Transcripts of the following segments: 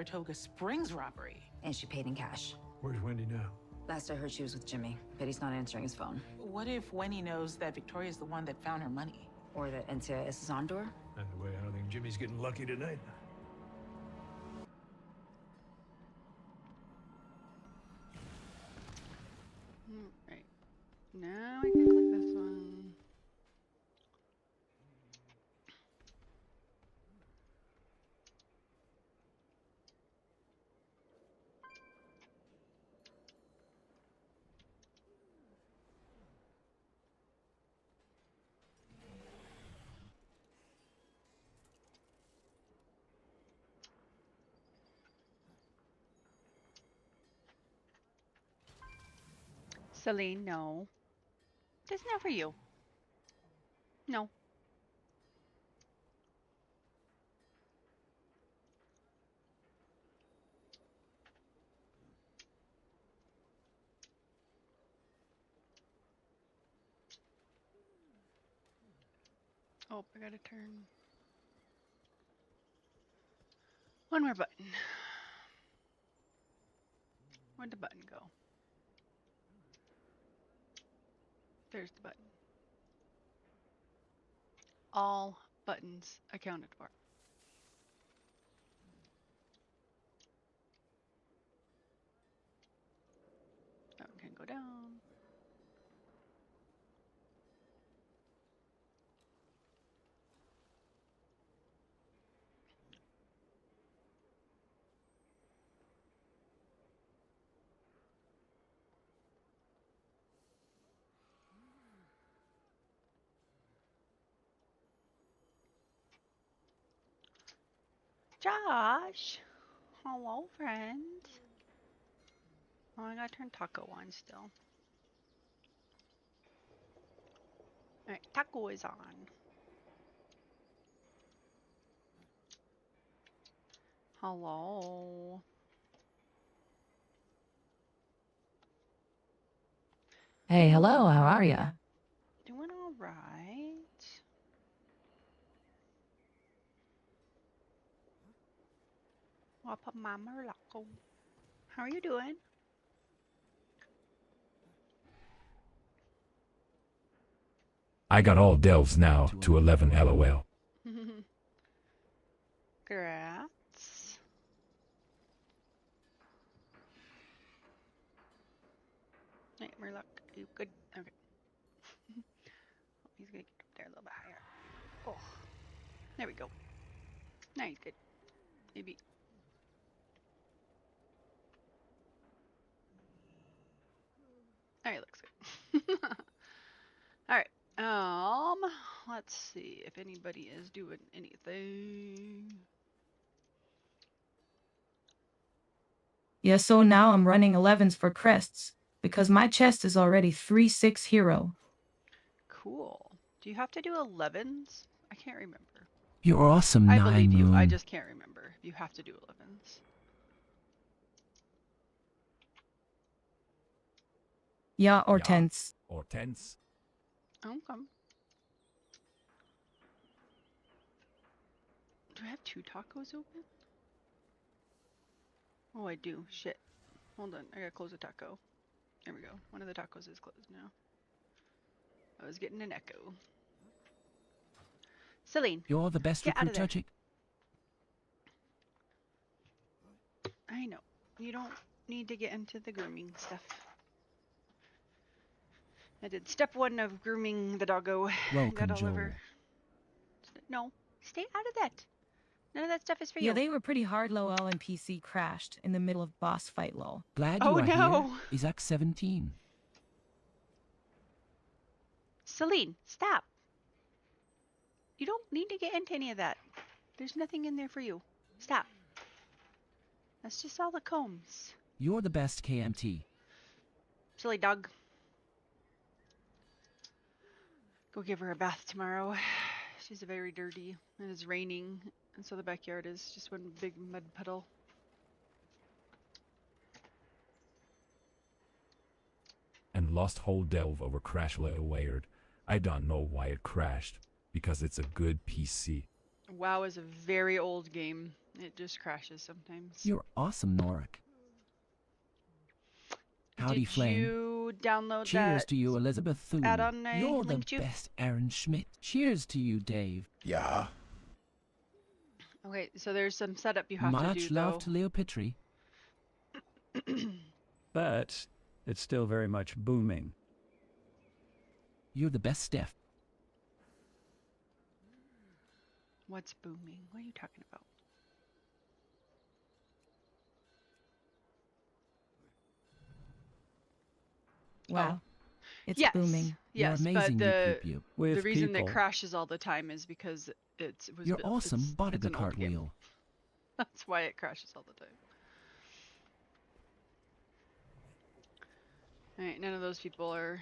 Saratoga Springs robbery. And she paid in cash. Where's Wendy now? Last I heard, she was with Jimmy, but he's not answering his phone. What if Wendy knows that Victoria's the one that found her money? Or that NCIS is on to her? Either way, I don't think Jimmy's getting lucky tonight. Right. Now I can click this one. Celine, no. That's not for you. No. Oh, I gotta turn one more button. Where'd the button go? There's the button. All buttons accounted for. That one can go down. Josh! Hello, friend. Oh, I gotta turn taco on still. Alright, taco is on. Hello. Hey, hello, how are ya? Doing alright. Wapa mama lako. How are you doing? I got all delves now to 11 LOL. Congrats. Hey, Murloc, are you good? Okay. Oh, he's gonna get up there a little bit higher. Oh, there we go. Now he's good. Maybe. Alright, looks good. Alright. Let's see if anybody is doing anything. Yeah, so now I'm running 11s for crests, because my chest is already 3/6 hero. Cool. Do you have to do 11s? I can't remember. You're awesome, I believe you. I Moon. just can't remember if you have to do 11s. Yeah, or Yeah. 10s. Or tens. Okay. Do I have 2 tacos open? Oh, I do. Shit. Hold on. I gotta close a taco. There we go. One of the tacos is closed now. I was getting an echo. Celine, You're the best get out of recruit, there. Judgy. I know. You don't need to get into the grooming stuff. I did step 1 of grooming the doggo. Welcome, Got all over. Joel. No. Stay out of that. None of that stuff is for Yeah, you. they were pretty hard lol and PC crashed in the middle of boss fight lol. Glad Oh, you are no. here. Isaac 17. Celine, stop. You don't need to get into any of that. There's nothing in there for you. Stop. That's just all the combs. You're the best, KMT. Silly dog. Go give her a bath tomorrow. She's very dirty. It is raining, and so the backyard is just one big mud puddle. And lost whole delve over crash weird. I don't know why it crashed. Because it's a good PC. WoW is a very old game. It just crashes sometimes. You're awesome, Norik. Howdy, Did Flame. you download Cheers that to you, Elizabeth Thune. add-on I You're the linked you? best, Aaron Schmidt. Cheers to you, Dave. Yeah. Okay, so there's some setup you have Much to do, love though. to Leo Pitri. But it's still very much booming. You're the best, Steph. What's booming? What are you talking about? Wow. It's yes, booming. yes, You're but amazing, the you. With reason people, that crashes all the time is because it was You're built- awesome. it's Bought an the old game. cartwheel. That's why it crashes all the time. Alright, none of those people are...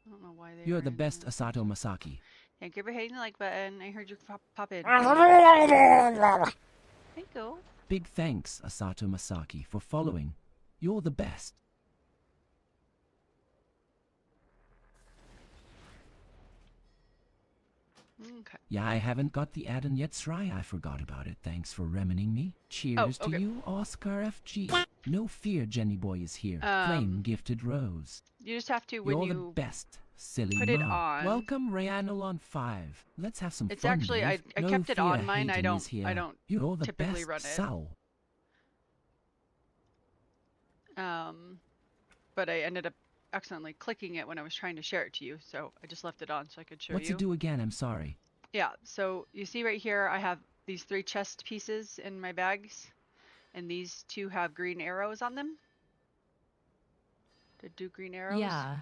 I don't know why they You're were the in best, there. Asato Masaki. Thank you for hitting the like button. I heard you pop in. Thank you. Big thanks, Asato Masaki, for following. You're the best. Okay. Yeah, I haven't got the add-in yet, Sry. I forgot about it. Thanks for reminding me. Cheers okay. to you, Oscar FG. No fear, Jenny Boy is here. Flame gifted rose. You just have to, when You're you... the best, silly put it Ma. on- Welcome, Rayanal on 5. Let's have some It's fun, actually, Dave. I No kept it fear, on mine. I Hayden don't, is here. I don't You're the typically best, run it. Sal. But I ended up accidentally clicking it when I was trying to share it to you, so I just left it on so I could show What's you. it do again? I'm sorry. Yeah, so you see right here, I have these 3 chest pieces in my bags, and these 2 have green arrows on them. To do green arrows? Yeah.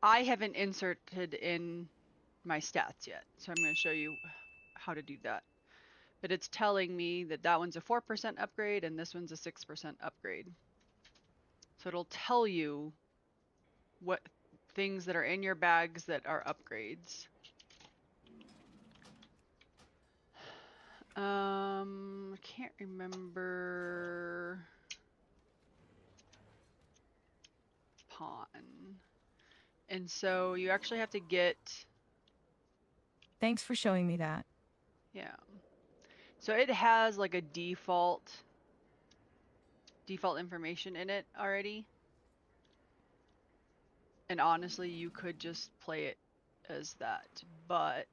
I haven't inserted in my stats yet, so I'm going to show you how to do that. But it's telling me that that one's a 4% upgrade and this one's a 6% upgrade. So it'll tell you what things that are in your bags that are upgrades. I can't remember. Pawn. And so you actually have to get, Thanks for showing me that. yeah. So it has like a default information in it already. And honestly, you could just play it as that, but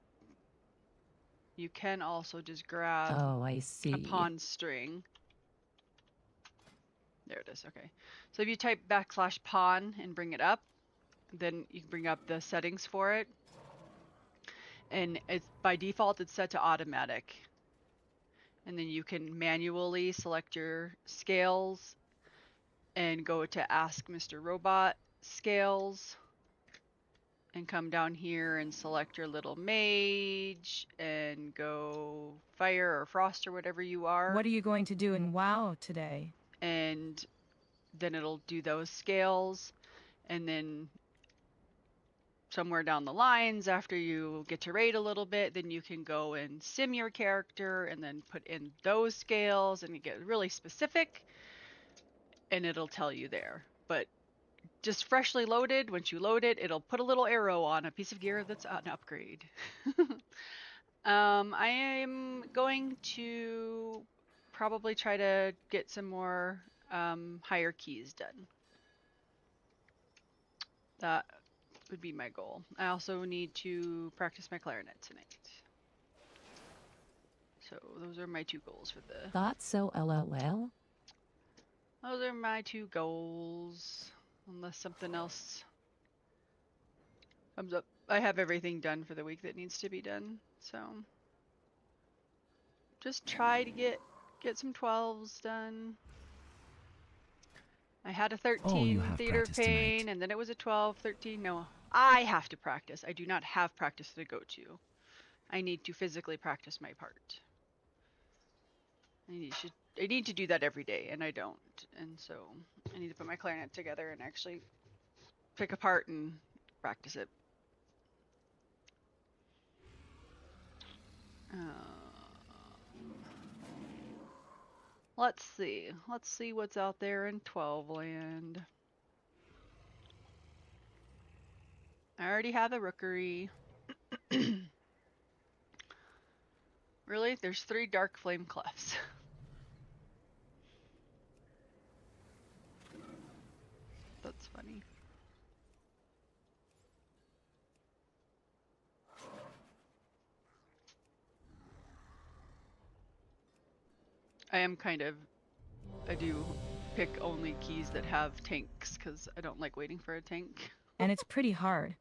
you can also just grab Oh, I see. a pawn string. There it is, okay. So if you type \pawn and bring it up, then you can bring up the settings for it. And it's by default, it's set to automatic. And then you can manually select your scales and go to Ask Mr. Robot scales and come down here and select your little mage and go fire or frost or whatever you are. What are you going to do in WoW today? And then it'll do those scales, and then somewhere down the lines, after you get to raid a little bit, then you can go and sim your character and then put in those scales and you get really specific, and it'll tell you there. But just freshly loaded, once you load it, it'll put a little arrow on a piece of gear that's an upgrade. I am going to probably try to get some more higher keys done. That would be my goal. I also need to practice my clarinet tonight. So those are my 2 goals for the... Thought so, LOL. Those are my 2 goals. Unless something else comes up. I have everything done for the week that needs to be done. So just try to get some 12s done. I had a 13 Theater of Pain, tonight. and then it was a 12, 13. No, I have to practice. I do not have practice to go to. I need to physically practice my part. I need to do that every day, and I don't. And so I need to put my clarinet together and actually pick apart and practice it. Let's see. Let's see what's out there in 12 land. I already have a rookery. Really? There's 3 dark flame clefs. That's funny. I do pick only keys that have tanks because I don't like waiting for a tank. And it's pretty hard.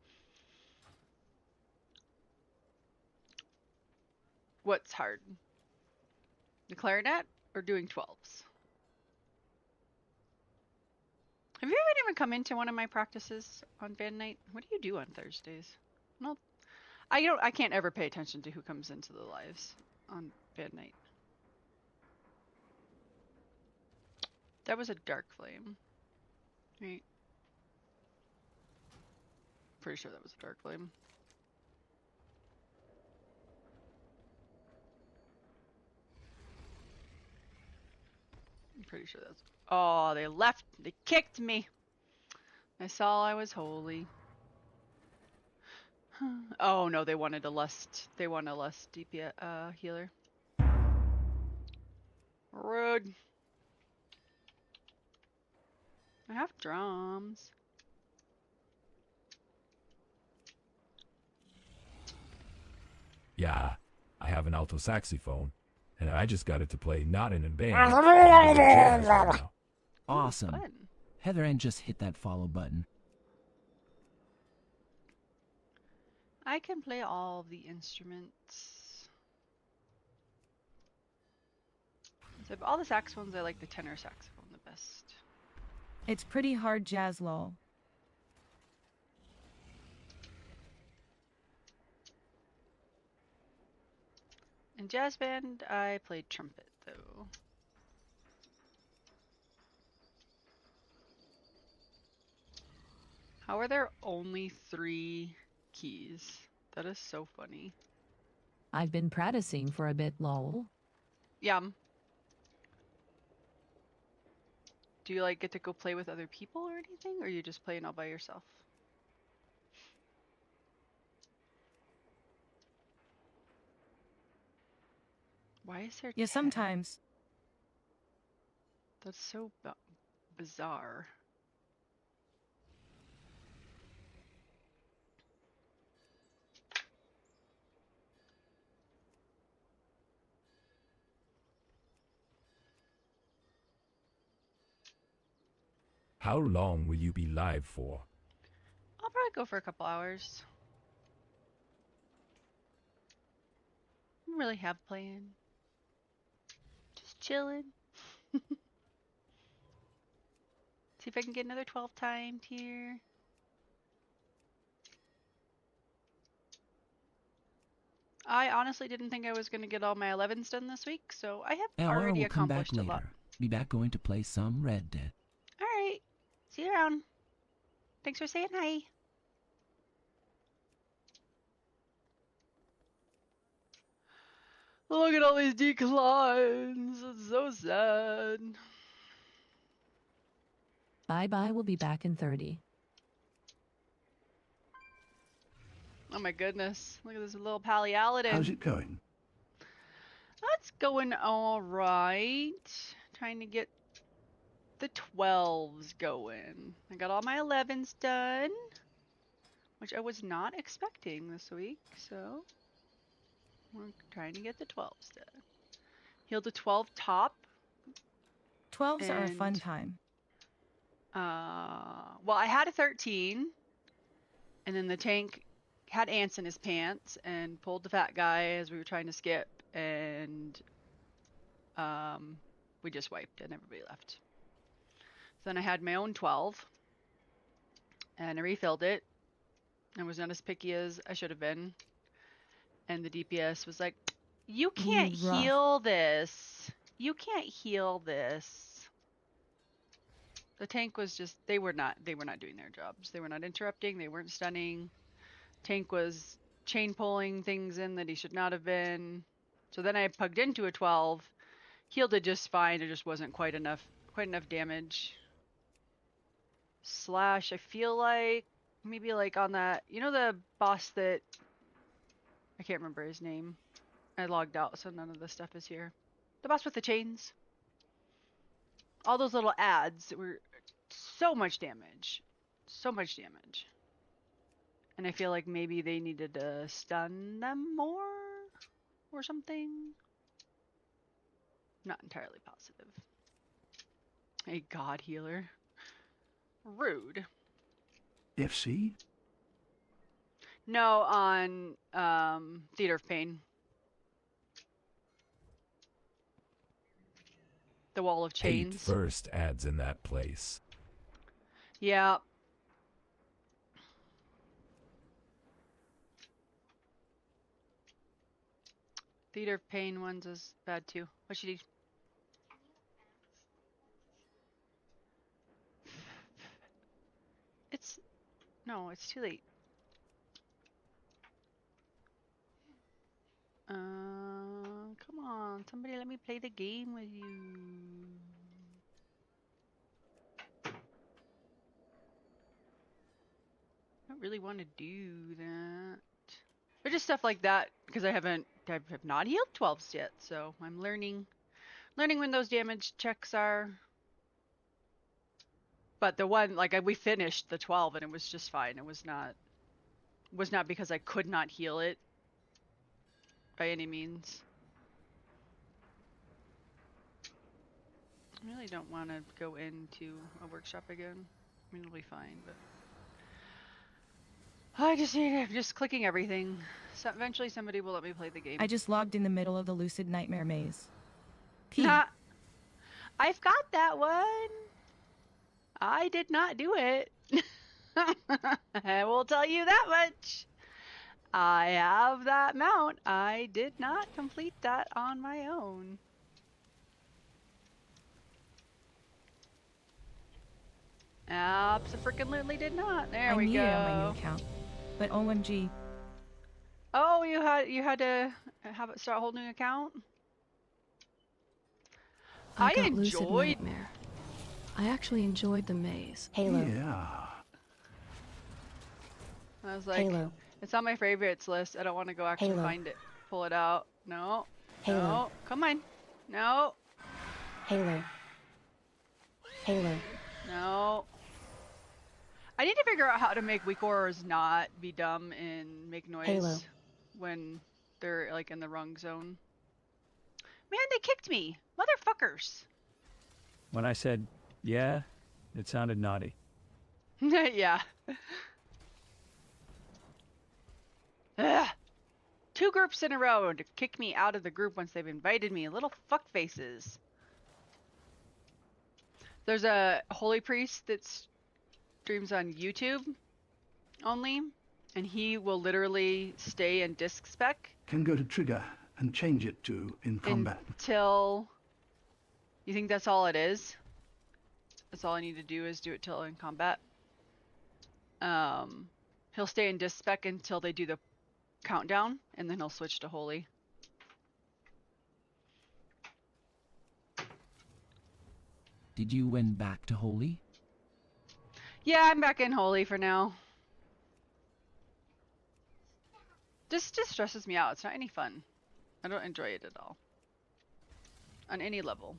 What's hard? The clarinet or doing 12s? Have you even come into one of my practices on band night? What do you do on Thursdays? No, I can't ever pay attention to who comes into the lives on band night. That was a dark flame, right? Pretty sure that was a dark flame. I'm pretty sure that's. Oh, they left. They kicked me. I saw I was holy. Oh no, they wanted a lust. They want a lust DPS healer. Rude. I have drums. Yeah, I have an alto saxophone, and I just got it to play not in a band. But in jazz right now. Awesome. Fun. Heather Ann just hit that follow button. I can play all of the instruments. So of all the saxophones, I like the tenor saxophone the best. It's pretty hard, jazz lol. In jazz band, I played trumpet though. How are there only 3 keys? That is so funny. I've been practicing for a bit, lol. Yum. Do you like get to go play with other people or anything, or are you just playing all by yourself? Why is there? Yeah, 10? sometimes. That's so bizarre. How long will you be live for? I'll probably go for a couple hours. I don't really have plan. Just chilling. See if I can get another 12 timed here. I honestly didn't think I was going to get all my 11s done this week, so I have Laura already will come back accomplished a lot. later. Be back going to play some Red Dead. Alright. See you around. Thanks for saying hi. Look at all these declines. It's so sad. Bye-bye, we'll be back in 30. Oh my goodness. Look at this little Paleolidin. How's it going? That's going alright. Trying to get the 12s going. I got all my 11s done, which I was not expecting this week, so we're trying to get the 12s done. Healed a 12 top. 12s are a fun time. Well, I had a 13, and then the tank had ants in his pants and pulled the fat guy as we were trying to skip, and we just wiped and everybody left. So then I had my own 12, and I refilled it. I was not as picky as I should have been, and the DPS was like, "You can't heal this. You can't heal this." The tank was just, they were not doing their jobs. They were not interrupting, they weren't stunning. Tank was chain pulling things in that he should not have been. So then I pugged into a 12, healed it just fine, it just wasn't quite enough damage. Slash, I feel like Maybe like on that, you know, the boss that I can't remember his name. I logged out, so none of the stuff is here. The boss with the chains. All those little ads were so much damage. So much damage. And I feel like maybe they needed to stun them more or something. Not entirely positive. A god healer. Rude. FC? No, on Theater of Pain. The Wall of Hate Chains. first ads in that place. Yeah. Theater of Pain ones is bad too. What should you? It's no, it's too late. Come on, somebody let me play the game with you. I don't really want to do that. But just stuff like that, because I have not healed 12s yet, so I'm learning when those damage checks are. But the one, like, we finished the 12 and it was just fine. It was not because I could not heal it by any means. I really don't want to go into a workshop again. I mean, it'll be fine, but I just need it. Just clicking everything. So eventually somebody will let me play the game. I just logged in the middle of the Lucid Nightmare maze. I've got that one. I did not do it. I will tell you that much. I have that mount. I did not complete that on my own. Abso-freaking-lutely did not. There we go. I need it on my new account. But OMG. Oh, you had to have it start a whole new account? I got Lucid enjoyed. Nightmare. I actually enjoyed the maze. Halo. Yeah. I was like, Halo. it's on my favorites list. I don't want to go actually Halo. find it. Pull it out. No. Halo. No. Come on. No. Halo. Halo. No. I need to figure out how to make weak auras not be dumb and make noise Halo. when they're like in the wrong zone. Man, they kicked me. Motherfuckers. When I said, yeah, it sounded naughty. Yeah. Ugh. 2 groups in a row to kick me out of the group once they've invited me. Little fuckfaces. There's a holy priest that streams on YouTube only, and he will literally stay in disc spec. Can go to trigger and change it to in combat. Until... You think that's all it is? That's all I need to do is do it till in combat. He'll stay in disc spec until they do the countdown, and then he'll switch to holy. Did you win back to Holy? Yeah, I'm back in holy for now. This just stresses me out. It's not any fun. I don't enjoy it at all. On any level.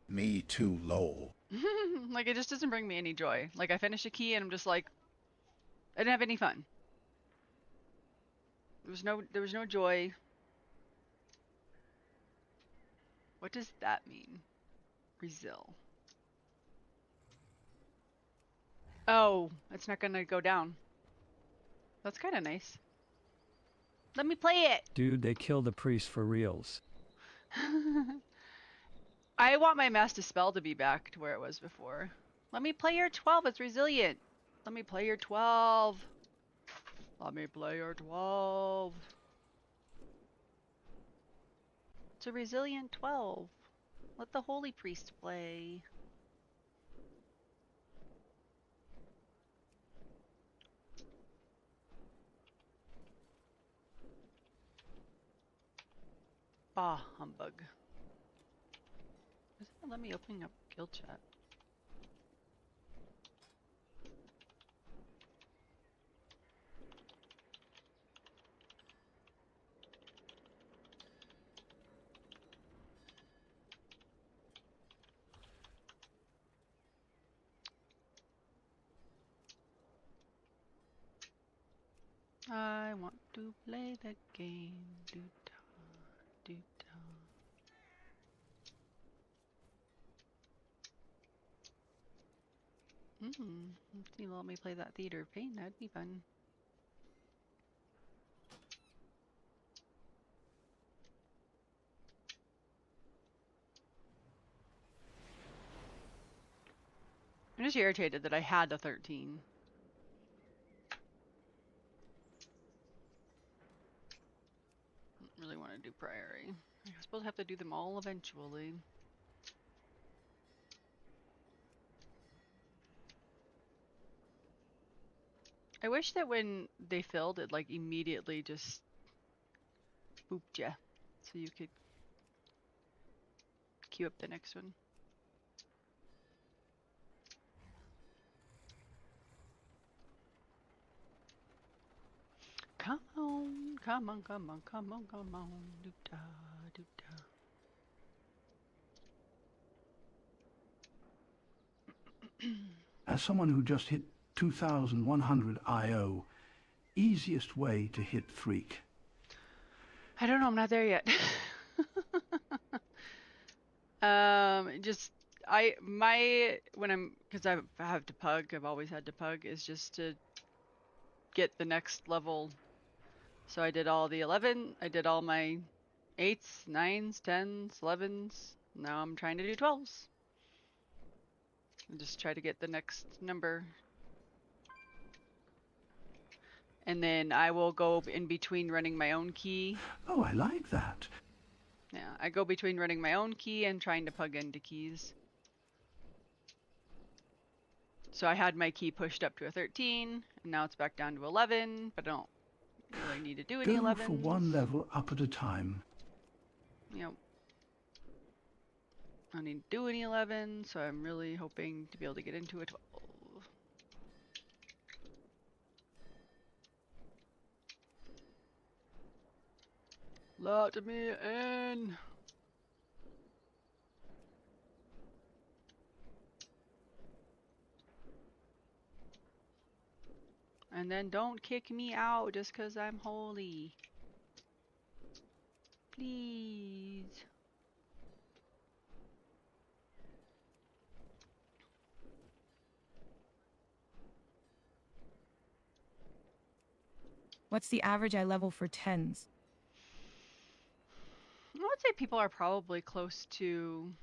Me too, lol. Like, it just doesn't bring me any joy. Like, I finish a key and I'm just like, I didn't have any fun. There was no joy. What does that mean? Resil. Oh, it's not gonna go down. That's kind of nice. Let me play it! Dude, they killed the priest for reals. I want my Mass Dispel to be back to where it was before. Let me play your 12, it's resilient. Let me play your 12. Let me play your 12. It's a resilient 12. Let the Holy Priest play. Bah, humbug. Let me open up guild chat. I want to play the game. Do-da, do-da. Let's see, let me play that Theater of Pain. That'd be fun. I'm just irritated that I had the 13. Really want to do Priory. I suppose I have to do them all eventually. I wish that when they filled, it like immediately just booped ya, so you could queue up the next one. Come on, come on, come on, come on, come on, doo-da, doo-da. As someone who just hit 2,100 IO, easiest way to hit Freak? I don't know, I'm not there yet. Because I have to pug, I've always had to pug, is just to get the next level. So I did all the 11, I did all my 8s, 9s, 10s, 11s, now I'm trying to do 12s. And just try to get the next number. And then I will go in between running my own key. Oh, I like that. Yeah, I go between running my own key and trying to pug into keys. So I had my key pushed up to a 13, and now it's back down to 11, but I don't really need to do any 11s. Go for one level up at a time. Yep. I don't need to do any 11, so I'm really hoping to be able to get into a 12. Let me in! And then don't kick me out just because I'm holy. Please. What's the average eye level for 10s? I would say people are probably close to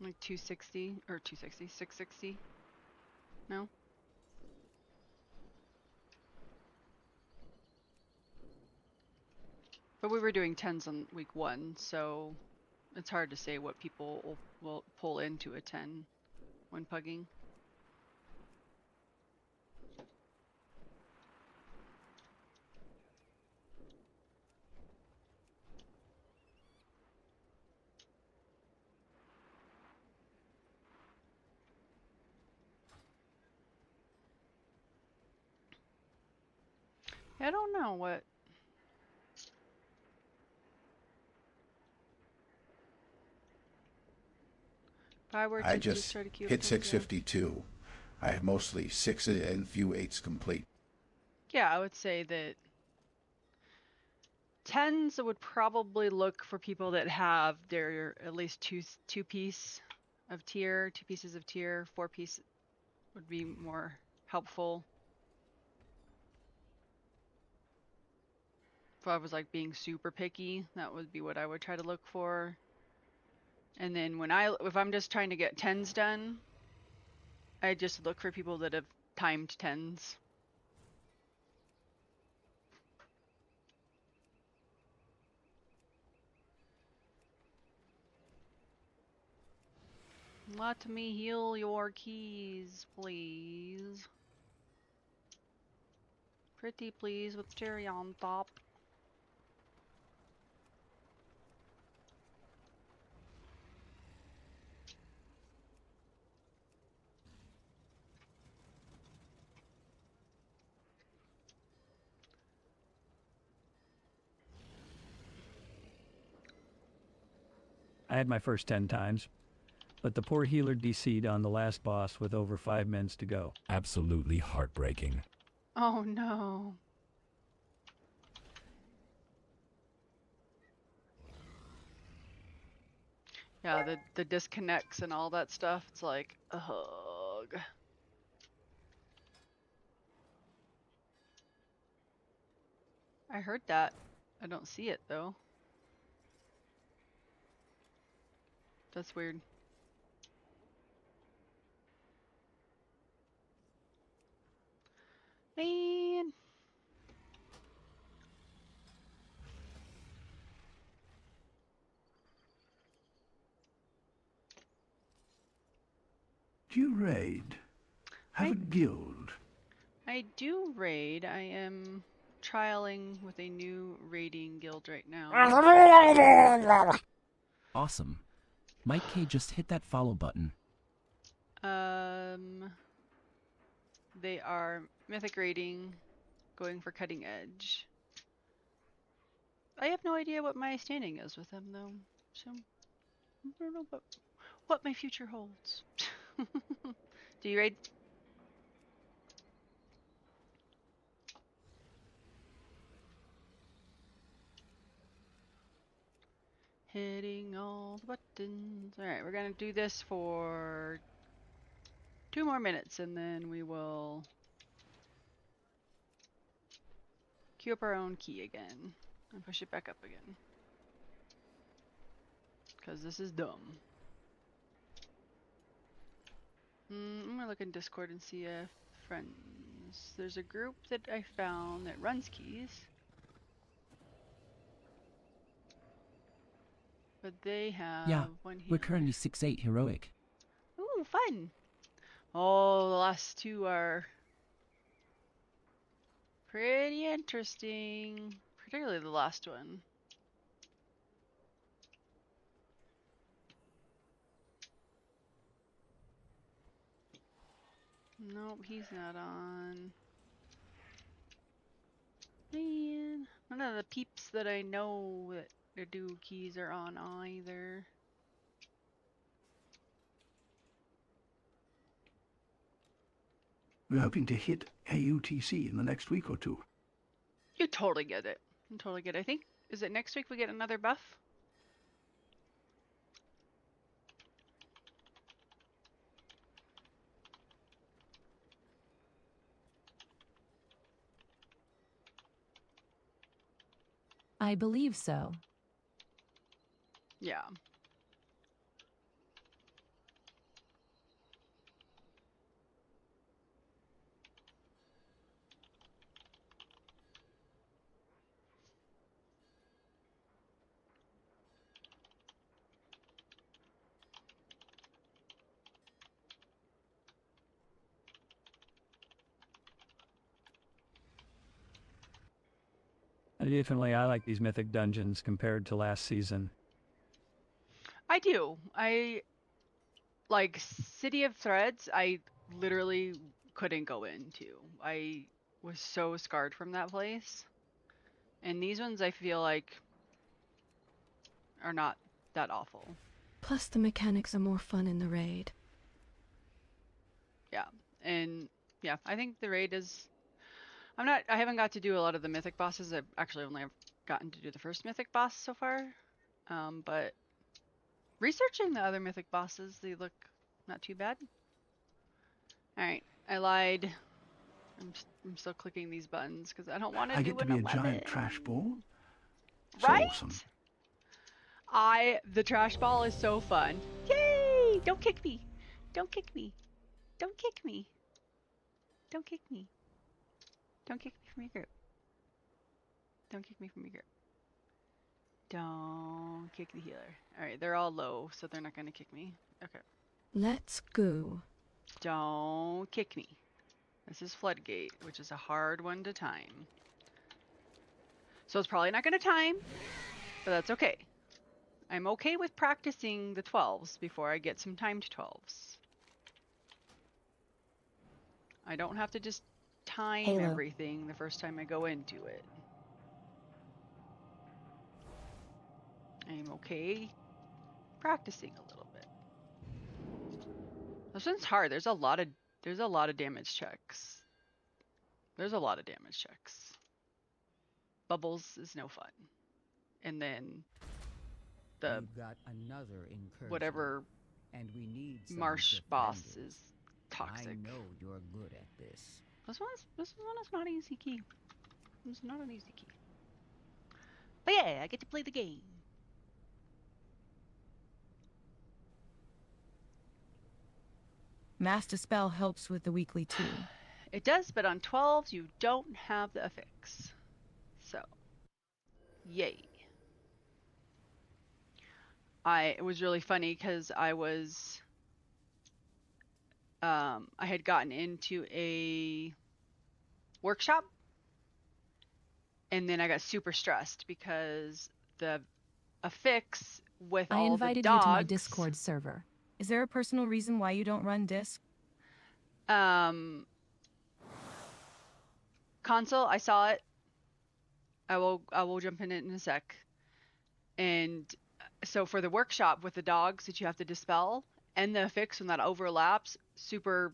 like 260 or 260, 660. No? But we were doing 10s on week 1, so it's hard to say what people will pull into a 10 when pugging. I don't know what. If I were to I just try to queue hit up 652. I have mostly 6s and few 8s complete. Yeah, I would say that 10s would probably look for people that have their at least two pieces of tier, 4-piece would be more helpful. If I was like being super picky, that would be what I would try to look for. And then if I'm just trying to get 10s done, I just look for people that have timed 10s. Let me heal your keys, please. Pretty please with cherry on top. I had my first 10 times, but the poor healer DC'd on the last boss with over 5 minutes to go. Absolutely heartbreaking. Oh no. Yeah, the disconnects and all that stuff, it's like, ugh. I heard that. I don't see it though. That's weird. Man. Do you raid? Have a guild? I do raid. I am trialing with a new raiding guild right now. Awesome. Mike K just hit that follow button. They are mythic raiding, going for cutting edge. I have no idea what my standing is with them though, so I don't know what my future holds. Do you raid? Hitting all the buttons. Alright, we're gonna do this for 2 more minutes and then we will queue up our own key again and push it back up again. Because this is dumb. I'm gonna look in Discord and see if friends. There's a group that I found that runs keys. But they have one here. We're currently 6-8 heroic. Ooh, fun! Oh, the last 2 are pretty interesting. Particularly the last one. Nope, he's not on. Man, none of the peeps that I know that their do keys are on either. We're hoping to hit AUTC in the next week or 2. You totally get it. You totally get it. I think, is it next week we get another buff? I believe so. Yeah. I like these mythic dungeons compared to last season. I do. I like City of Threads. I literally couldn't go into. I was so scarred from that place. And these ones I feel like are not that awful. Plus the mechanics are more fun in the raid. Yeah. And yeah, I think the raid is I haven't got to do a lot of the mythic bosses. I've actually only gotten to do the first mythic boss so far. But researching the other mythic bosses, they look not too bad. Alright, I lied. I'm still clicking these buttons because I don't want to do I get to be a giant trash ball. So right? awesome. The trash ball is so fun. Yay! Don't kick me. Don't kick me. Don't kick me. Don't kick me. Don't kick me from your group. Don't kick me from your group. Don't kick the healer. Alright, they're all low, so they're not gonna kick me. Okay. Let's go. Don't kick me. This is Floodgate, which is a hard one to time. So it's probably not gonna time, but that's okay. I'm okay with practicing the 12s before I get some timed 12s. I don't have to just time everything the first time I go into it. I'm okay practicing a little bit. This one's hard. There's a lot of damage checks. There's a lot of damage checks. Bubbles is no fun. And then the got another incursion, whatever and we need marsh boss is toxic. I know you're good at this. This one is not an easy key. It's not an easy key. But yeah, I get to play the game. Mass Dispel helps with the weekly too. It does, but on 12s you don't have the affix. So, yay. It was really funny because I had gotten into a workshop, and then I got super stressed because the affix with I all the invited dogs. you to my Discord server. Is there a personal reason why you don't run disc? Console, I saw it. I will jump in it in a sec. And so for the workshop with the dogs that you have to dispel and the affix when that overlaps, super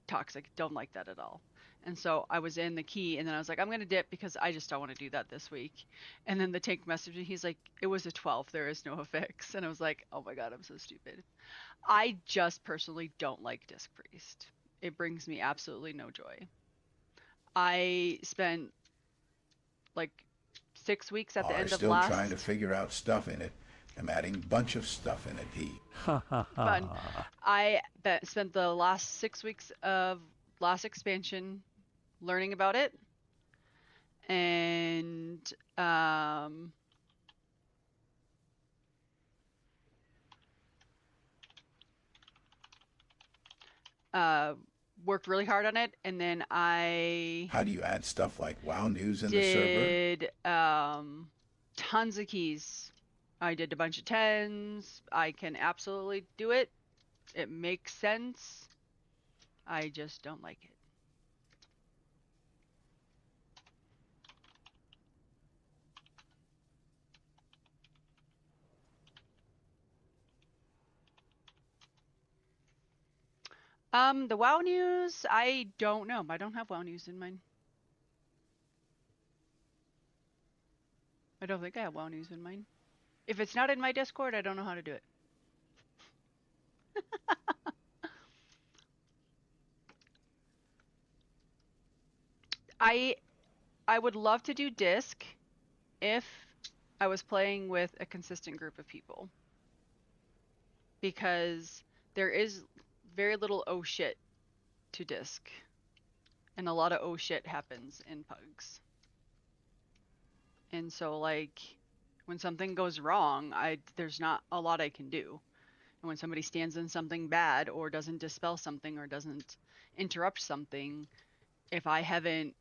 toxic. Don't like that at all. And so I was in the key, and then I was like, I'm going to dip because I just don't want to do that this week. And then the tank messaged me. He's like, it was a 12. There is no affix. And I was like, oh my God, I'm so stupid. I just personally don't like Disc Priest. It brings me absolutely no joy. I spent like 6 weeks at the end of still last. trying to figure out stuff in it. I'm adding a bunch of stuff in it, Fun. I spent the last 6 weeks of last expansion learning about it, and worked really hard on it, and then How do you add stuff like WoW News in did tons of keys. I did a bunch of 10s. I can absolutely do it. It makes sense. I just don't like it. The WoW News, I don't know. I don't have WoW News in mine. I don't think I have WoW News in mine. If it's not in my Discord, I don't know how to do it. I would love to do disc if I was playing with a consistent group of people, because there is very little oh shit to disc, and a lot of oh shit happens in pugs. And so like when something goes wrong, there's not a lot I can do. And when somebody stands in something bad or doesn't dispel something or doesn't interrupt something, if I haven't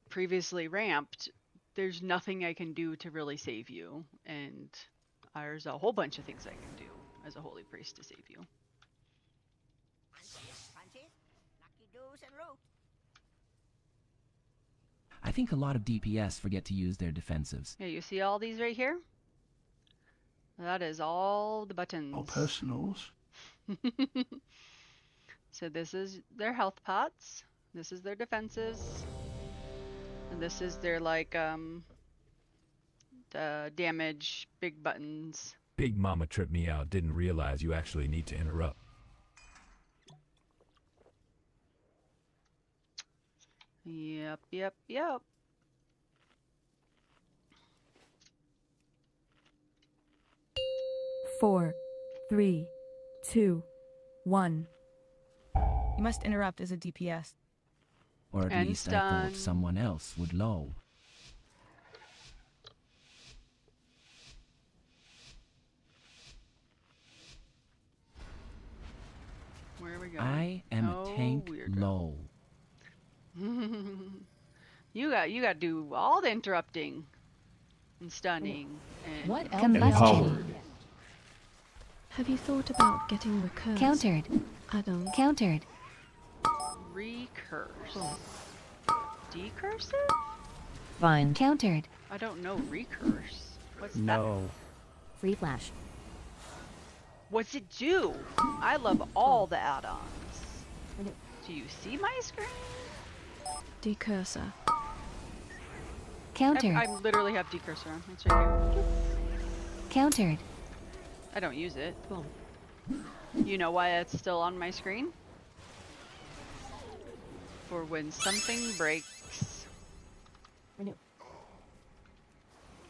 previously ramped, there's nothing I can do to really save you. And there's a whole bunch of things I can do as a holy priest to save you. I think a lot of DPS forget to use their defensives. Yeah, you see all these right here? That is all the buttons. All personals. So this is their health pots. This is their defenses. And this is their like the damage big buttons. Big Mama tripped me out. Didn't realize you actually need to interrupt. Yep. 4, 3, 2, 1. You must interrupt as a DPS. Or at least I thought someone else would know. Where are we going? I am a tank low. You got to do all the interrupting and stunning. And What Combustion. Have you thought about getting recurse? Countered. Add-on. Countered. Recurse. Decursive? Fine. Countered. I don't know recurse. What's No. Free flash. What's it do? I love all the add-ons. Do you see my screen? Decursor. Countered. I literally have decursor on. It's right here. Countered. I don't use it. You know why it's still on my screen? For when something breaks.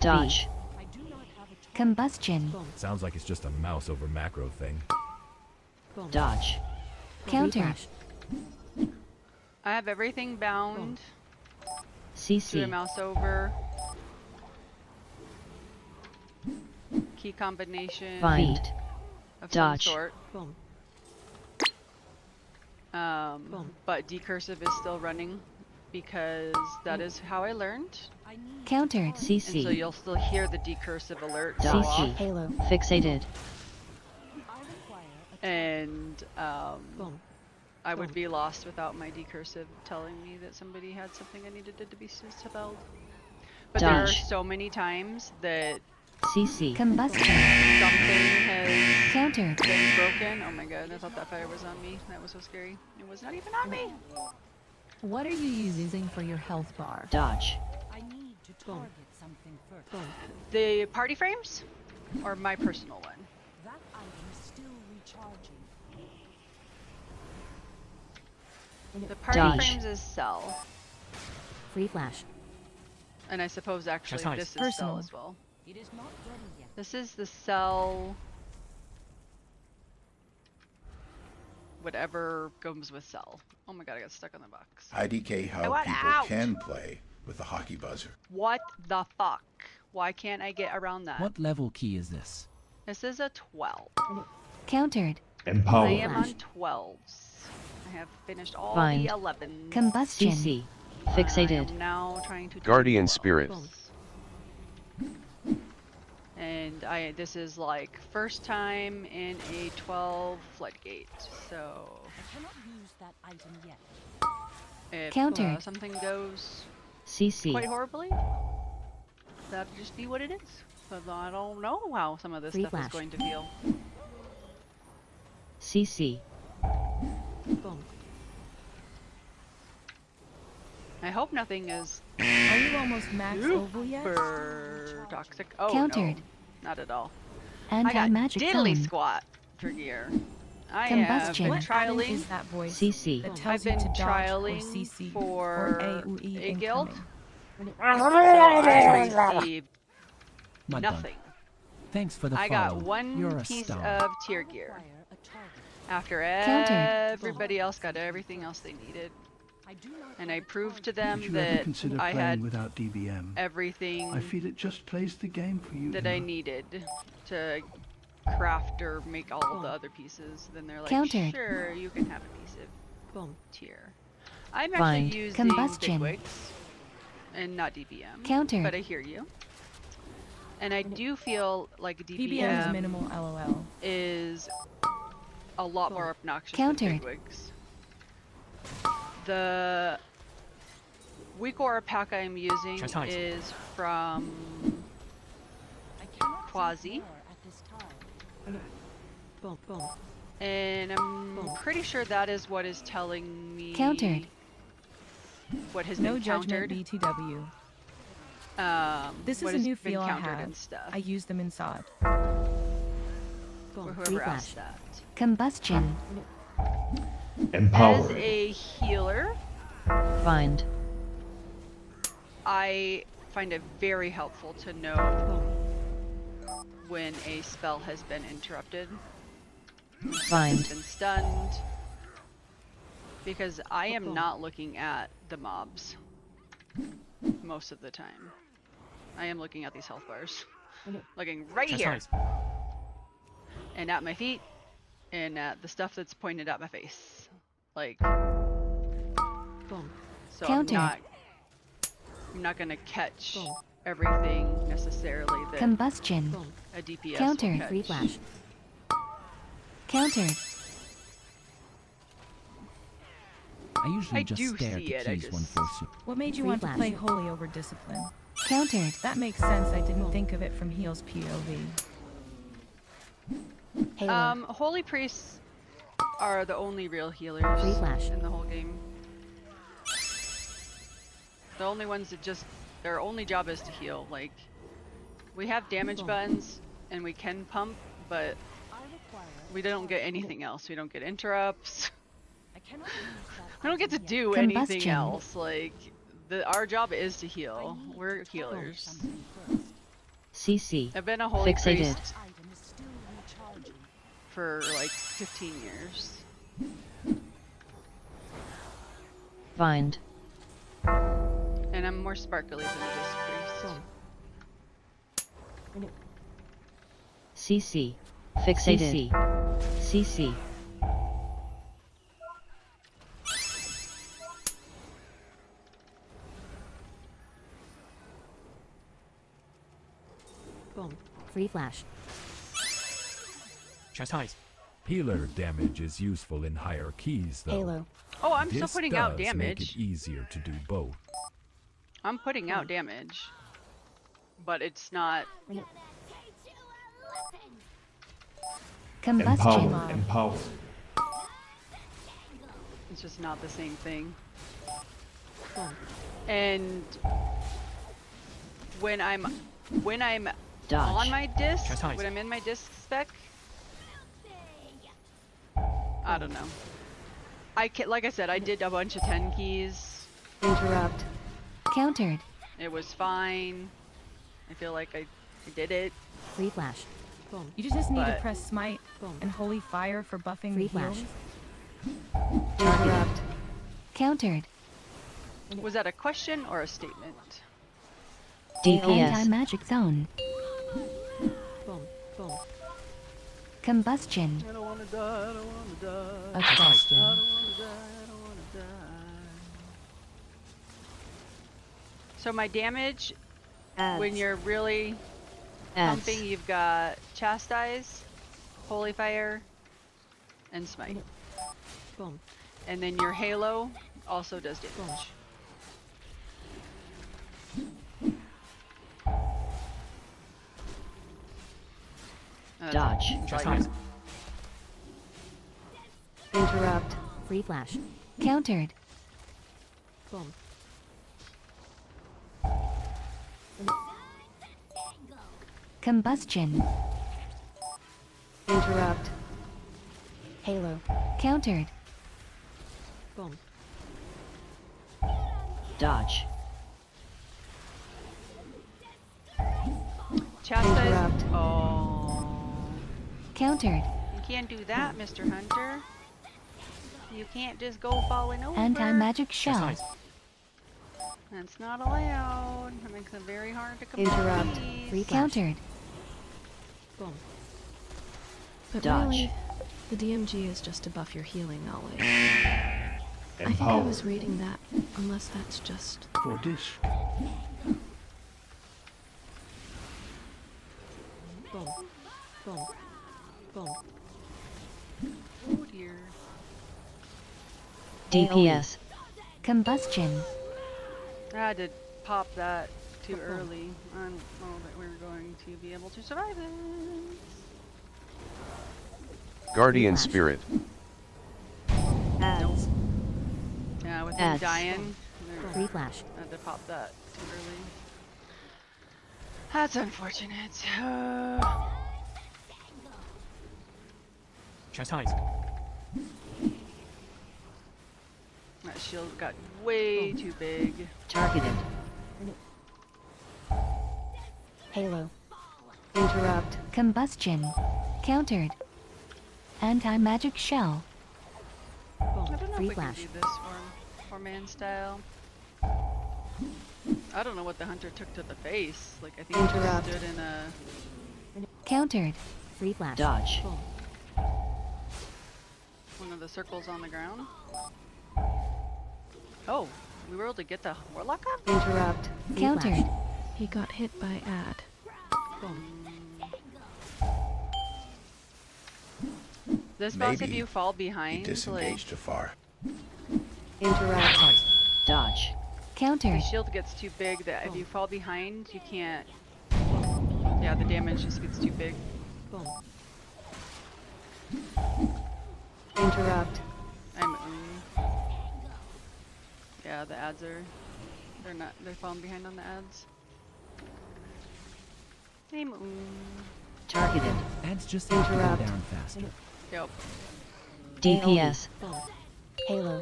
Dodge. Combustion. Sounds like it's just a mouse over macro thing. Dodge. Counter. I have everything bound to a CC. mouse over. Key combination Find. of Dodge. some sort. But decursive is still running because that is how I learned. Countered. And so CC. you'll still hear the decursive alert go CC. off. Halo. Fixated. And I would be lost without my decursive telling me that somebody had something I needed to be spelled. But there are Dodge. so many times that CC. Combustion. something has Countered. been broken. Oh my god, I thought that fire was on me. That was so scary. It was not even on me. What are you using for your health bar? Dodge. I need to target something first. The party frames? Or my personal one? That item is still recharging. The party Dodge. frames is cell. Free flash. And I suppose actually this is Personal. cell as well. It is not ready yet. This is the cell. Whatever comes with cell. Oh my god, I got stuck on the box. IDK how want people out. can play with the hockey buzzer. What the fuck? Why can't I get around that? What level key is this? This is a 12. Countered. I am on 12s. I have finished all Find. the 11s. Combustion. CC. Fixated. I am now trying to do Guardian 12s. Spirit. And this is like first time in a 12 floodgate. So I cannot use that item yet. if Countered. something goes CC. quite horribly, that'll just be what it is. But I don't know how some of this Free stuff flash. is going to feel. CC. I hope nothing is Are you almost max oval yet? super toxic. Oh Countered. no, not at all. I got Anti-magic diddly phone. squat for gear. I Combustion. have What been item trialing. is that voice CC. that I've tells you been to dodge or trialing CC for or AOE a guild. incoming? I received Not done. nothing. Thanks for the I follow. got one You're a piece star. of tier gear. Fire a target. After Countered. everybody else got everything else they needed. I do not And I have a proved to target. them Would you ever that consider I playing had without DBM? everything I feel it just plays the game for you. that I Emma. needed to craft or make all of the other pieces. Then they're like, Countered. sure, you can have a piece of tier. I'm Find. actually using Combustion. bigwigs and not DBM. Countered. But I hear you. And I do feel like PBM is minimal LOL. is a lot more obnoxious Countered. than bigwigs. The weak aura pack I am using is from I cannot Quasi. take more at this time. And I'm pretty sure that is what is telling me Countered. what has No been judgment, countered. BTW. This is what a has new been feel I countered have. and stuff. I use them in SOD. Or Free whoever flash. asked that. Combustion. As a healer, Find. I find it very helpful to know when a spell has been interrupted, Find. has been stunned, because I am not looking at the mobs most of the time. I am looking at these health bars. Looking right here. And at my feet, and at the stuff that's pointed at my face. Like, so Counter. I'm not gonna catch everything necessarily that Combustion. a DPS Counter. will catch. Free flash. Countered. I usually I just do stare at see the it, I keys when just- forced. What made you Free want to flash. play Holy over Discipline? Countered. That makes sense. I didn't think of it from Heal's POV. Halo. Holy priests are the only real healers Free flash. in the whole game. The only ones that just, their only job is to heal. Like, we have damage buttons and we can pump, but we don't get anything else. We don't get interrupts. We don't get to do anything else. Like, our job is to heal. We're healers. CC. I've been a holy Fixated. priest for like 15 years. Find. And I'm more sparkly than this priest. CC. Fixated. CC. Boom. Free flash. Chastise. Healer damage is useful in higher keys, though. Halo. Oh, I'm This still putting out does make damage. it easier to do both. I'm putting out damage. But it's not... Combustion. Empower. It's just not the same thing. And when I'm Dodge. on my disc, Chastise. when I'm in my disc spec, I don't know. Like I said, I did a bunch of 10 keys. Interrupt. Countered. It was fine. I feel like I did it. Free flash. Boom. You just need to But- press smite and holy fire for buffing Free the flash. heals. Interrupt. Countered. Was that a question or a statement? DPS. Anti-magic zone. Boom. Boom. Combustion. I don't wanna die, I don't wanna die. A question. I don't wanna die, I don't wanna die. So my damage, when you're really pumping, you've got Chastise, Holy Fire, and Smite. Boom. And then your Halo also does damage. Dodge. Chastise. Interrupt. Free flash. Countered. Boom. Combustion. Interrupt. Halo. Countered. Boom. Dodge. Chastise. Interrupt. Oh. Countered. You can't do that, Mr. Hunter. You can't just go falling over. Anti-magic shell. Chastise. That's not allowed. That makes it very hard to complete. Interrupt. Free countered. Boom. But Dodge. Really, the DMG is just to buff your healing knowledge. I think I Empower. was reading that, unless that's just... For disc. Boom. Boom. Boom. Oh dear. DPS. Combustion. I had to pop that too early. I don't know that we were going to be able to survive this. Guardian Flash. Spirit. Ads. Yeah, with him Ads. dying, Free flash. I had to pop that too early. That's unfortunate. Chastise. That shield got way too big. Targeted. Halo. Interrupt. Combustion. Countered. Anti-magic shell. I don't know Free if we flash. can do this four-man style. I don't know what the hunter took to the face. Like, I think he Interrupt. just stood in a... Countered. Free flash. Dodge. one of the circles on the ground. Oh, we were able to get the warlock up? Interrupt. Countered. He got hit by ad. This boss, if Maybe you fall He behind, disengaged too far. Interrupt. Dodge. the Countered. shield gets too big that if you fall behind, you can't... Yeah, the damage just gets too big. Boom. Interrupt. Yeah, the ads are... They're falling behind on the ads. Targeted. Ads just have to go Interrupt. down faster. Yep. DPS. Halo.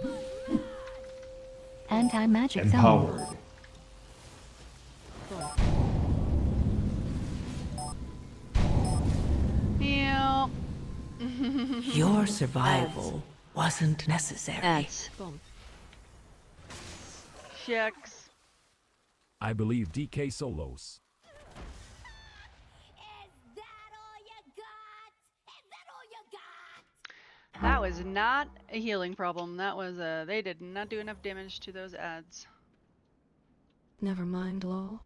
Anti-magic zone. Empowered. Yeah. Your survival wasn't necessary. Ads. Shucks. I believe DK Solos. That was not a healing problem. That was they did not do enough damage to those ads. Never mind, lol.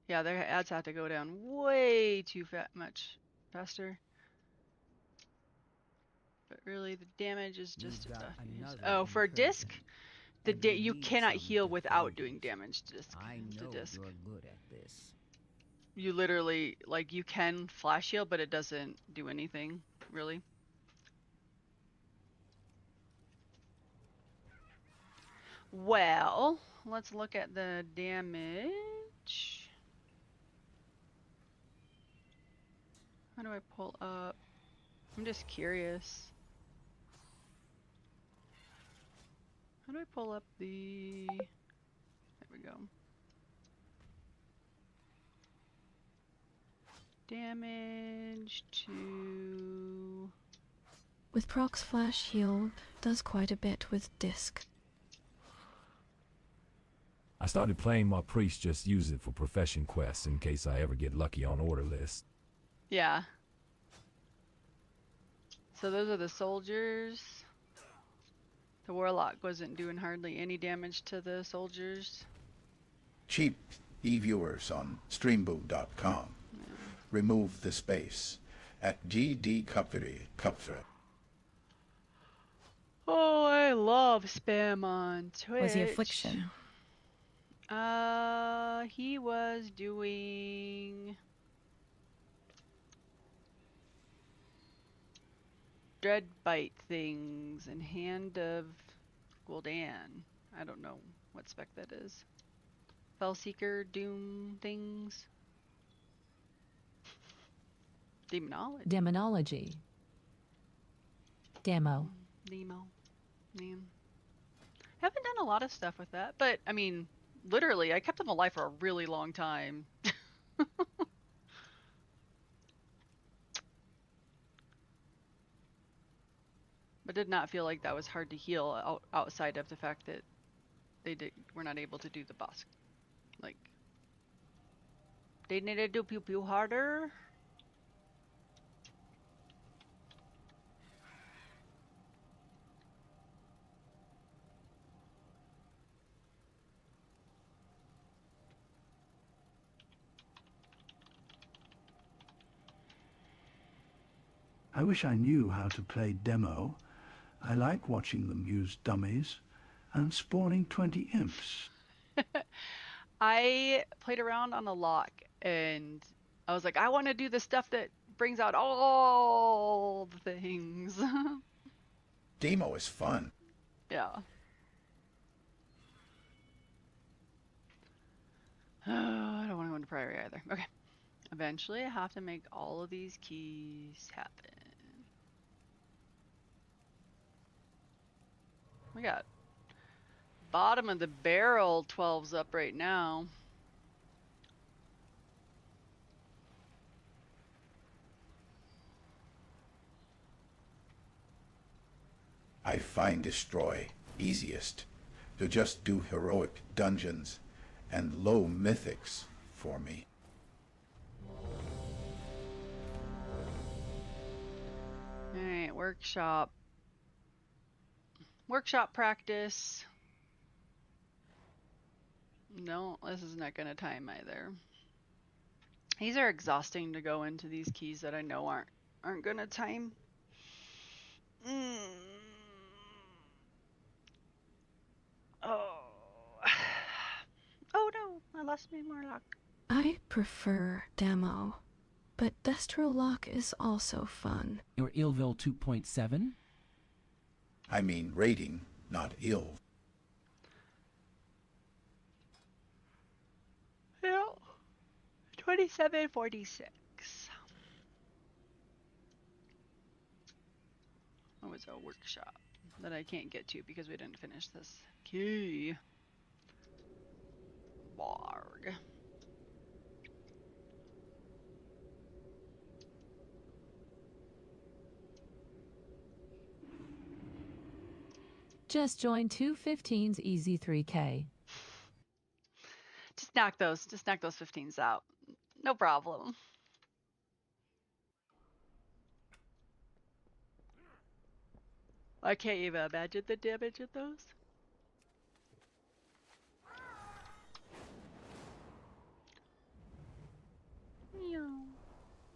Yeah, their ads have to go down way too much faster. But really, the damage is just oh, for a disc, you cannot heal without doing damage to disc. You're good at this. You literally, like, you can flash heal, but it doesn't do anything, really. Well, let's look at the damage. How do I pull up? I'm just curious. How do I pull up the... There we go. Damage to... With Proc's flash heal, does quite a bit with disc. I started playing my priest, just use it for profession quests in case I ever get lucky on order list. Yeah. So those are the soldiers. The warlock wasn't doing hardly any damage to the soldiers. Cheap e-viewers on streamboot.com. Remove the space at GD Kupfere. Oh, I love spam on Twitch. Was he affliction? He was doing Dreadbite things and Hand of Gul'dan. I don't know what spec that is. Spellseeker, Doom things. Demonology. Demonology. Demo. Demo. Man. Haven't done a lot of stuff with that, but I mean, literally, I kept them alive for a really long time. But did not feel like that was hard to heal outside of the fact that were not able to do the boss. Like, they needed to do pew pew harder. I wish I knew how to play demo. I like watching them use dummies and spawning 20 imps. I played around on a lock and I was like, I want to do the stuff that brings out all the things. Demo is fun. Yeah. Oh, I don't want to go into Priory either. Okay. Eventually I have to make all of these keys happen. We got bottom of the barrel 12s up right now. I find destroy easiest to just do heroic dungeons and low mythics for me. Alright, workshop. Workshop practice. No, this is not going to time either. These are exhausting to go into these keys that I know aren't going to time. Oh. Oh no, I lost my Morlock. I prefer demo. But Destro Lock is also fun. Or Illville 2.7? I mean rating, not ill. Yeah. 2746. That was a workshop that I can't get to because we didn't finish this. Key. Barg. Just join 215's Easy 3K. Just knock those 15s out. No problem. I can't even imagine the damage of those.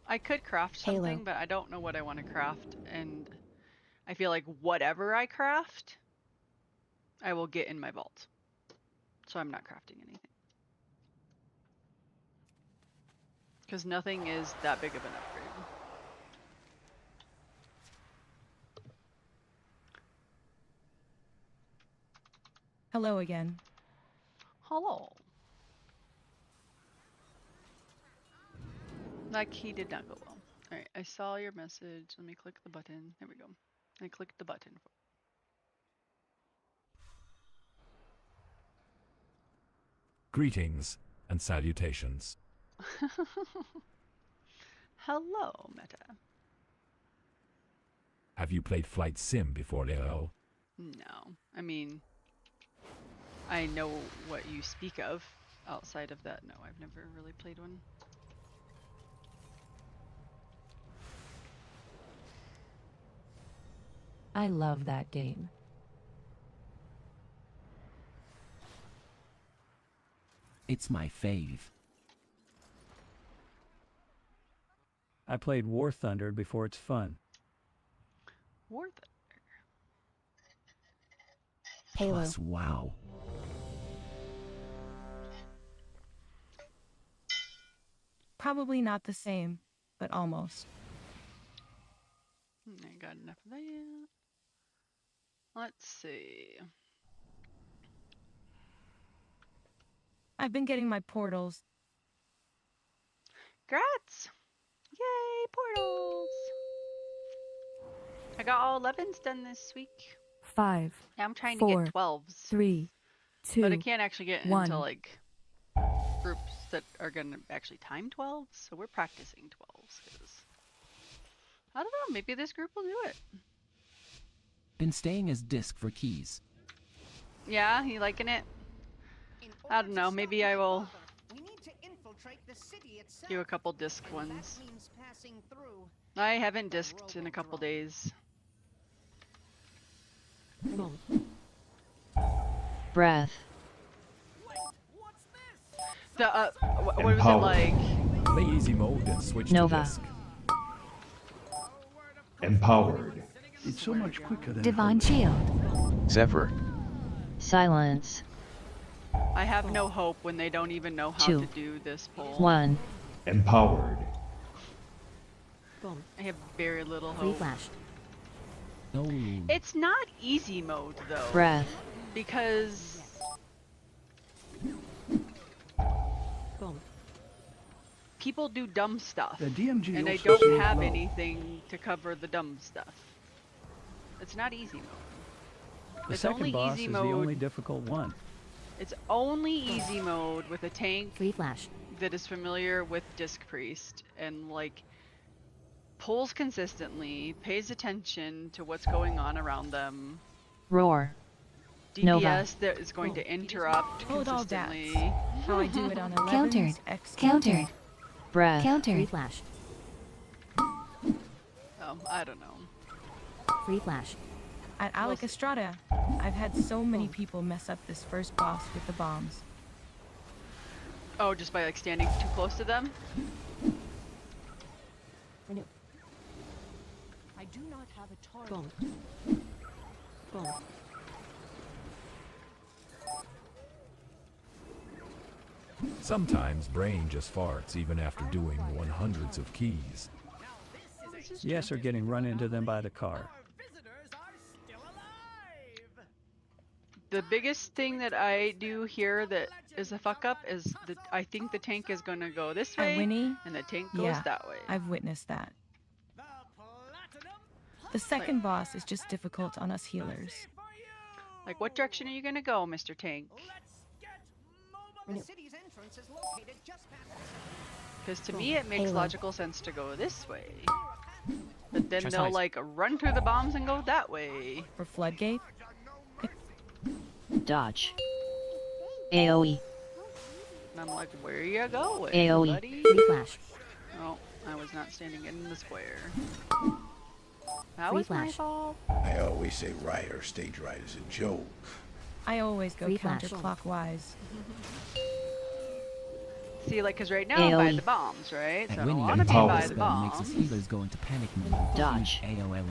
I could craft something, but I don't know what I want to craft, and I feel like whatever I craft, I will get in my vault. So I'm not crafting anything. Because nothing is that big of an upgrade. Hello again. Hello. That key did not go well. Alright, I saw your message. Let me click the button. There we go. I clicked the button. Greetings and salutations. Hello, Meta. Have you played Flight Sim before, Leo? No. I mean, I know what you speak of. Outside of that, no, I've never really played one. I love that game. It's my fave. I played War Thunder before it's fun. War Thunder. Halo. Plus, wow. Probably not the same, but almost. I got enough of that. Let's see. I've been getting my portals. Grats! Yay, portals! I got all 11s done this week. 5. Yeah, I'm trying 4, to get 12s. 3, 2, but I can't actually get 1. into like groups that are gonna actually time 12s, so we're practicing 12s. Cause I don't know, maybe this group will do it. Been staying as disc for keys. Yeah, you liking it? I don't know, maybe I will do a couple disc ones. I haven't disked in a couple days. Breath. The what was it like? Play easy mode and switch Nova. to disc. Empowered. It's so much quicker than Divine Shield. Zephyr. Silence. I have no hope when they don't even know how 2, to do this poll. 1. Empowered. I have very little hope. Flash. No. It's not easy mode though. Breath. Because people do dumb stuff. The DMG and they also don't seems have low. anything to cover the dumb stuff. It's not easy mode. The It's second only boss easy is mode. the only difficult one. It's only easy mode with a tank Flash. that is familiar with Disc Priest and like pulls consistently, pays attention to what's going on around them. Roar. DPS Nova. that is going to interrupt Hold all that. consistently. How I do it on 11s. Countered. X Countered. Breath. Countered. Flash. I don't know. Free flash. At Alec Estrada, I've had so many people mess up this first boss with the bombs. Oh, just by like standing too close to them? Renew. I do not have a target. Boom. Boom. Sometimes brain just farts even after doing 100s of keys. Yes, or getting run into them by the car. The biggest thing that I do here that is a fuck up is that I think the tank is going to go this way, Winnie? and the tank goes Yeah, that way. I've witnessed that. The second boss is just difficult on us healers. Like, what direction are you going to go, Mr. Tank? The city's entrance is located just past. Because to me, it makes Halo. logical sense to go this way. But then Chest they'll, highs. like, run through the bombs and go that way. For Floodgate? Dodge. AoE. And I'm like, where are you going, AoE. buddy? Free flash. Oh, I was not standing in the square. That Free was my flash. fault. I always say right or stage right is a joke. I always go Free flash. counterclockwise. See, like, because right now I'm by AoE. the bombs, right? So I That don't winning want to be by the spell makes us bombs. healers go into panic mode. Dodge. AOLL.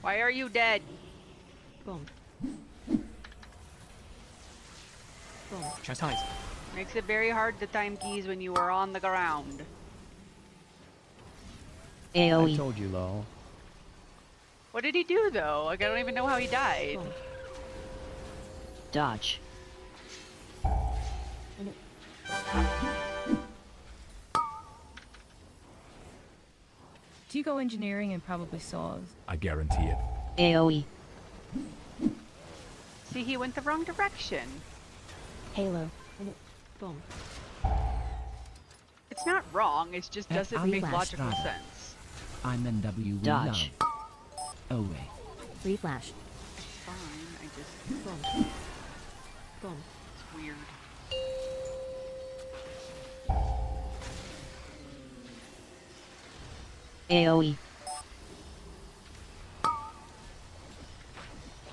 Why are you dead? Boom. Boom. Chest highs. Makes it very hard to time keys when you are on the ground. I AoE. told you, lol. What did he do, though? Like, I don't even know how he died. Boom. Dodge. Do you go engineering and probably saws? I guarantee it. AoE. See, he went the wrong direction. Halo. Boom. It's not wrong, it just At doesn't Free make flash. logical Strada. sense. I'm NW. We Dodge. love. Oh wait. Free flash. Fine, I just... Boom. Boom. It's weird. AoE.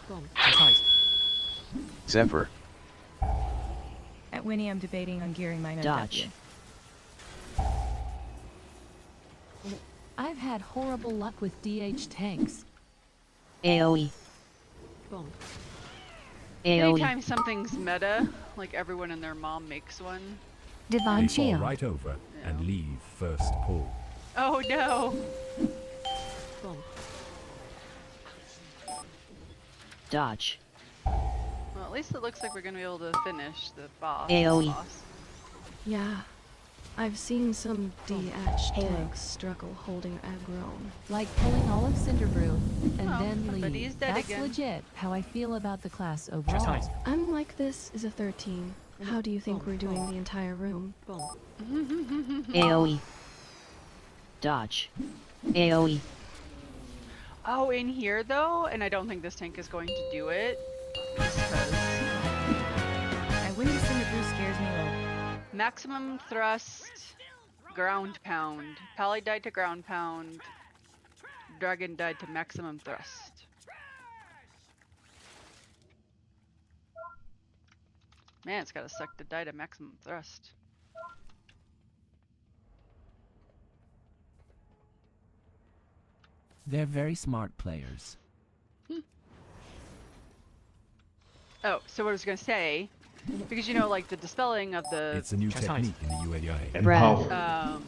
Boom. Chest highs. Zephyr. At Winnie, I'm debating on gearing mine Dodge. I've had horrible luck with DH tanks. AoE. Boom. AoE. Anytime something's meta, like everyone and their mom makes one. Divine They fall shield. right over and leave first pull. Oh no! Boom. Dodge. Well, at least it looks like we're gonna be able to finish the boss. AoE. boss. Yeah. I've seen some DH Halo. tanks struggle holding aggro. Like pulling all of Cinderbrew and Oh, then but leave. he's dead That's again. legit how I feel about the class Chest overall. highs. I'm like, this is a 13. How do you think we're doing the entire room? Boom. AoE. Dodge. AoE. Oh, in here though, and I don't think this tank is going to do it. Because At Winnie, Cinderbrew scares me low. maximum thrust, ground pound. Pally died to ground pound. Dragon died to maximum thrust. Man, it's gotta suck to die to maximum thrust. They're very smart players. Oh, so what I was gonna say, because you know, like the dispelling of the It's a new Chest highs. technique in the UAI. Breath.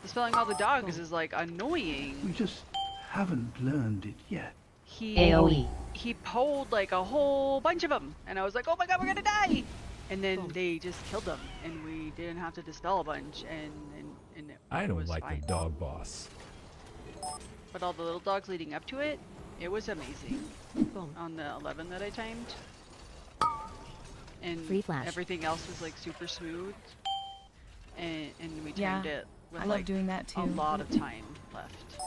dispelling all the dogs is like annoying. We just haven't learned it yet. AoE. He pulled like a whole bunch of them, and I was like, oh my god, we're gonna die! And then Boom. they just killed them, and we didn't have to dispel a bunch, and it I don't was like fine. the dog boss. But all the little dogs leading up to it, it was amazing. Boom. On the 11 that I timed. And Free flash. everything else was like super smooth. And we Yeah, timed it with I love like doing that too. a lot of time left.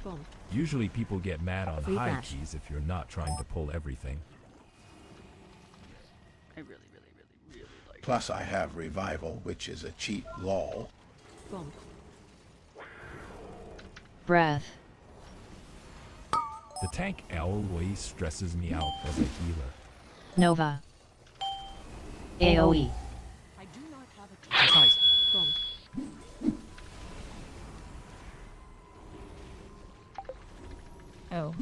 Boom. Usually people get mad on Free high flash. keys if you're not trying to pull everything. I really like Plus I have revival, which is a cheat lol. Boom. Breath. The tank always stresses me out as a healer. Nova. AoE. I do not have a Chest highs. Boom. Oh.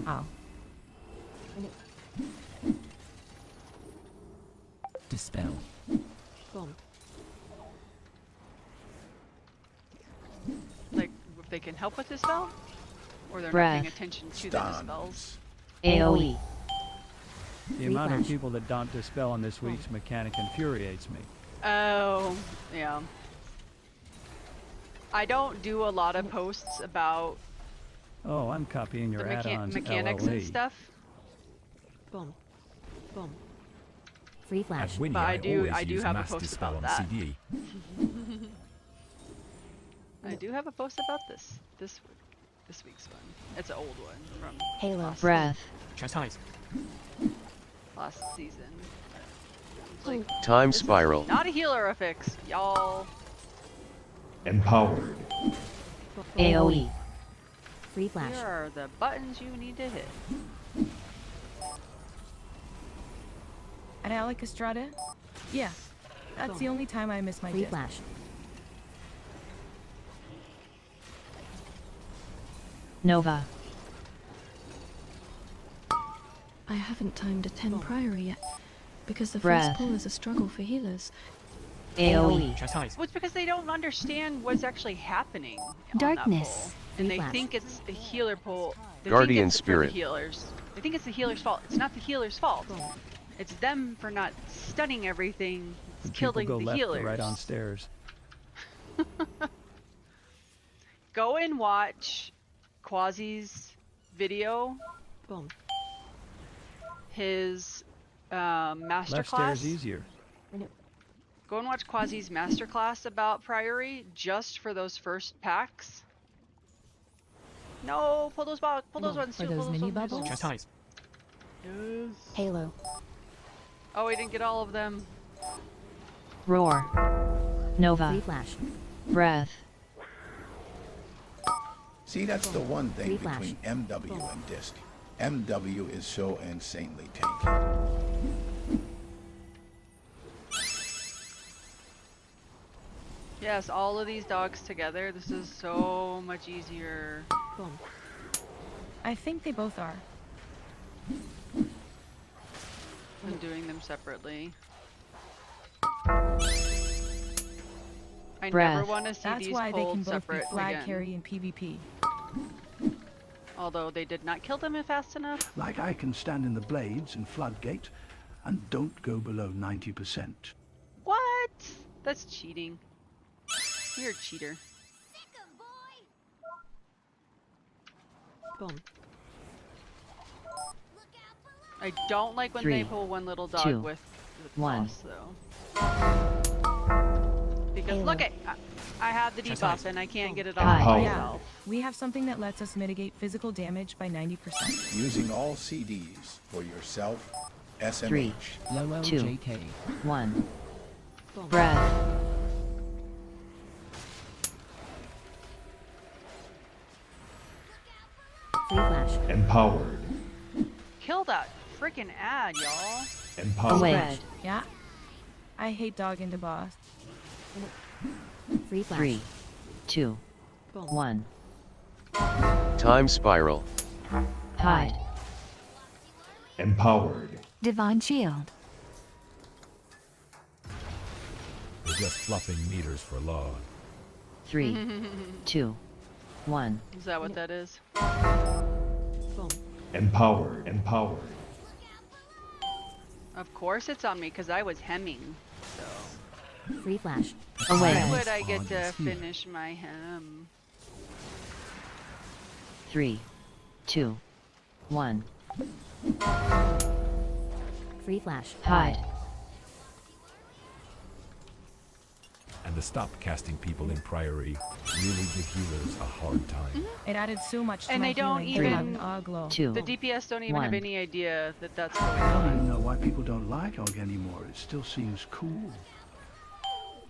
Ow. they can help with the spell, or they're not Breath. paying attention to the spells. AoE. The amount of people that don't dispel on this week's mechanic infuriates me. Oh, yeah. I don't do a lot of posts about Oh, I'm copying your the add-ons. mechanics and LLE. stuff. Boom. Boom. Free flash. At Winnie, But I do always have a use post Mass about Dispel on that. CD. I do have a post about this week's one. It's an old one from Halo. Breath. last season. It's like, Time this is spiral. not a healer affix, y'all. Empowered. AoE. Free flash. Here are the buttons you need to hit. At Alec Estrada? Yeah. That's the only time I miss my Free disc. flash. Nova. I haven't timed a 10 Priory yet, because the Breath. first pull is a struggle for healers. AoE. Well, it's because they don't understand what's actually happening on Darkness. that pull. And they Flash. think it's a healer pull. They Guardian think it's for Spirit. the healers. They think it's the healer's fault. It's not the healer's fault. It's them for not stunning everything. It's And people killing go the left healers. to right on stairs. Go and watch Quasi's video. Boom. His Left masterclass. stairs easier. Go and watch Quasi's masterclass about Priory just for those first packs. No, pull those ones For too. those pull mini ones bubbles? too. Yes. Halo. Oh, we didn't get all of them. Roar. Nova. Free flash. Breath. See, that's the one thing Free flash. between MW and Disc. MW is so insanely tanky. Yes, all of these dogs together. This is so much easier. Boom. I think they both are. than doing them separately. I Breath. never want to see That's these why they can pulled both be separate flag again. carry in PvP. Although they did not kill them fast enough. Like I can stand in the blades and floodgate and don't go below 90%. What? That's cheating. You're a cheater. Boom. I don't like when 3, they pull one little dog 2, with 1. boss, though. Because look at, I have the debuff and I can't get it on Hi. Yeah, myself. we have something that lets us mitigate physical damage by 90%. Using all CDs for yourself, SMH. 3, Lolo 2, JK. 1. Boom. Breath. Free flash. Empowered. Kill that freaking ad, y'all. Empowered. Away. Yeah? I hate dog into boss. Free flash. 3, 2, Boom. 1. Time spiral. Hide. Empowered. Divine shield. We're just fluffing meters for law. 3, 2, 1. Is that what that is? Boom. Empowered. Empowered. Of course it's on me because I was hemming. So Free flash. Away. when would I get on to this here. finish my hem? 3, 2, 1. Free flash. Hide. And to stop casting people in Priory really give healers a hard time. It added so much to And my they don't healing. They have even- an Oglow. 2, The DPS don't even have 1. any idea that that's going I don't even on. know why people don't like Og anymore. It still seems cool.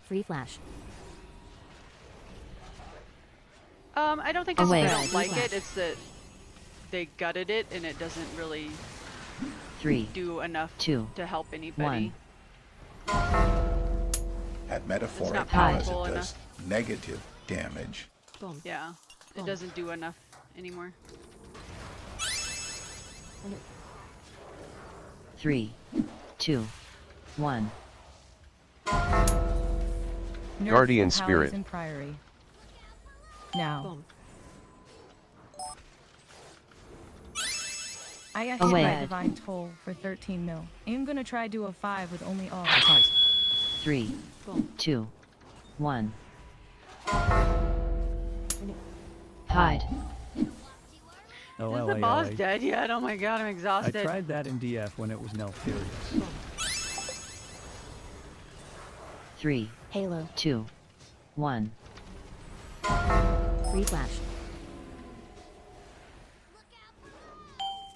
Free flash. I don't think it's that Away. they don't like Flash. it. It's that they gutted it and it doesn't really 3, do enough 2, to help anybody. At metaphoric not because it powerful does negative damage. Boom. Yeah, it Boom. doesn't do enough anymore. 3, 2, 1. Nerf Guardian the powers Spirit. in Priory. Now, Boom. I got Away. hit by Divine Toll for 13 mil. I'm gonna try duo 5 with only all. 3, 2, 1. Hide. Oh, Is the boss dead yet? Oh my god, I'm I exhausted. tried that in DF when it was Nelfurious. 3, Halo. 2, 1. Free flash.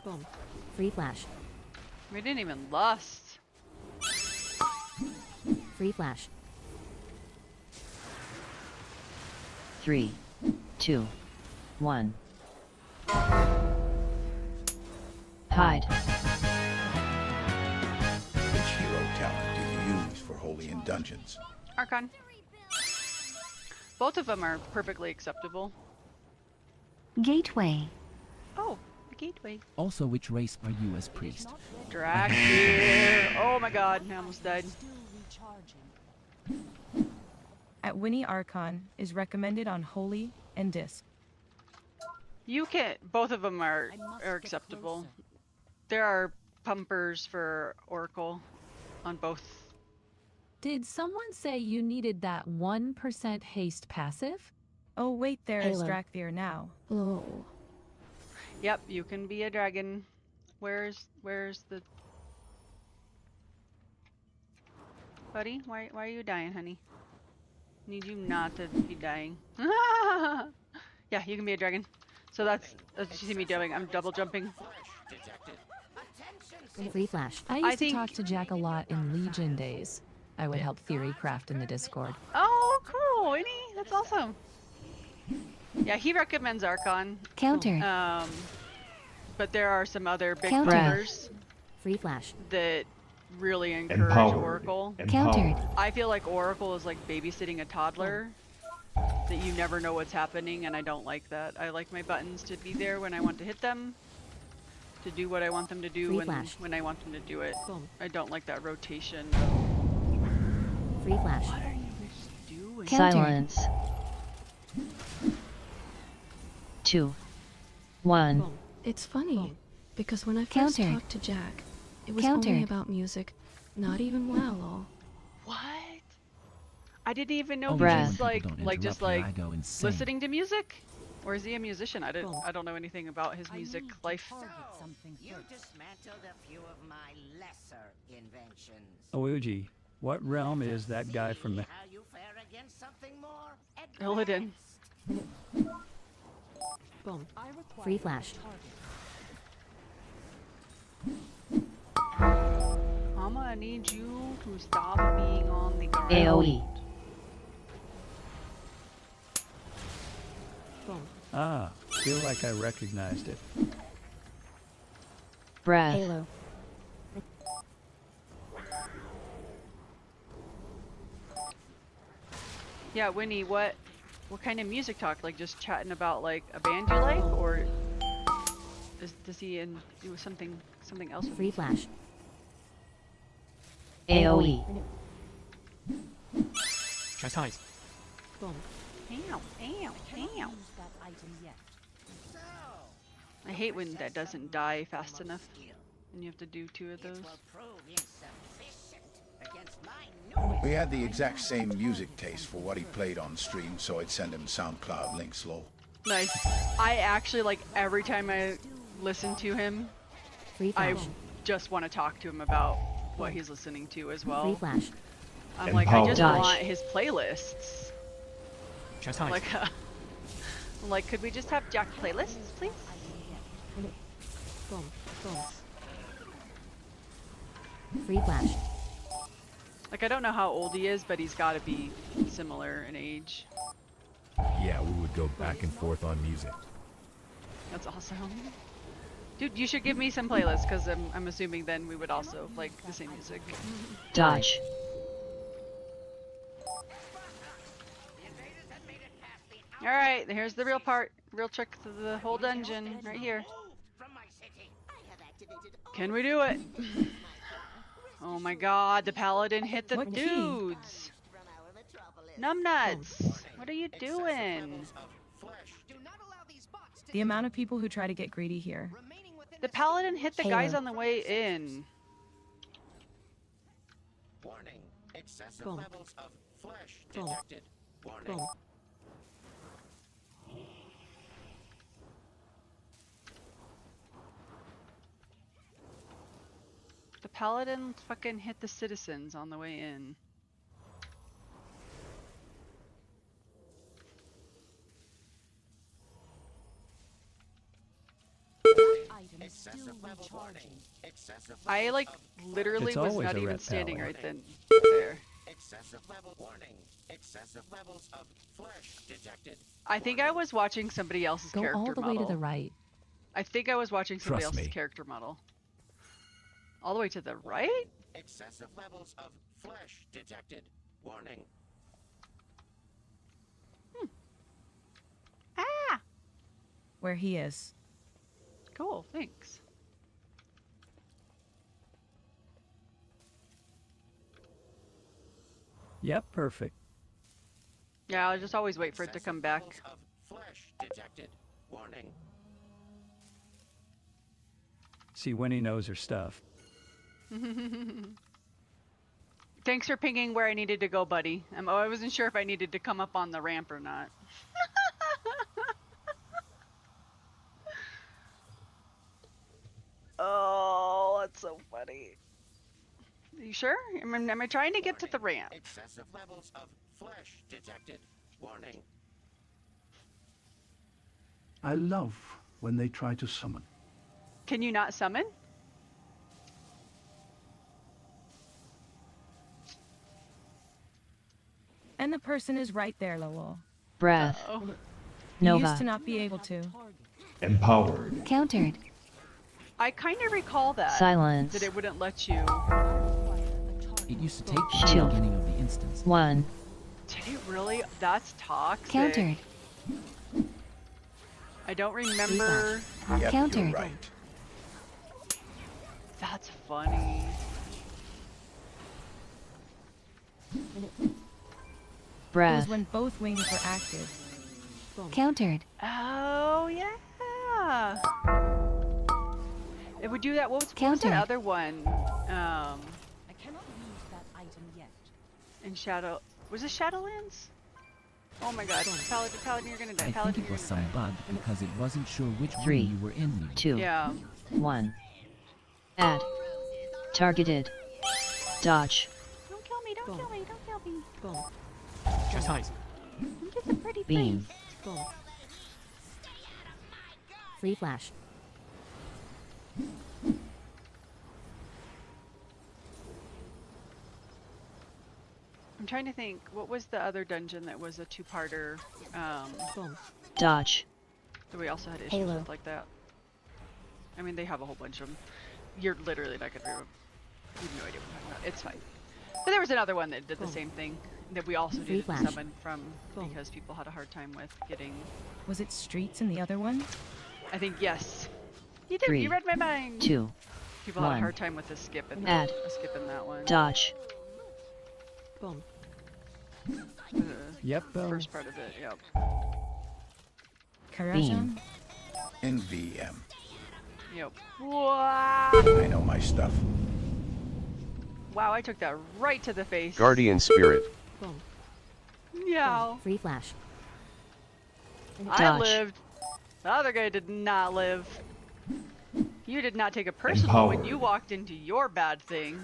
Boom. Free flash. We didn't even lust. Free flash. 3, 2, 1. Hide. Which hero talent do you use for Holy in Dungeons? Archon. Both of them are perfectly acceptable. Gateway. Oh, a gateway. Also, which race are you as priest? Dractyr. Oh my god, I almost died. At Winnie Archon is recommended on Holy and Disc. You can. Both of them are acceptable. There are pumpers for Oracle on both. Did someone say you needed that 1% haste passive? Oh wait, there is Halo. Dractyr now. Lol. Yep, you can be a dragon. Where's the buddy? Why are you dying, honey? Need you not to be dying. Yeah, you can be a dragon. So that's what you see me doing. I'm double jumping. Free flash. I used to think- talk to Jack a lot in Legion days. I would help Theory craft in the Discord. Oh, cool, Winnie. That's awesome. Yeah, he recommends Archon. Countered. But there are some other big Counter. pumpers Free flash. that really encourage Empowered. Oracle. Countered. I feel like Oracle is like babysitting a toddler, that you never know what's happening, and I don't like that. I like my buttons to be there when I want to hit them, to do what I want them to do Free when flash. I want them to do it. Boom. I don't like that rotation. Free flash. What are you doing? Countered. Silence. 2, 1. Boom. It's funny, because when I first Countered. talked to Jack, it was Countered. only about music, not even WoW lol. What? I didn't even know Oh, he Breath. was like People don't just interrupt me, like I go insane. listening to music, or is he a musician? I Boom. don't know anything about his music life. You dismantled a few of my lesser inventions. Ouji, what realm is that guy from? How you fare against something more Illidan. Boom. Free flash. I'm gonna need you to stop being on the ground. AoE. Boom. Ah, feel like I recognized it. Breath. Halo. Yeah, Winnie, what kind of music talk? Like just chatting about like a band you like, or does he do something else? with Free music? flash. AoE. Chastise. Boom. Ow, ow, ow. I hate when that doesn't die fast enough, and you have to do 2 of those. We had the exact same music taste for what he played on stream, so I'd send him SoundCloud links low. Nice. I actually like every time I listen to him, Free I flash. just want to talk to him about what he's listening to as Free well. flash. I'm like, I just Dodge. want his playlists. Chastise. Like, could we just have Jack playlists, please? Boom. Boom. Free flash. Like, I don't know how old he is, but he's got to be similar in age. Yeah, we would go back and forth on music. That's awesome. Dude, you should give me some playlists, because I'm assuming then we would also like the same music. Dodge. Alright, here's the real part. Real trick to the whole dungeon, right here. Can we do it? Oh my god, the paladin hit the What key? dudes! Numbnuts! What are you doing? The amount of people who try to get greedy here. The paladin hit the guys Halo. on the way in. Warning. Excessive Boom. levels of flesh Boom. detected. Warning. Boom. The paladin fucking hit the citizens on the way in. Excessive level warning. Excessive I levels like of literally It's was always not a even ret standing paladin. right then there. excessive level warning. Excessive levels of flesh detected. I think I was watching somebody else's Go character all the model. way to the right. I think I was watching somebody Trust else's me. character model. All the way to the right? Excessive levels of flesh detected. Warning. Ah! Where he is. Cool, thanks. Yep, perfect. Yeah, I'll just always wait for it to come back. Levels of flesh detected. Warning. See, Winnie knows her stuff. Thanks for pinging where I needed to go, buddy. I wasn't sure if I needed to come up on the ramp or not. Oh, that's so funny. You sure? Am I trying to get to the ramp? Excessive levels of flesh detected. Warning. I love when they try to summon. Can you not summon? And the person is right there, Lowell. Breath. Oh. You used to Nova. not be able to. Empowered. Countered. I kind of recall that. Silence. That it wouldn't let you. It used to take from the Shield. beginning of the instance. 1. Did it really? That's toxic. Countered. I don't remember. Yep, Countered. you're right. That's funny. It Breath. was when both wings were active. Countered. Oh yeah. It would do that. What was Countered. that other one? I cannot use that item yet. In Shadow. Was it Shadowlands? Oh my god. Paladin, you're gonna die. I Paladin, think it you're was gonna some bug because it wasn't sure which 3, room you were in. Neil. 2, die. Yeah. 1. Add. Targeted. Dodge. Don't kill me, don't kill me, don't kill me. Boom. I'm just a pretty Beam. face. Boom. Free flash. I'm trying to think, what was the other dungeon that was a two-parter, Boom. Dodge. that we also had issues Halo. with like that? I mean, they have a whole bunch of them. You're literally not gonna remember. You have no idea what I'm talking about. It's fine. But there was another one that did the same thing that we also Free didn't flash. summon from because people had a hard time with getting. Was it Streets in the other one? I think yes. You did. 3, You read my mind. 2, People had a 1. hard time with the skip in Add. a skip in that one. Dodge. Boom. The Yep. first part of it. Yep. Karajan? In VM. Yep. Wow. I know my stuff. Wow, I took that right to the face. Guardian Spirit. Boom. Yeah. Free flash. I Dodge. lived. The other guy did not live. You did not take it personal when you Empowered. walked into your bad thing.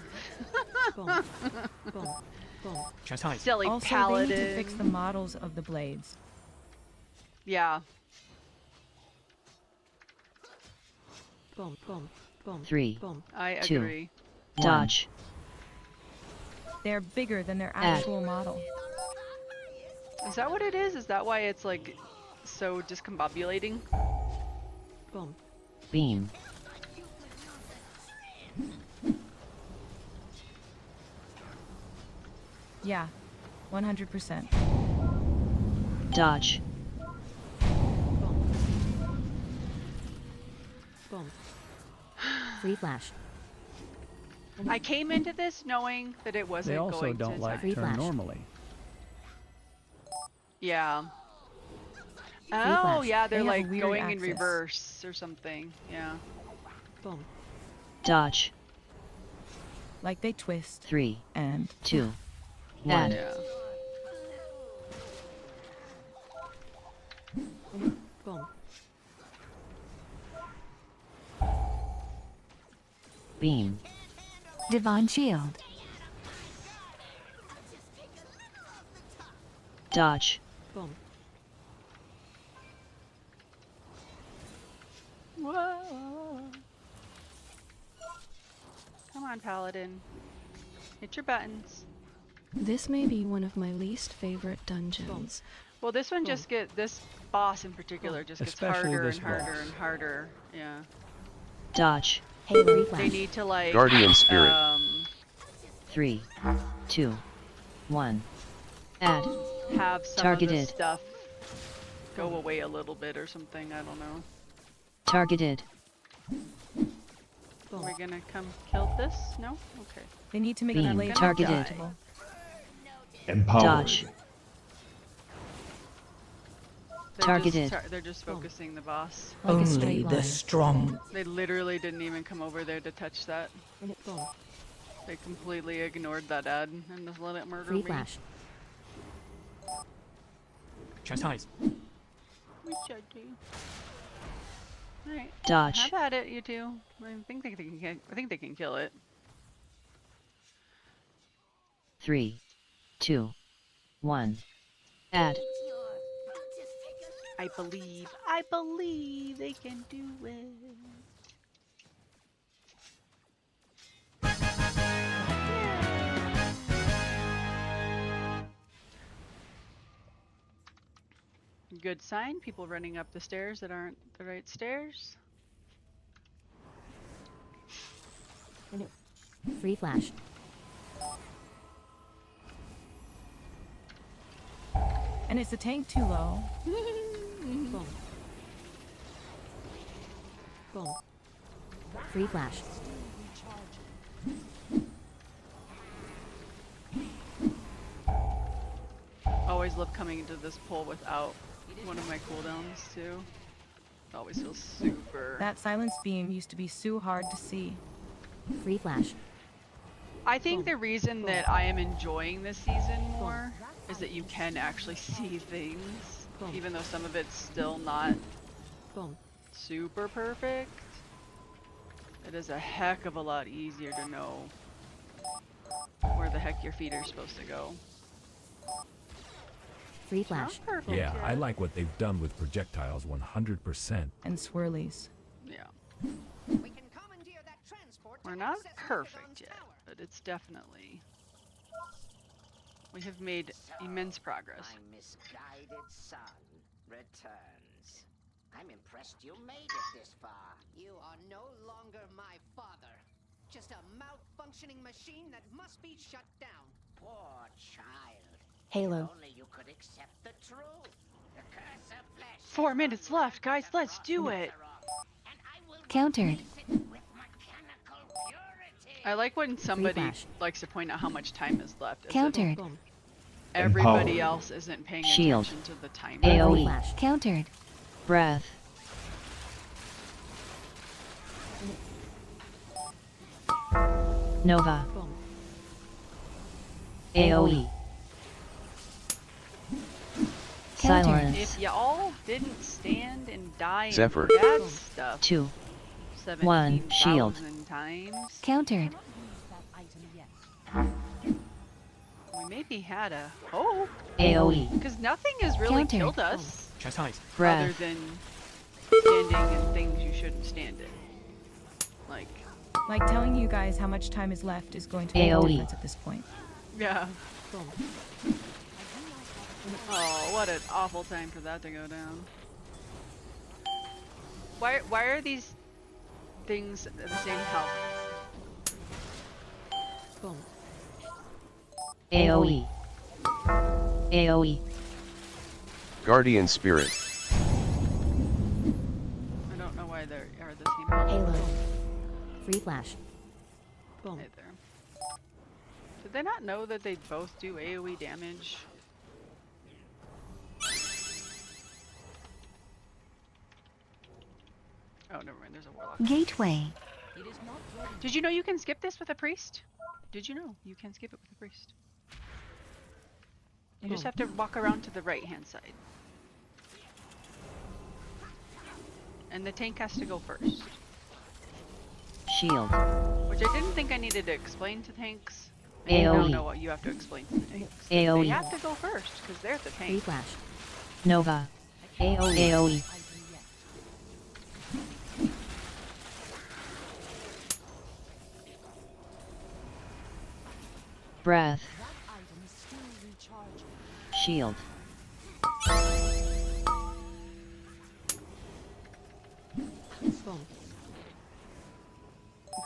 Boom. Boom. Boom. Silly Also, paladin. they need to fix the models of the blades. Yeah. Boom. Boom. Boom. 3, Boom. I 2, agree. Dodge. They're bigger than their Add. actual model. Is that what it is? Is that why it's like so discombobulating? Boom. Beam. Yeah, 100%. Dodge. Boom. Free flash. I came into this knowing that it wasn't They also going don't to like Free turn flash. normally. Yeah. Oh, flash. yeah, they're They have a like weird going in axis. reverse or something. Yeah. Boom. Dodge. Like they twist. 3, And 2, 1. Yeah. Boom. Beam. Divine Shield. Dodge. Boom. Whoa. Come on, Paladin. Hit your buttons. This may be one of my least favorite dungeons. Well, this one just this boss in particular just gets Especially harder this and harder boss. and harder. Yeah. Dodge. They need to like Guardian Spirit. 3, 2, 1. Add. Have some of Targeted. the stuff go away a little bit or something. I don't know. Targeted. Are we gonna come kill this? No? Okay. They need to make Beam that lady targeted. adaptable. Empowered. Dodge. Targeted. They're just focusing the boss. Like a straight line. strong. They literally didn't even come over there to touch that. Boom. They completely ignored that ad and just let it murder Free me. flash. Chastise. We should do. Alright. Dodge. Have at it, you two. I think they can kill it. 3, 2, 1. Add. I believe they can do it. Good sign, people running up the stairs that aren't the right stairs. Free flash. And is the tank too low? Boom. Boom. Free flash. Always love coming into this pool without one of my cooldowns too. It always feels super. That silence beam used to be so hard to see. Free flash. I think the reason that I am enjoying this season more is that you can actually see things, even though some of it's still not Boom. super perfect. It is a heck of a lot easier to know where the heck your feet are supposed to go. Free flash. Not perfect Yeah, yet. I like what they've done with projectiles 100%. And swirlies. Yeah. We can commandeer that transport. We're not perfect yet, but it's definitely. We have made immense progress. My misguided son returns. I'm impressed you made it this far. You are no longer my father. Just a malfunctioning machine that must be shut down. Poor child. Halo. If only you could accept the truth. The curse of flesh. 4 minutes left, guys. Let's do it. Countered. I like when somebody flash. likes to point out how much time is left. as if Countered. Everybody Empowered. else isn't paying Shield. attention to the timer. Free AoE. flash. Countered. Breath. Nova. Boom. AoE. Countered. Silence. If you all didn't stand and die Zephyr. and that stuff 2, 1. Shield. 17,000 times, Countered. we maybe had a hope. AoE. Because nothing has really Countered. killed us, Chastise. other Breath. than standing in things you shouldn't stand in. Like, Like telling you guys how much time is left is going to make a AoE. difference at this point. yeah. Boom. Oh, what an awful time for that to go down. Why are these things at the same health? Boom. AoE. AoE. Guardian Spirit. I don't know why they are the same health. Halo. Free flash. Boom. Right there. Did they not know that they both do AoE damage? Oh, never mind. There's a warlock. Gateway. Did you know you can skip this with a priest? Did you know you can skip it with a priest? You just have to walk around to the right-hand side. And the tank has to go first. Shield. Which I didn't think I needed to explain to tanks. And you don't know what you have to explain to the tanks. AoE. They have to go first, because they're the tank. Flash. Nova. AoE. Breath. Shield.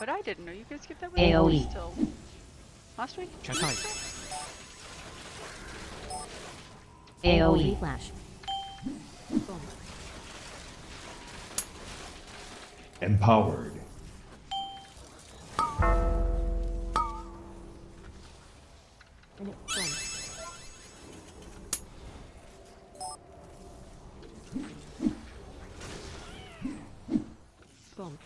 But I didn't know you could skip that with AoE. till last week. AoE. Flash. Empowered. Boom.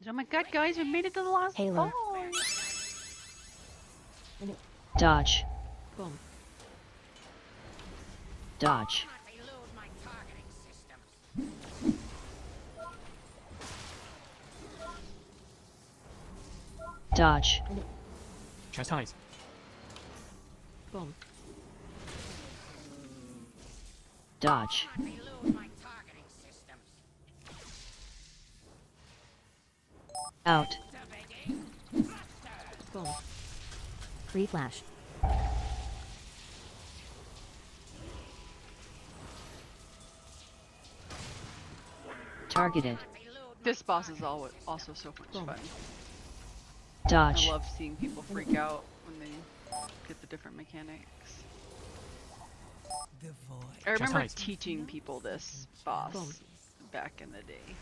Oh my god, guys, we made it to the last Halo. boss. Dodge. Boom. Dodge. Dodge. Chastise. Boom. Dodge. Out. Boom. Free flash. Targeted. This boss is also so much fun. Dodge. I love seeing people freak out when they get the different mechanics. I remember teaching people this boss back in the day.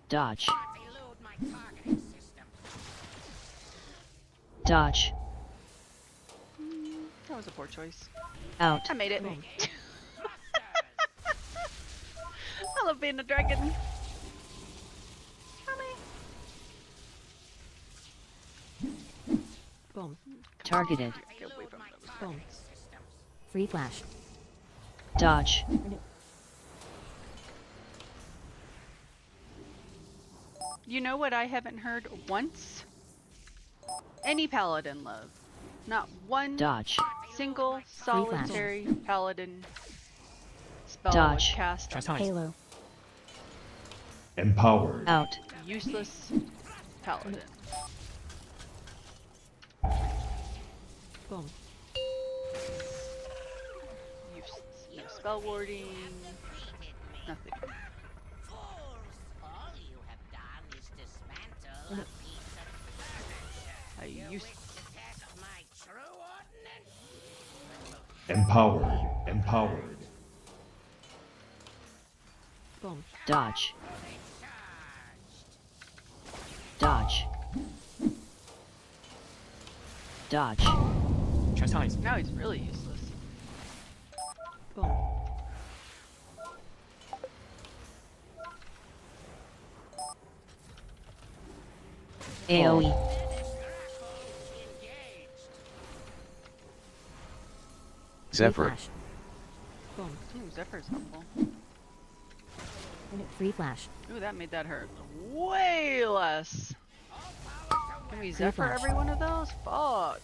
Dodge. Dodge. That was a poor choice. Out. I made it. I love being a dragon. Boom. Targeted. Get away from those. Boom. Free flash. Dodge. You know what I haven't heard once? Any paladin love. Not one Dodge. single solitary paladin spell Dodge. would cast on Halo. Empowered. Out. useless paladin. Boom. No spell warding. Nothing. I used Empowered. Empowered. Boom. Dodge. Dodge. Dodge. Chastise. now he's really useless. Boom. AoE. Zephyr. Flash. Boom. Ooh, Zephyr's helpful. Free flash. Ooh, that made that hurt way less. Can we Zephyr flash. every one of those? Fuck.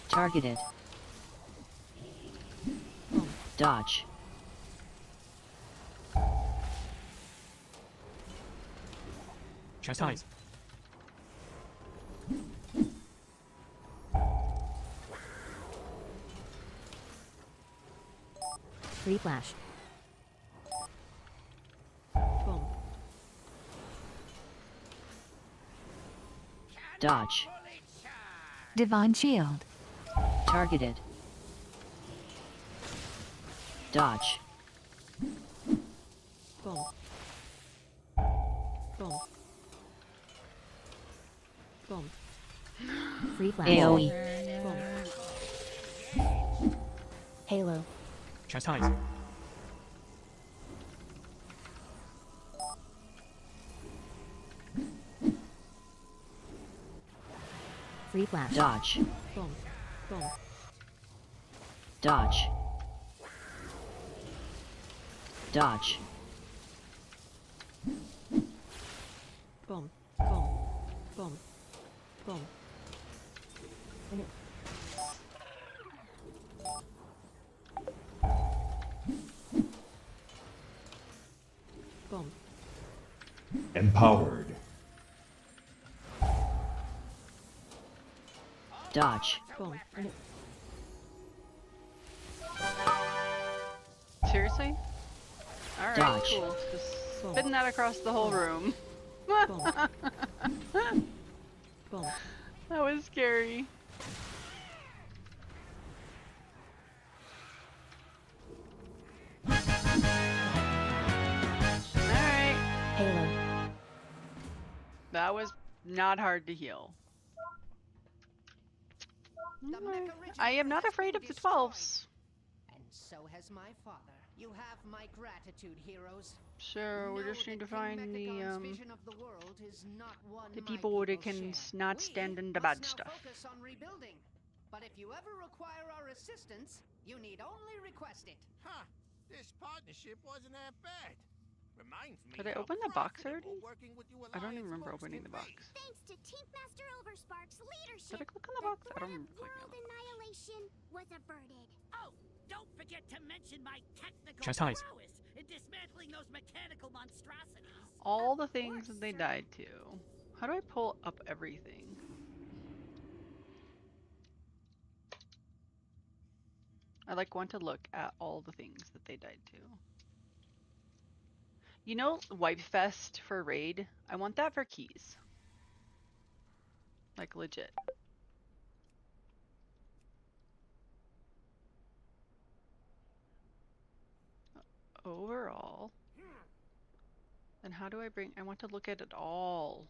Targeted. Dodge. Chastise. Free flash. Boom. Dodge. Divine Shield. Targeted. Dodge. Boom. Boom. Boom. Free flash. AoE. Boom. Halo. Chastise. flash. Dodge. Boom. Boom. Dodge. Dodge. Boom. Boom. Boom. Boom. Boom. Empowered. Dodge. Boom. Seriously? Alright, Dodge. cool. Just spin that across the whole room. Boom. That was scary. Alright. Halo. That was not hard to heal. I am not afraid of the 12s. And so has my father. You have my gratitude, heroes. Sure, we're just trying to find vision of the world is not one the my people that can share. not We stand in the must bad now stuff. Focus on rebuilding. But if you ever require our assistance, you need only request it. Huh. This partnership wasn't that bad. Reminds me Did I how open the box already? profitable working with you I don't even Alliance remember folks opening can the be. box. Thanks to Tankmaster Overspark's leadership, Did I click on the box? I don't remember clicking on world annihilation was averted. Oh, don't forget to mention my technical Chastise. prowess in dismantling those mechanical monstrosities. All the things that they died to. How do I pull up everything? I want to look at all the things that they died to. You know, Wipe Fest for raid? I want that for keys. Like legit. Overall. Then how do I bring, I want to look at it all.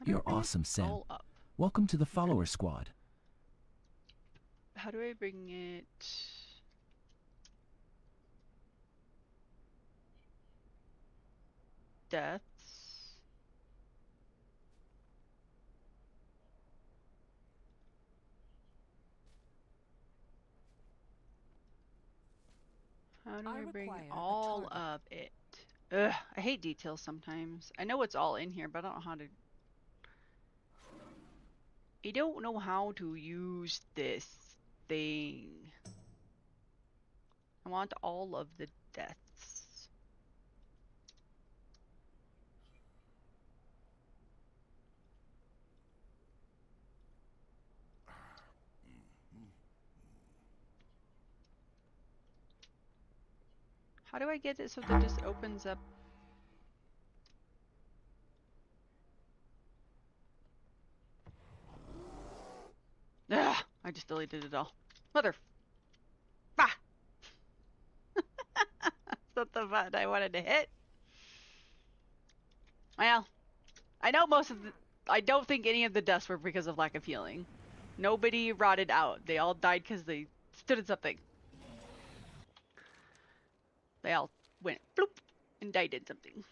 You're awesome, Sam. Welcome to the follower squad. How do I bring it? Deaths. How do I bring all of it? Ugh, I hate details sometimes. I know it's all in here, but I don't know how to. I don't know how to use this thing. I want all of the deaths. How do I get it so that it just opens up? Ugh, I just deleted it all. Mother. Ah! That's not the button I wanted to hit. Well, I know most of the. I don't think any of the deaths were because of lack of healing. Nobody rotted out. They all died because they stood in something. They all went bloop and died in something.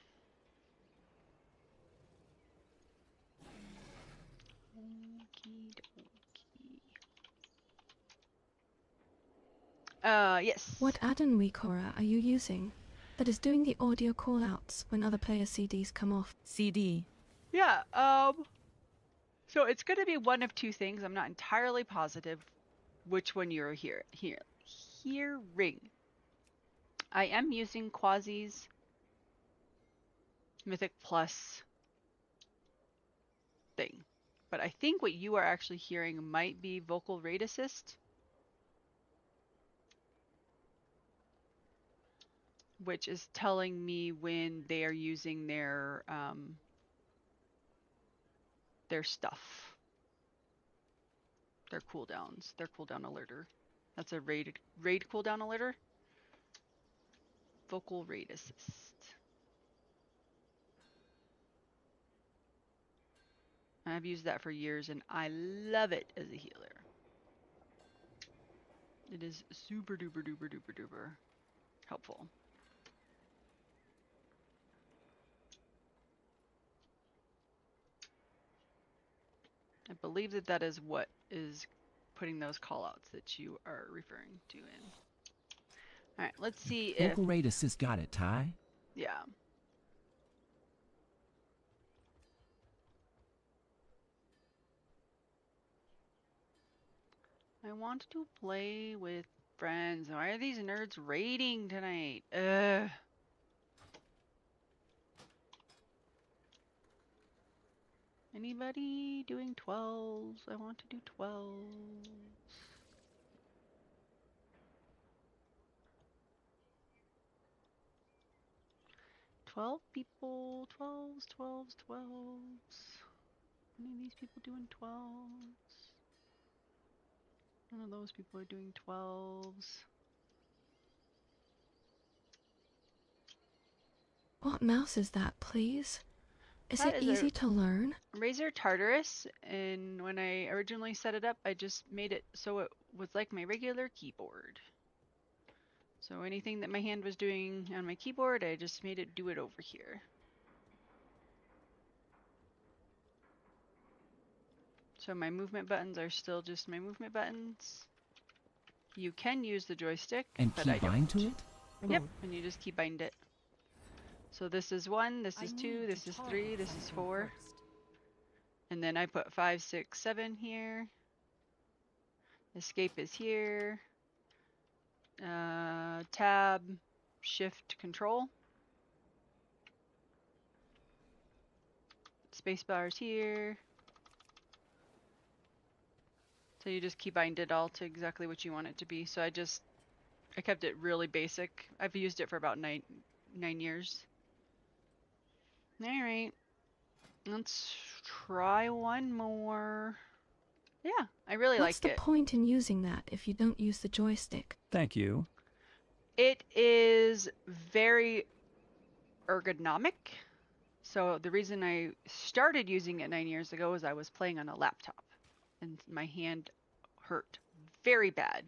Yes. What add-on Recora are you using that is doing the audio callouts when other player CDs come off? CD. Yeah, so it's going to be one of two things. I'm not entirely positive which one you're hearing. I am using Quasi's Mythic Plus thing, but I think what you are actually hearing might be Vocal Rate Assist, which is telling me when they are using their stuff, their cooldowns, their cooldown alerter. That's a raid cooldown alerter. Vocal Rate Assist. I've used that for years and I love it as a healer. It is super duper duper duper duper helpful. I believe that that is what is putting those callouts that you are referring to in. All right, let's see if... Vocal rate assist got it, Ty. Yeah. I want to play with friends. Why are these nerds raiding tonight? Ugh. Anybody doing 12s? I want to do 12s. 12 people, 12s, 12s, 12s. Any of these people doing 12s? None of those people are doing 12s. What mouse is that, please? Is That it is a easy to learn? Razer Tartarus, and when I originally set it up, I just made it so it was like my regular keyboard. So anything that my hand was doing on my keyboard, I just made it do it over here. So my movement buttons are still just my movement buttons. You can use the joystick, And but I don't. bind to it? Yep, and you just keybind it. So this is 1, this is 2, this is 3, this is 4. And then I put 5, 6, 7 here. Escape is here. Tab, Shift, Control. Spacebar is here. So you just keybind it all to exactly what you want it to be. So I kept it really basic. I've used it for about nine years. All right, let's try one more. Yeah, I really like What's the it. point in using that if you don't use the joystick? Thank you. It is very ergonomic. So the reason I started using it 9 years ago is I was playing on a laptop and my hand hurt very bad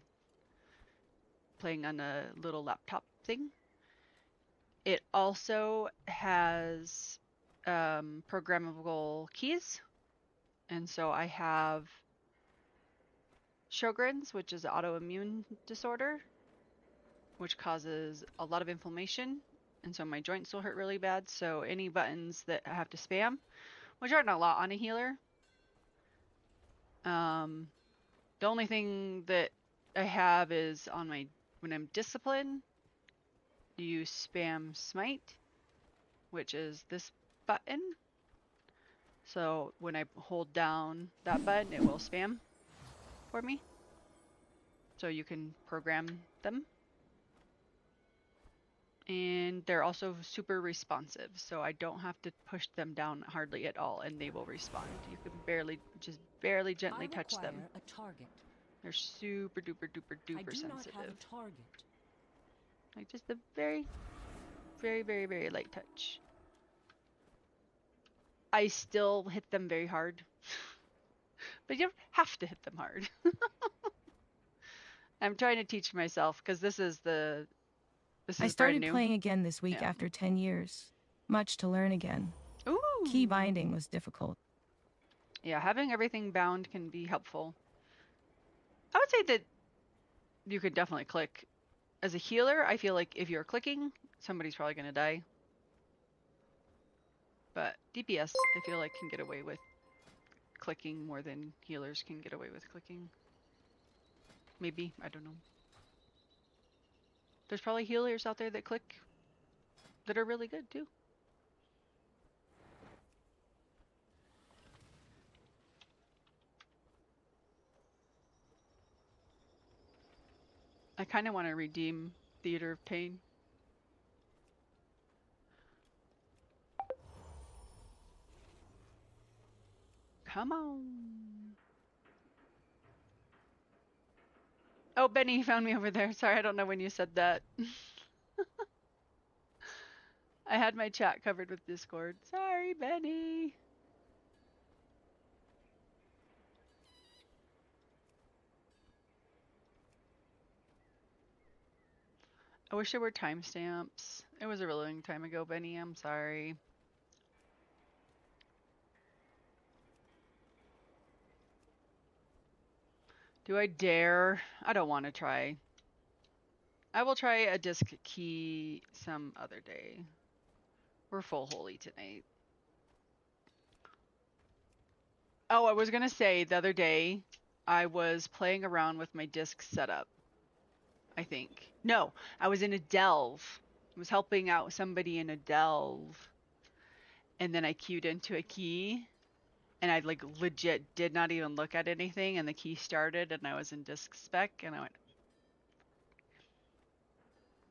playing on a little laptop thing. It also has programmable keys. And so I have Sjogren's, which is an autoimmune disorder, which causes a lot of inflammation. And so my joints will hurt really bad. So any buttons that I have to spam, which aren't a lot on a healer. The only thing that I have is on my, when I'm disciplined, you spam smite, which is this button. So when I hold down that button, it will spam for me. So you can program them. And they're also super responsive, so I don't have to push them down hardly at all, and they will respond. You can just barely gently touch them. A target. They're super duper duper duper sensitive. Not have a target. Like just a very, very, very, very light touch. I still hit them very hard, but you don't have to hit them hard. I'm trying to teach myself because this is I started brand new. playing again this week after 10 years. Much to learn again. Ooh. Key binding was difficult. Yeah, having everything bound can be helpful. I would say that you could definitely click. As a healer, I feel like if you're clicking, somebody's probably going to die. But DPS, I feel like, can get away with clicking more than healers can get away with clicking. Maybe, I don't know. There's probably healers out there that click that are really good too. I kind of want to redeem Theater of Pain. Come on. Oh, Benny, you found me over there. Sorry, I don't know when you said that. I had my chat covered with Discord. Sorry, Benny. I wish there were timestamps. It was a really long time ago, Benny. I'm sorry. Do I dare? I don't want to try. I will try a disc key some other day. We're full holy tonight. Oh, I was going to say the other day I was playing around with my disc setup. I think. No, I was in a delve. I was helping out somebody in a delve. And then I queued into a key. And I like legit did not even look at anything. And the key started and I was in disc spec. And I went.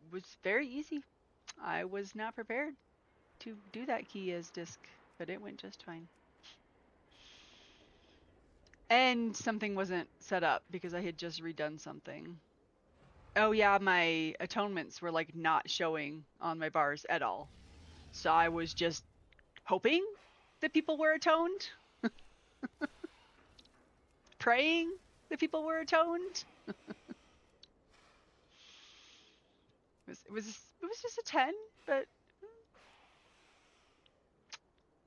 It was very easy. I was not prepared to do that key as disc. But it went just fine. And something wasn't set up because I had just redone something. Oh yeah, my atonements were like not showing on my bars at all. So I was just hoping that people were atoned. Praying that people were atoned. It was just a 10, but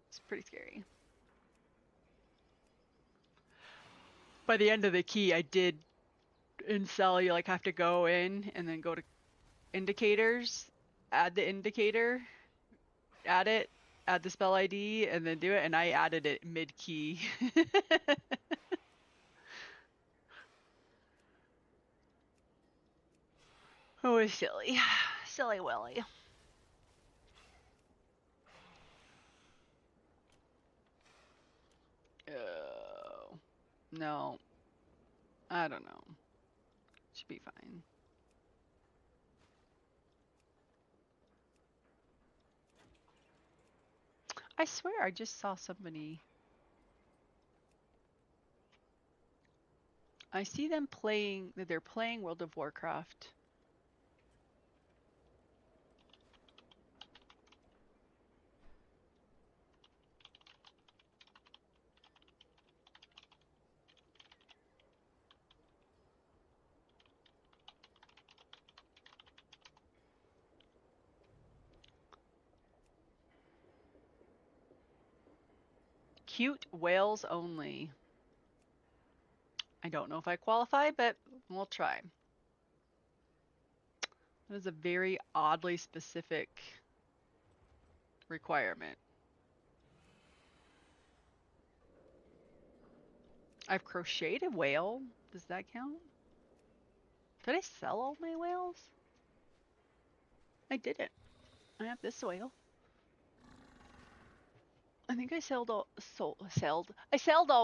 it's pretty scary. By the end of the key, I did in Cell, you like have to go in and then go to indicators, add the indicator, add it, add the spell ID, and then do it. And I added it mid-key. It was silly. Silly Willy. Oh. No. I don't know. Should be fine. I swear I just saw somebody. I see them playing, they're playing World of Warcraft. Cute whales only. I don't know if I qualify, but we'll try. That is a very oddly specific requirement. I've crocheted a whale. Does that count? Did I sell all my whales? I didn't. I have this whale. I think I sold all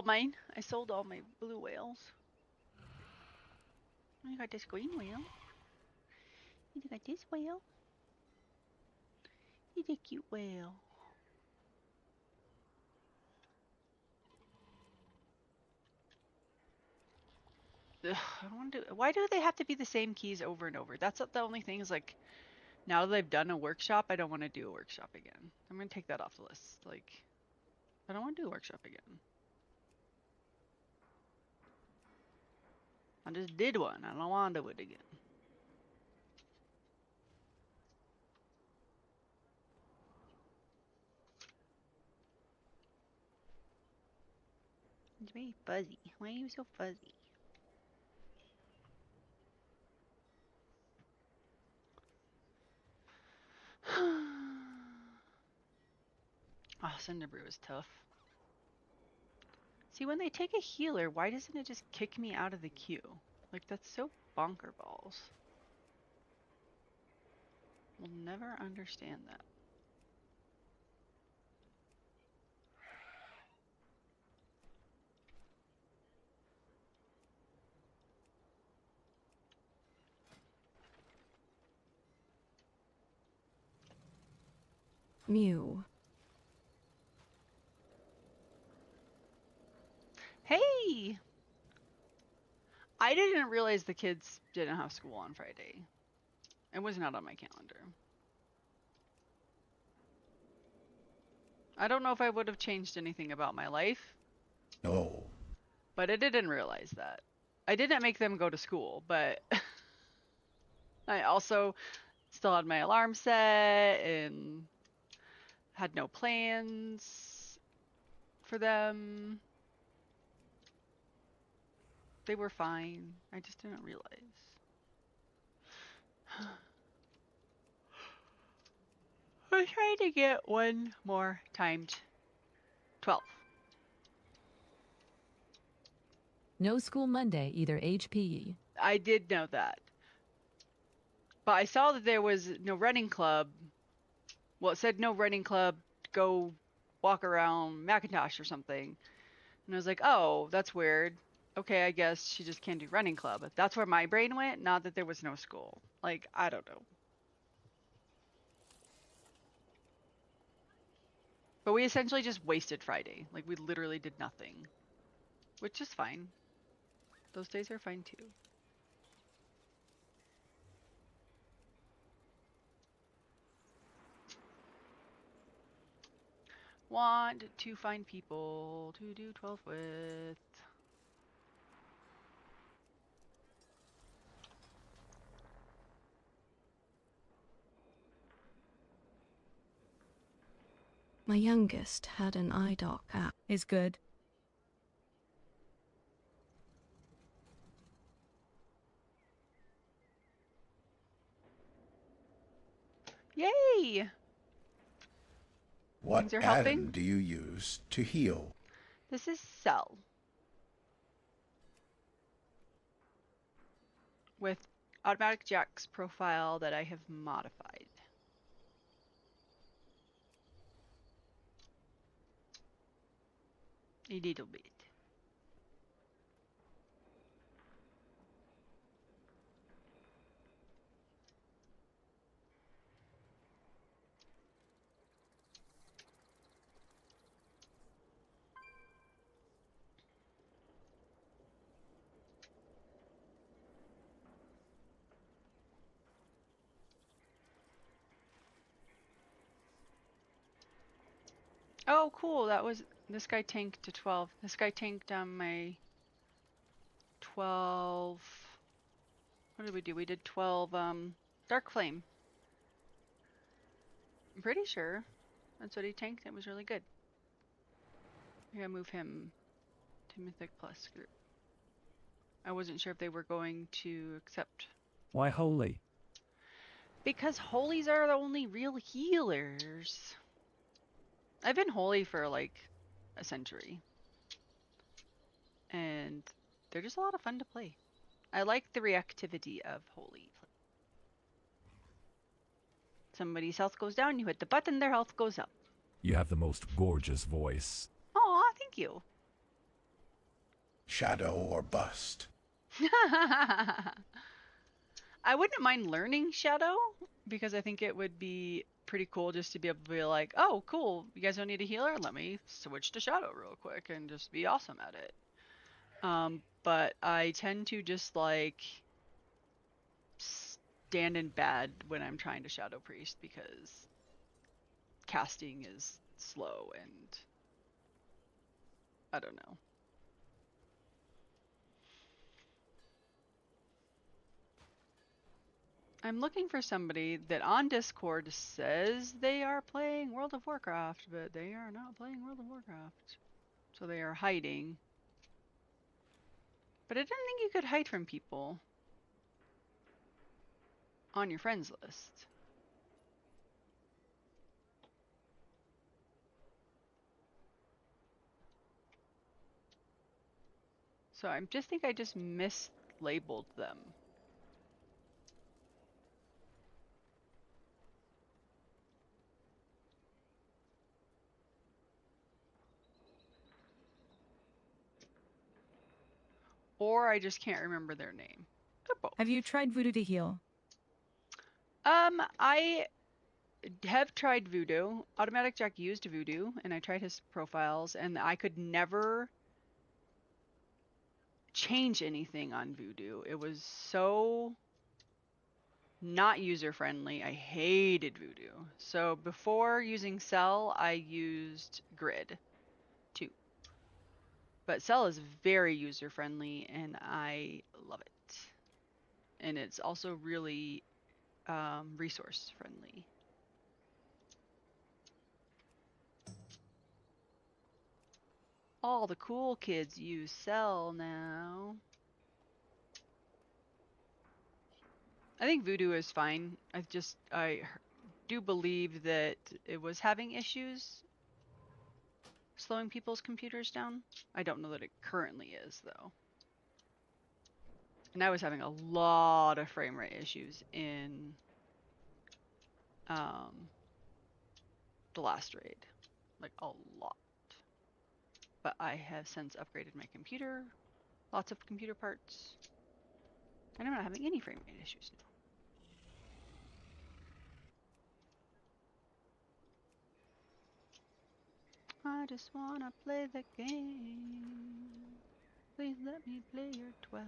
mine. I sold all my blue whales. I got this green whale. You got this whale. He's a cute whale. Ugh, I don't want to do. Why do they have to be the same keys over and over? That's the only thing is like, now that I've done a workshop, I don't want to do a workshop again. I'm gonna take that off the list. Like, I don't want to do a workshop again. I just did one. I don't want to do it again. It's very fuzzy. Why are you so fuzzy? Oh, Cinderbrew is tough. See, when they take a healer, why doesn't it just kick me out of the queue? Like, that's so bonker balls. We'll never understand that. Mew. Hey! I didn't realize the kids didn't have school on Friday. It was not on my calendar. I don't know if I would have changed anything about my life. No. But I didn't realize that. I didn't make them go to school, but I also still had my alarm set and had no plans for them. They were fine. I just didn't realize. I'm trying to get one more timed 12. No school Monday, either HPE. I did know that. But I saw that there was no running club. Well, it said no running club, go walk around Macintosh or something. And I was like, oh, that's weird. Okay, I guess she just can't do running club. That's where my brain went, not that there was no school. Like, I don't know. But we essentially just wasted Friday. Like, we literally did nothing. Which is fine. Those days are fine too. Want to find people to do 12 with. My youngest had an iDoc app. Is good. Yay! What Things are add-on helping. do you use to heal? This is Cell. With Automatic Jack's profile that I have modified. A little bit. Oh, cool. That was, this guy tanked to 12. This guy tanked on my 12. What did we do? We did 12 Dark Flame. I'm pretty sure that's what he tanked. It was really good. I gotta move him to Mythic Plus group. I wasn't sure if they were going to accept. Why holy? Because holies are the only real healers. I've been holy for like a century. And they're just a lot of fun to play. I like the reactivity of holy. Somebody's health goes down, you hit the button, their health goes up. You have the most gorgeous voice. Aw, thank you. Shadow or bust? I wouldn't mind learning Shadow, because I think it would be pretty cool just to be able to be like, oh, cool, you guys don't need a healer? Let me switch to Shadow real quick and just be awesome at it. But I tend to just like stand in bad when I'm trying to Shadow Priest because casting is slow and I don't know. I'm looking for somebody that on Discord says they are playing World of Warcraft, but they are not playing World of Warcraft. So they are hiding. But I didn't think you could hide from people on your friends list. So I just think I just mislabeled them. Or I just can't remember their name. Have you tried Voodoo to heal? I have tried Voodoo. Automatic Jack used Voodoo, and I tried his profiles, and I could never change anything on Voodoo. It was so not user-friendly. I hated Voodoo. So before using Cell, I used Grid too. But Cell is very user-friendly, and I love it. And it's also really resource-friendly. All the cool kids use Cell now. I think Voodoo is fine. I do believe that it was having issues slowing people's computers down. I don't know that it currently is though. And I was having a lot of frame rate issues in the last raid, like a lot. But I have since upgraded my computer, lots of computer parts, and I'm not having any frame rate issues now. I just wanna play the game. Please let me play your 12.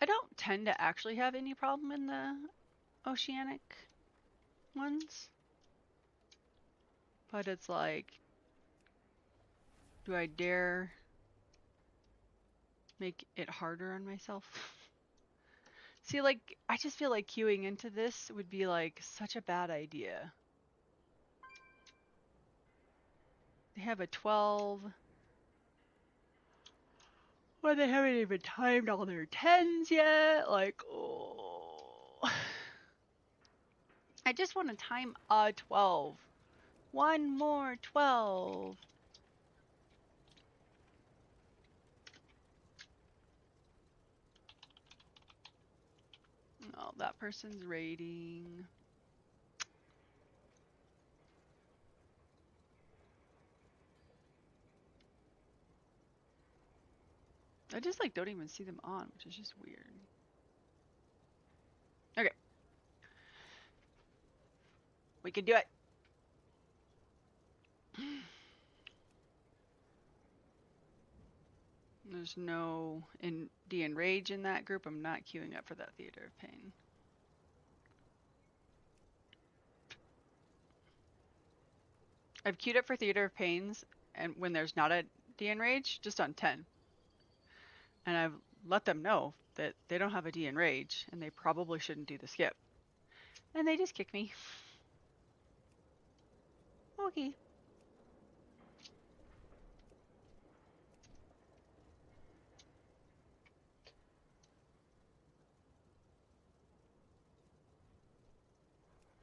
I don't tend to actually have any problem in the oceanic ones. But it's like, do I dare make it harder on myself? See, like, I just feel like queuing into this would be like such a bad idea. They have a 12. Well, they haven't even timed all their 10s yet. Like, oh. I just want to time a 12. One more 12. Oh, that person's rating. I just like don't even see them on, which is just weird. Okay. We can do it. There's no Enrage in that group. I'm not queuing up for that Theater of Pain. I've queued up for Theater of Pains, and when there's not a Enrage, just on 10. And I've let them know that they don't have a Enrage, and they probably shouldn't do the skip. And they just kick me. Okay.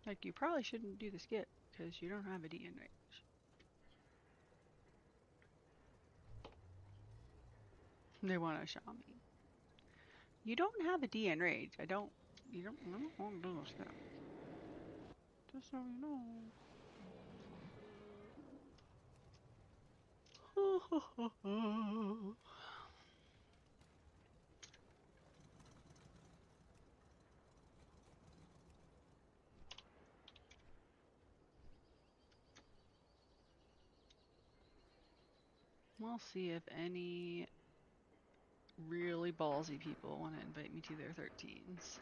Like, you probably shouldn't do the skip, because you don't have a Enrage. They want to shot me. You don't have a Enrage. I don't want to do the skip. Just so you know. We'll see if any really ballsy people want to invite me to their 13s.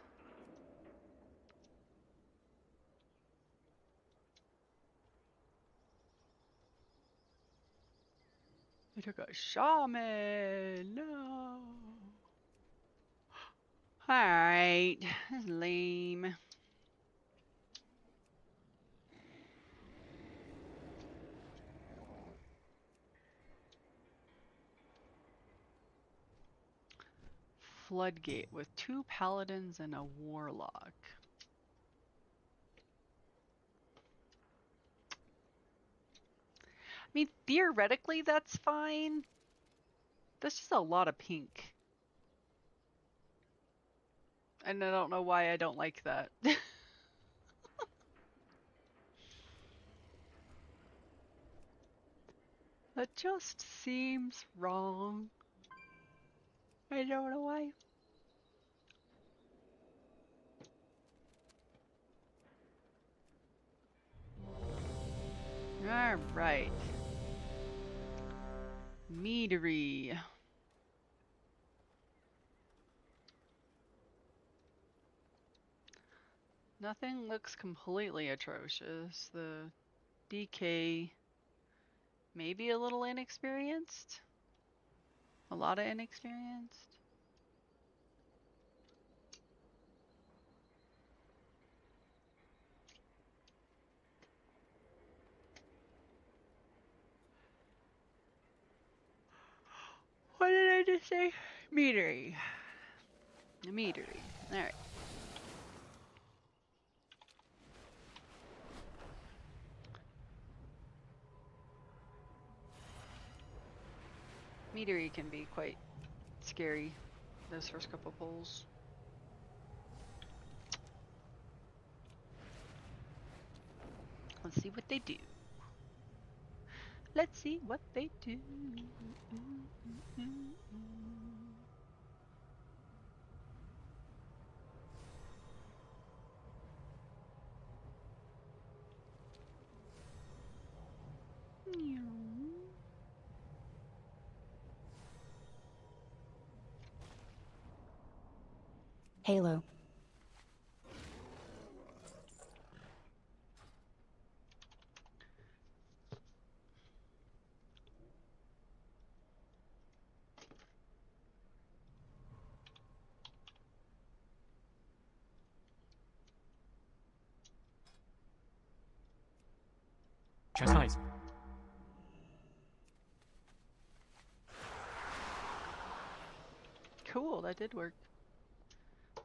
They took a shaman. No. Alright. That's lame. Floodgate with 2 paladins and a warlock. I mean, theoretically, that's fine. That's just a lot of pink. And I don't know why I don't like that. That just seems wrong. I don't know why. Alright. Meadery. Nothing looks completely atrocious. The DK maybe a little inexperienced. A lot of inexperienced. did it say? Meadery. A meadery. Alright. Meadery can be quite scary, those first couple pulls. Let's see what they do. Let's see what they do. Halo. Chest nice. Cool, that did work.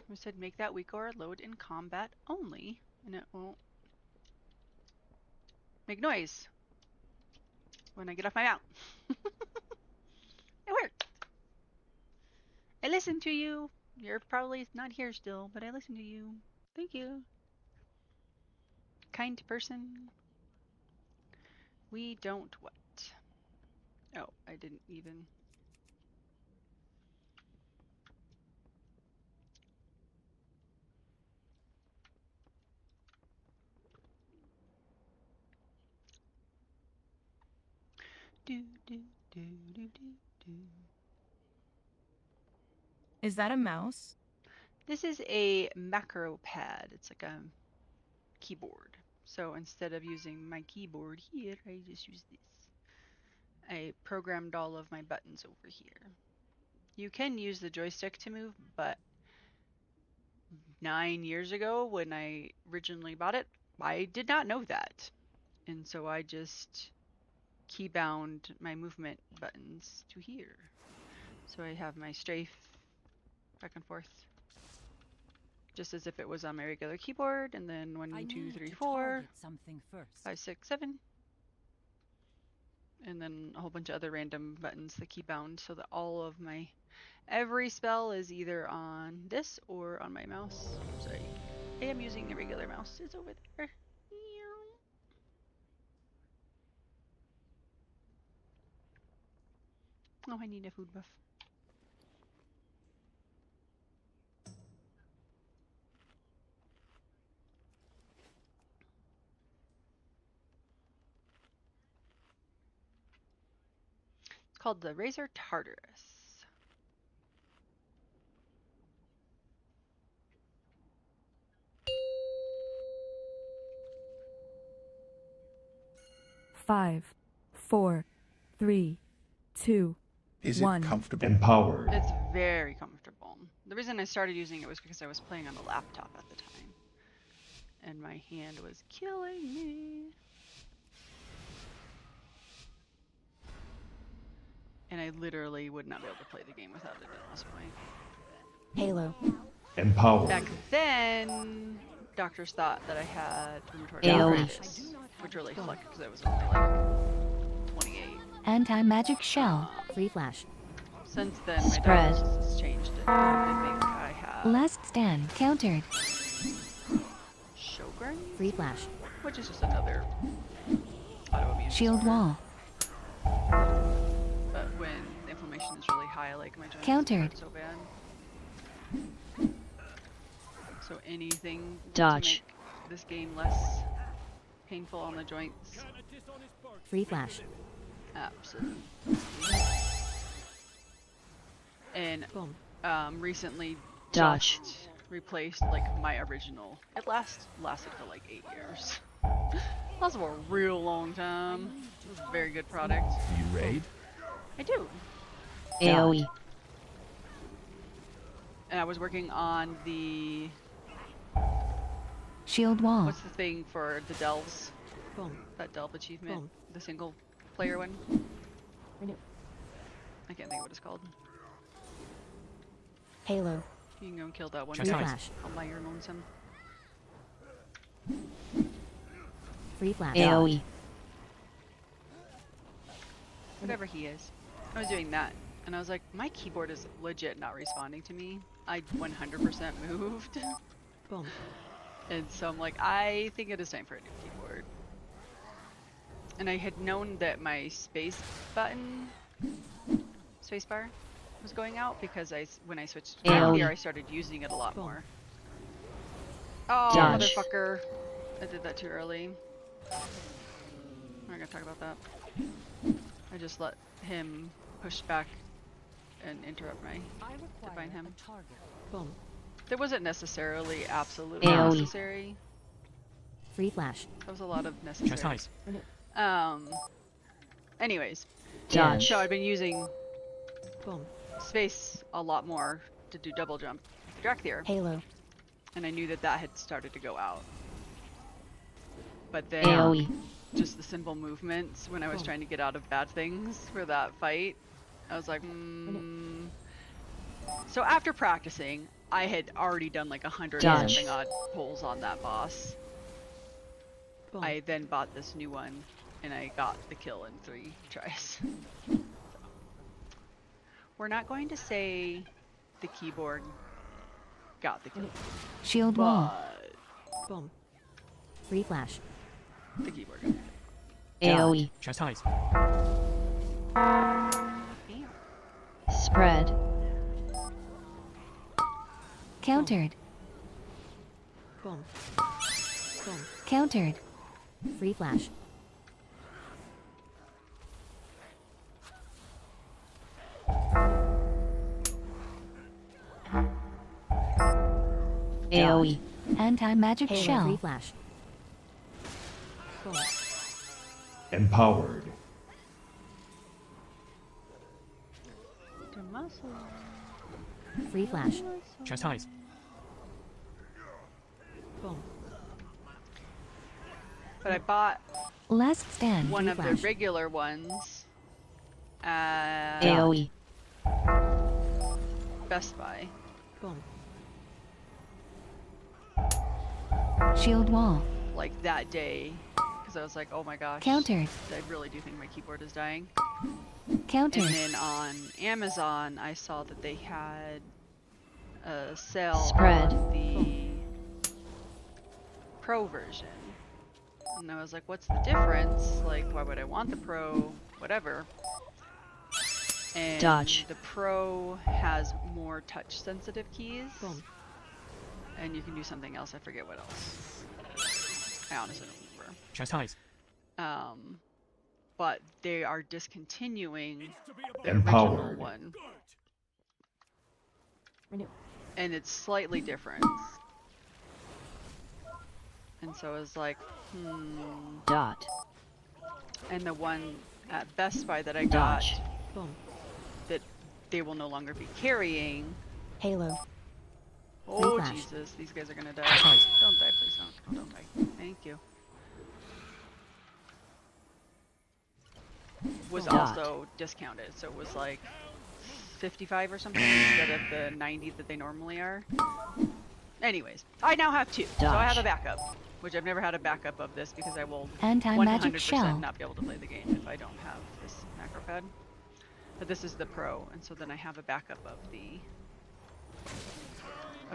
We said make that weak aura load in combat only, and it won't make noise when I get off my mount. It worked. I listened to you. You're probably not here still, but I listened to you. Thank you. Kind person. We don't what? Oh, I didn't even. Do, do, do, do, do, do. Is that a mouse? This is a macro pad. It's like a keyboard. So instead of using my keyboard here, I just use this. I programmed all of my buttons over here. You can use the joystick to move, but 9 years ago when I originally bought it, I did not know that. And so I just keybound my movement buttons to here. So I have my strafe back and forth, just as if it was on my regular keyboard, and then 1, 2, 3, 4, 5, 6, 7, and then a whole bunch of other random buttons that keybound, so that all of my every spell is either on this or on my mouse. Sorry, I am using a regular mouse. It's over there. Oh, I need a food buff. It's called the Razor Tartarus. Five, 4, 3, 2, Is 1. it comfortable? Empowered. It's very comfortable. The reason I started using it was because I was playing on a laptop at the time, and my hand was killing me. And I literally would not be able to play the game without it at this point. Halo. Empowered. Back then, doctors thought that I had rheumatoid AoE. arthritis, which really sucked because I was only like 28. Anti-magic shell. Free flash. Since then, my Spread. diagnosis has changed, and I think I have Last stand countered. Sjogren's, Free flash. which is just another autoimmune Shield disorder. wall. But when the inflammation is really high, like my joints Countered. hurt so bad. So anything Dodge. to make this game less painful on the joints. Free flash. Absolutely. And recently Dodge. just replaced like my original. It lasted for like 8 years. Lasted for a real long time. It was a very good product. You raid? I do. AoE. And I was working on the Shield wall. what's the thing for the delves? That delve achievement, the single player one. Renew. I can't think of what it's called. Halo. You can go and kill that one. Free flash. All by your lonesome. Free flash. AoE. Whatever he is. I was doing that, and I was like, my keyboard is legit not responding to me. I 100% moved. Boom. And so I'm like, I think it is time for a new keyboard. And I had known that my space button, spacebar, was going out because when I switched to AoE. here, I started using it a lot more. Oh, Dodge. motherfucker. I did that too early. I'm not gonna talk about that. I just let him push back and interrupt my divine him. Boom. That wasn't necessarily absolutely AoE. necessary. Free flash. That was a lot of necessary. Nice. Anyways. Dodge. So I've been using Boom. space a lot more to do double jump with the Drakthir. Halo. And I knew that that had started to go out. But then AoE. just the simple movements when I was trying to get out of bad things for that fight, I was like, So after practicing, I had already done like 100 Dodge. something odd pulls on that boss. Boom. I then bought this new one, and I got the kill in 3 tries. We're not going to say the keyboard got the kill, Shield wall. but Boom. Free flash. the keyboard got the AoE. Chastise. kill. Spread. Countered. Boom. Boom. Countered. Free flash. AoE. Anti-magic Halo. shell. Free flash. Boom. Empowered. To muscle. Free flash. Chastise. Boom. But I bought Last stand. one Free of the flash. regular ones at AoE. Best Buy. Boom. Shield wall. Like that day, because I was like, oh my gosh. Countered. I really do think my keyboard is dying. Countered. And then on Amazon, I saw that they had a sale Spread. on the Pro version. And I was like, what's the difference? Like, why would I want the Pro? Whatever. And Dodge. the Pro has more touch sensitive keys. Boom. And you can do something else. I forget what else. I honestly don't remember. Chastise. But they are discontinuing the Empowered. original one. Renew. And it's slightly different. And so I was like, Dot. And the one at Best Buy that I Dodge. got, Boom. that they will no longer be carrying. Halo. Oh flash. Jesus, these guys are gonna die. Nice. Don't die, please don't. Oh, don't die. Thank you. Was Dot. also discounted, so it was like 55 or something instead of the 90 that they normally are. Anyways, I now have 2, so I have Dodge. a backup, which I've never had a backup of this because I will Anti-magic 100% shell. not be able to play the game if I don't have this macro pad. But this is the Pro, and so then I have a backup of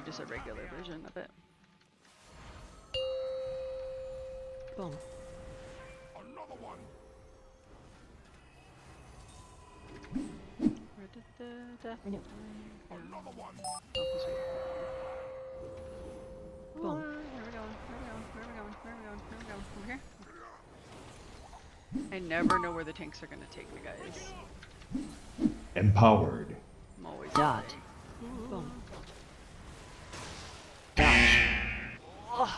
just a regular version of it. Boom. Another one. Where did the death Renew. Another one. Oh, he's right. Boom. Where are we going? Where are we going? Where are we going? Where are we going? Where are we going? Over here? I never know where the tanks are gonna take me, guys. Empowered. I'm always Dot. afraid. Boom. Dodge. Ugh.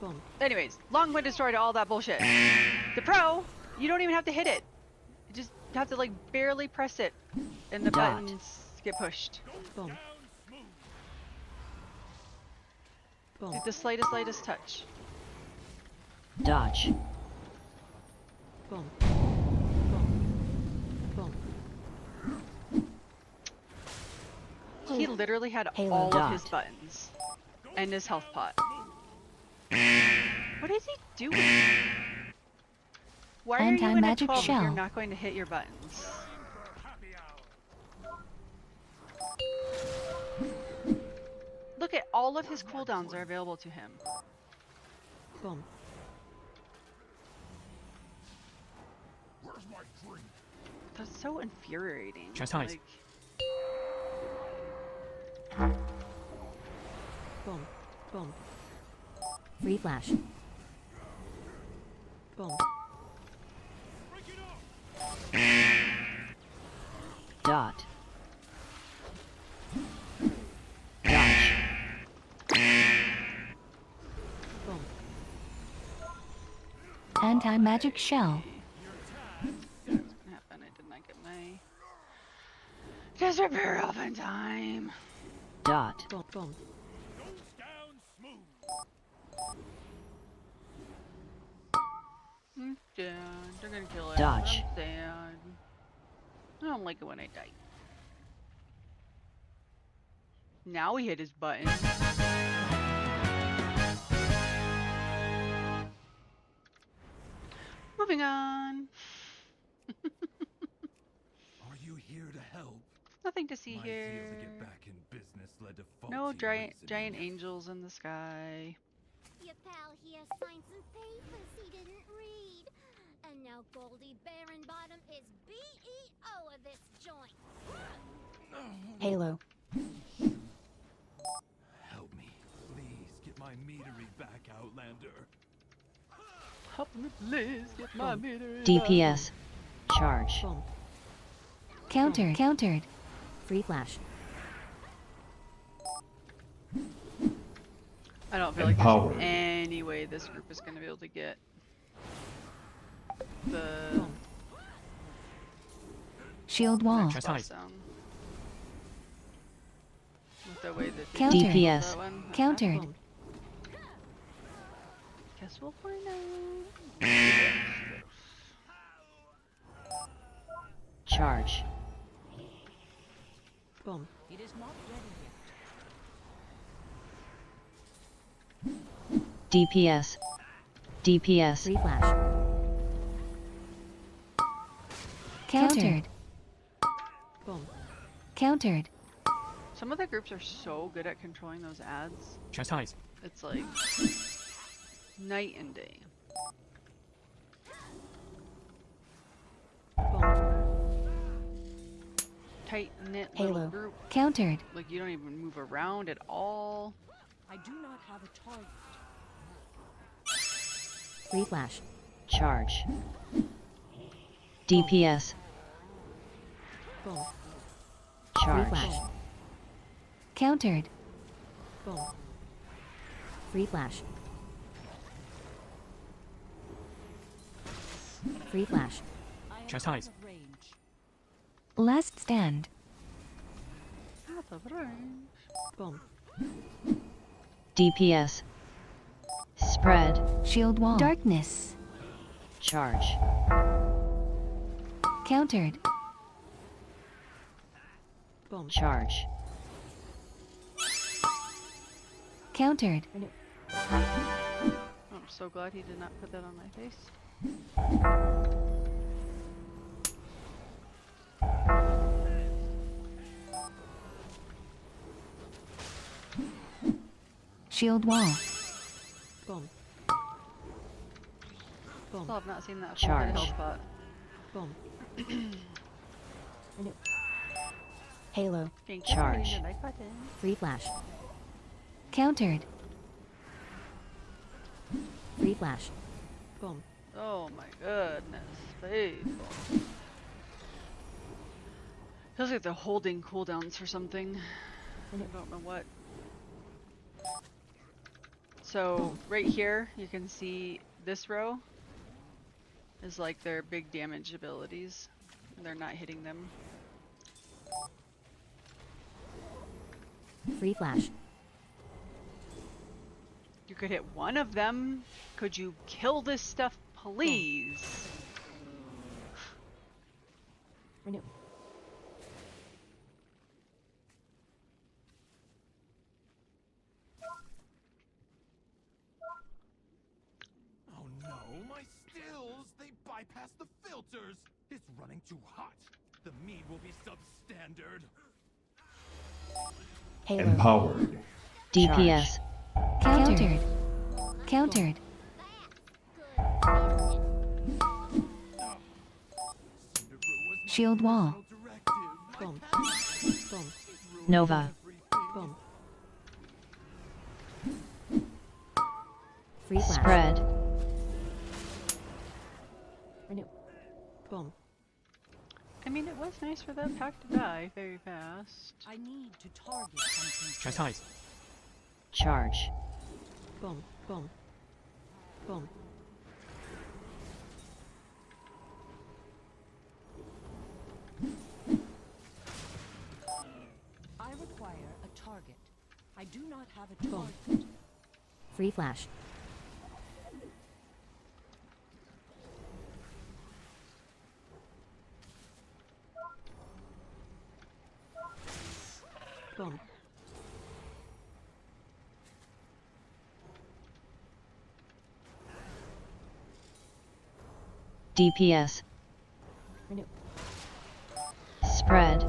Boom. Anyways, long-winded story to all that bullshit. The Pro, you don't even have to hit it. You just have to like barely press it, and the Dot. buttons get pushed. Boom. Boom. Like the slightest touch. Dodge. Boom. Boom. Boom. literally had Halo all dot. of his buttons and his health pot. What is he doing? Why are you in a Anti-magic 12 if you're shell. not going to hit your buttons? Look at all of his cooldowns are available to him. Boom. That's so infuriating. Chastise. Boom. Boom. Free flash. Boom. Dot. Dodge. Boom. Anti-magic shell. What's gonna happen? I did not get my disrepair off in time. Dot. Boom. Boom. I'm dead. They're gonna kill it. Dodge. I'm sad. I don't like it when I die. Now he hit his button. Moving on. Are you here to help? Nothing to see My here. zeal to get back in business led to No faulty giant reasoning. angels in the sky. Your pal here signed some papers he didn't read. And now Goldie Barrenbottom is BEO of this joint. Halo. Help me, please. Get my meadery back, Outlander. Help me please get my meter. DPS. Charge. Boom. Countered. Countered. Free flash. I don't feel like Empowered. there's any way this group is going to be able to get the Shield wall. next boss down. With the way that they Counter. handled DPS. that one. Countered. Boom. Guess we'll find out. Charge. Boom. It is not ready yet. DPS. DPS. Free flash. Countered. Boom. Countered. Some of the groups are so good at controlling those ads. Chastise. It's like night and day. Tight knit little Halo. group. Countered. Like you don't even move around at all. I do not have a target. Free flash. Charge. DPS. Boom. Free Charge. flash. Countered. Boom. Free flash. Free flash. I am Chastise. out of range. Last stand. Out of range. Boom. DPS. Spread. Shield wall. Darkness. Charge. Countered. Boom. Charge. Countered. I'm so glad he did not put that on my face. Shield wall. Boom. Boom. Still have not seen that Charge. health pot. Boom. Halo. Thank you for Charge. hitting the like button. Free flash. Countered. Free flash. Boom. Oh my goodness, faithful. Feels like they're holding cooldowns for something. I don't know what. So right here, you can see this row is like their big damage abilities. They're not hitting them. Free flash. You could hit one of them. Could you kill this stuff, please? Renew. past the filters. It's running too hot. The mead will be substandard. Halo. Empowered. DPS. Countered. Countered. Shield wall. Boom. Boom. Nova. Boom. Free flash. Spread. Renew. Boom. I mean, it was nice for that pack to die very fast. I need to target something. Chastise. Charge. Boom. Boom. Boom. I require a target. I do not have a target. Free flash. Boom. DPS. Renew. Spread.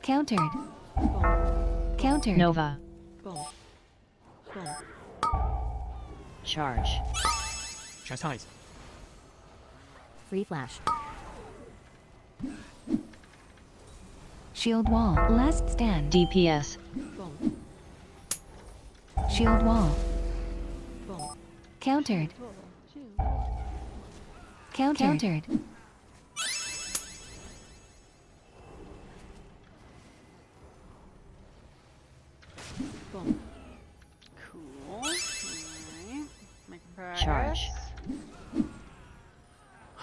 Countered. Boom. Countered. Nova. Boom. Boom. Charge. Chastise. Free flash. Shield wall. Last stand. DPS. Boom. Shield wall. Boom. Countered. Countered. Boom. Cool. Alright. Making progress. Charge.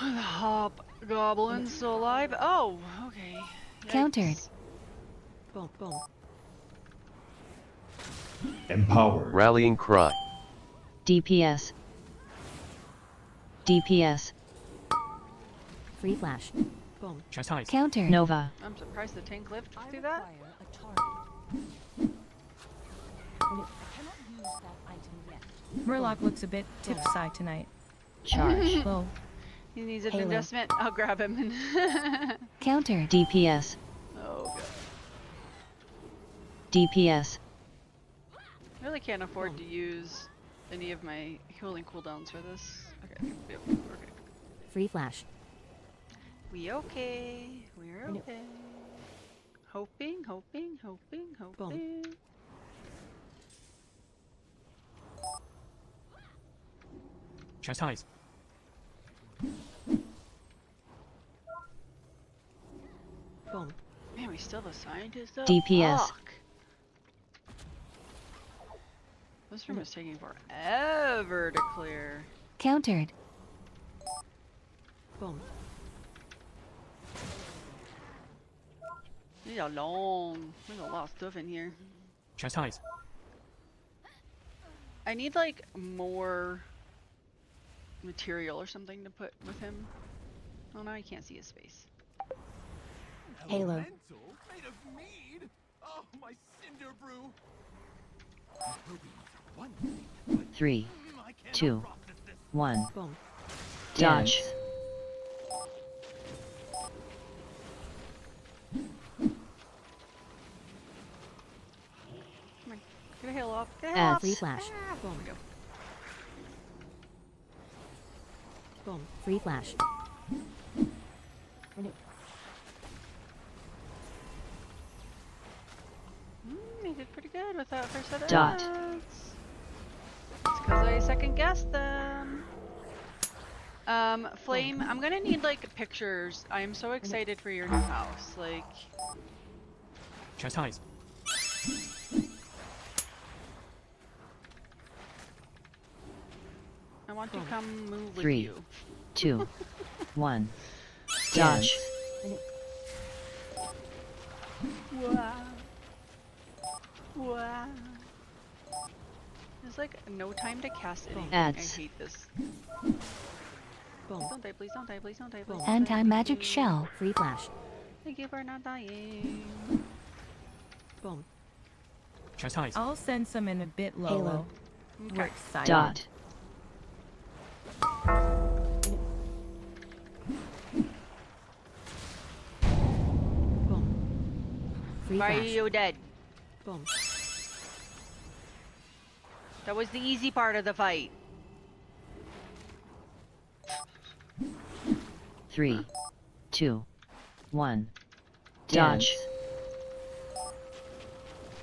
The hobgoblin's still alive. Oh, okay. Yikes. Countered. Boom. Boom. Empowered. Rallying cry. DPS. DPS. Free flash. Boom. Chastise. Countered. Nova. I'm surprised the tank lived I through require that. a target. I cannot use that item yet. Murloc looks a bit tipside tonight. Charge. Low. He needs Halo. adjustment. I'll grab him. Countered. DPS. Oh god. DPS. I really can't afford to use any of my healing cooldowns for this. Okay. Yep, okay. Free flash. We okay. We're No. okay. Hoping. Boom. Chastise. Boom. Man, we still have a scientist though? DPS. Fuck. This room is taking forever to clear. Countered. Boom. There's a lot of stuff in here. Chastise. I need like more material or something to put with him. Oh no, I can't see his face. Halo. Elemental made of mead. Oh, my cinder brew. I'm hoping for one thing, but 3, I cannot 2, process this. 1. Boom. Dodge. Come on, get a hail off. Get a hail Ads. off. Free flash. There we go. Boom. Free flash. Renew. He did pretty good with that first set of Dot. ads. It's because I second guessed them. Flame, I'm gonna need like pictures. I am so excited for your new house. Like, Chastise. I want to come move with 3, you. 2, 1. Dodge. Wow. Wow. There's like no time to cast anything. Ads. I hate this. Boom. Please don't die, please don't die, please don't die, please don't die. Anti-magic Thank you. shell. Free flash. Thank you for not dying. Boom. Chastise. I'll send some in a bit, Lolo. Halo. We're Okay. excited. Dot. Free Why are flash. you dead? Boom. That was the easy part of the fight. 3, 2, 1. Dodge.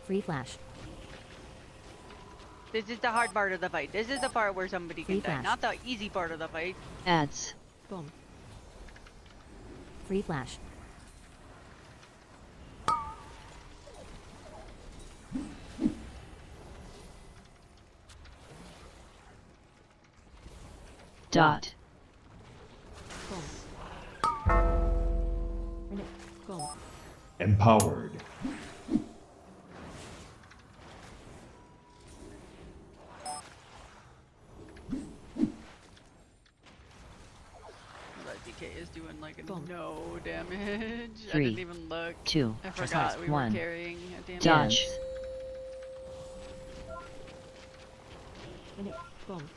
Free flash. This is the hard part of the fight. This is the part where somebody can Free die, flash. not the easy part of the fight. Ads. Boom. Free flash. Dot. Boom. Empowered. That DK is doing like no damage. I 3, didn't even look. 2, I forgot we 1. were carrying a damage. Dodge. Boom.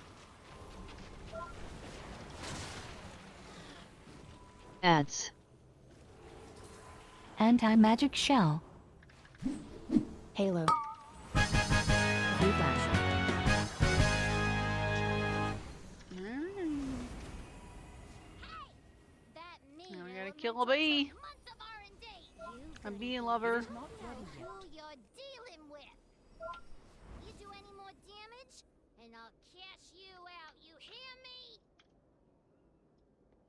Ads. Anti-magic shell. Halo. Free flash. Now we gotta kill a bee. A bee lover. Who you're dealing with. You do any more damage, and I'll cash you out. You hear me?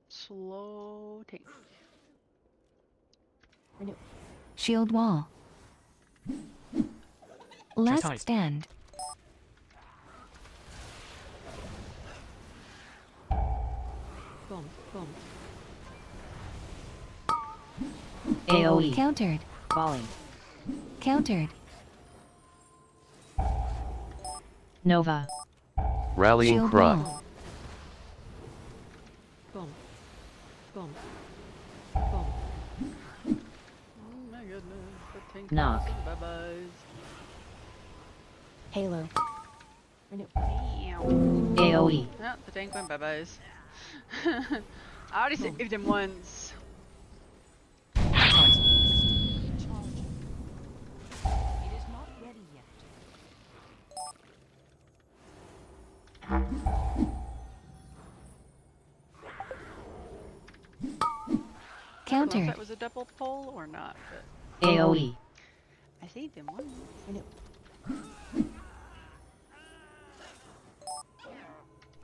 Slow tank. Shield wall. Last Chastised. stand. Boom. Boom. AoE. Countered. Volley. Countered. Nova. Rallying Shield cry. wall. Boom. Boom. Boom. Oh my goodness. The tank Knock. Bye-byes. Halo. AoE. Yeah, the tank went bye-byes. I already saved him once. It is not ready yet. I don't know if Countered. that was a double pull or not, but AoE. I saved him once.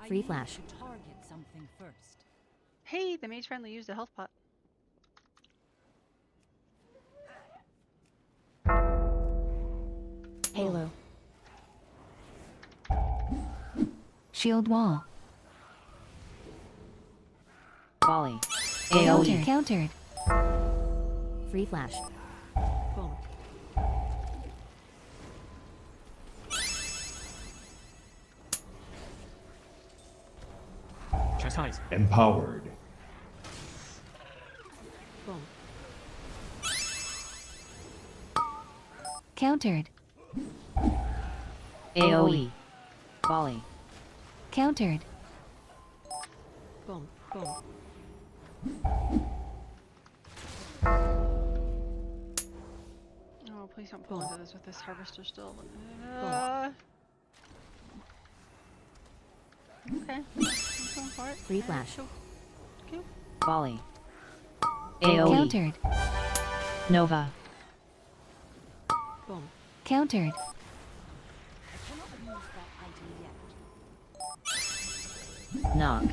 Free flash. To target something first. Hey, the mage friendly used a health pot. Halo. Shield wall. Volley. Countered. AoE. Countered. Free flash. Boom. Chastised. Empowered. Boom. Countered. AoE. Volley. Countered. Boom. Boom. Oh, please don't pull into this with this harvester still. Okay. I'm going for it. Free flash. Okay. Volley. AoE. Countered. Nova. Boom. Countered. I cannot use that item yet. Knock.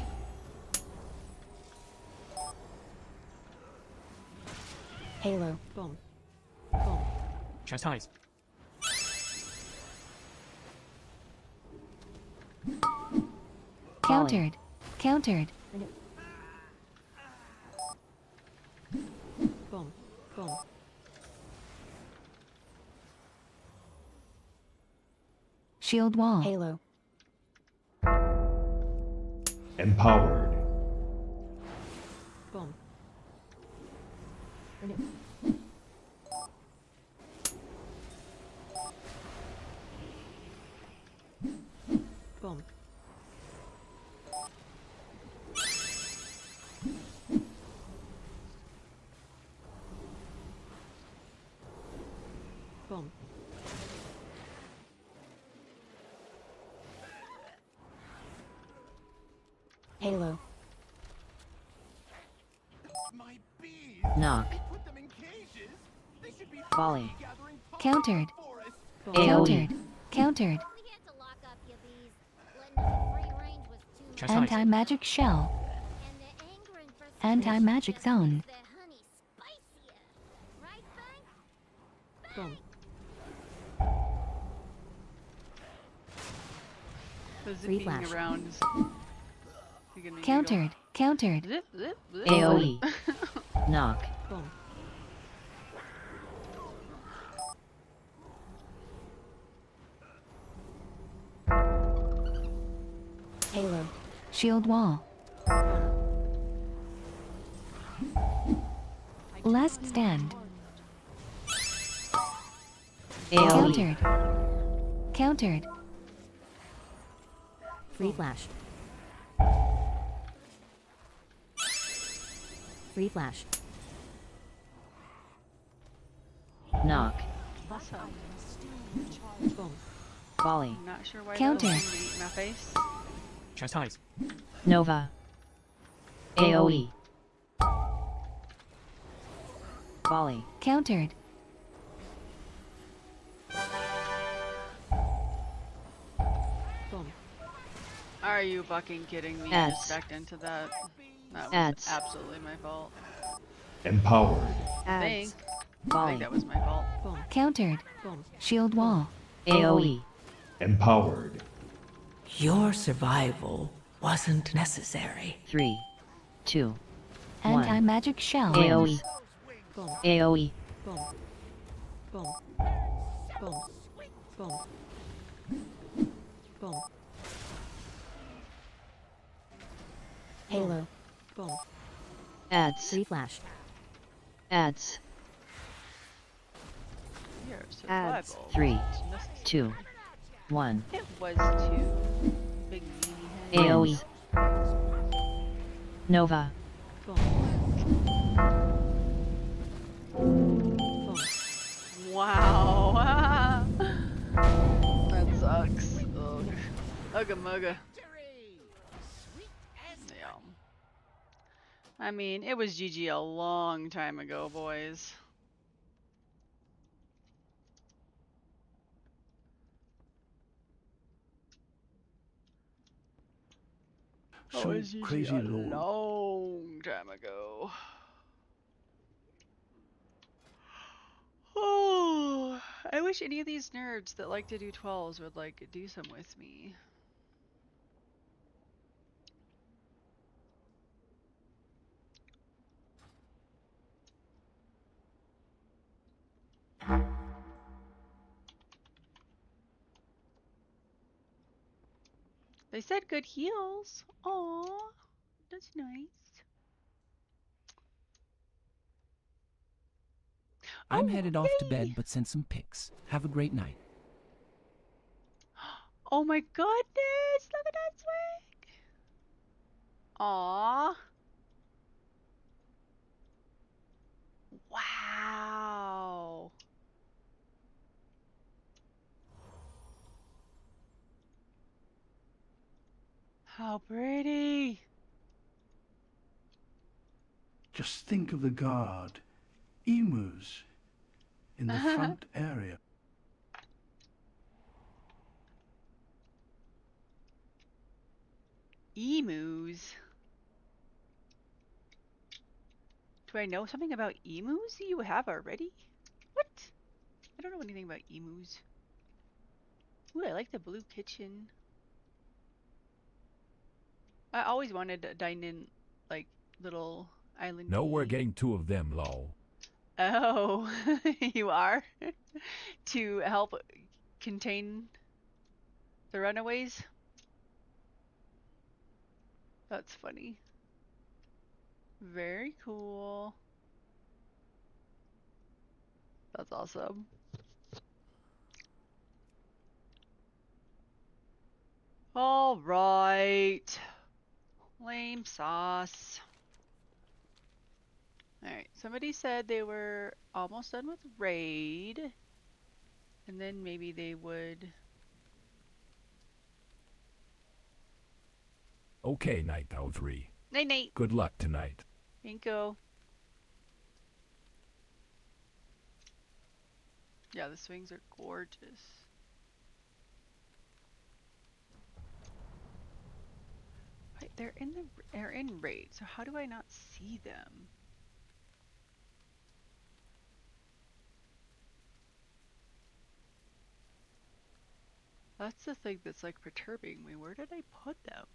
Halo. Boom. Boom. Chastised. Countered. Countered. Boom. Boom. Shield wall. Halo. Empowered. Boom. Boom. Halo. My bees. Knock. They put them in cages. They should be Volley. gathering pollen Countered. in the forest. Countered. AoE. Countered. We had to lock up your bees. Letting them in free range was too much. Chastised. Anti-magic shell. And they're angering for some Anti-magic that zone. makes their honey spicier. Right, Bang? The Free zipping flash. around is making me Countered. Countered. giggle. Zip, zip, zip. AoE. Knock. Boom. Halo. Shield wall. Last stand. AoE. Countered. Countered. Free flash. Free flash. Knock. Awesome. Boom. Volley. I'm not sure why Counter. that was going to eat my face. Chastised. Nova. AoE. Volley. Countered. Boom. Are you fucking kidding me? I Ads. just backed into that. That was Ads. absolutely my fault. Empowered. I think. I Volley. think that was my fault. Boom. Countered. Boom. Shield wall. AoE. Empowered. Your survival wasn't necessary. 3, 2, 1. Anti-magic shell. AoE. Boom. AoE. Boom. Boom. Boom. Boom. Boom. Halo. Boom. Ads. Free flash. Ads. Your Ads. survival 3, was necessary. 2, 1. It was too big meaty head. AoE. Nova. Wow. That sucks. Ugh. Ugga mugga. Yeah. I mean, it was GG a long time ago, boys. That So was GG crazy a Lord. long time ago. Oh, I wish any of these nerds that like to do 12s would like do some with me. They said good heals. Aw, that's nice. I'm Oh, headed off to yay. bed, but send some pics. Have a great night. Oh my goodness, look at that swag. Aw. Wow. How pretty. Just think of the guard. Emus in the front area. Emus. Do I know something about emus you have already? What? I don't know anything about emus. Ooh, I like the blue kitchen. I always wanted to dine in, like, little island. No, we're getting 2 of them, lol. Oh, you are? To help contain the runaways? That's funny. Very cool. That's awesome. All right. Lame sauce. All right. Somebody said they were almost done with raid. And then maybe they would Okay, Night Owl 3. Night night. Good luck tonight. Thank you. Yeah, the swings are gorgeous. Wait, they're in raid, so how do I not see them? That's the thing that's like perturbing me. Where did I put them?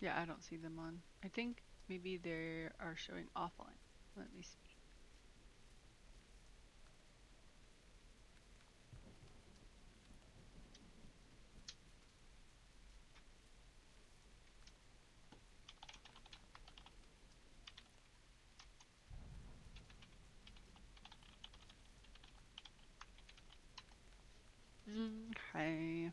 Yeah, I don't see them on. I think maybe they are showing offline. Let me see. Okay.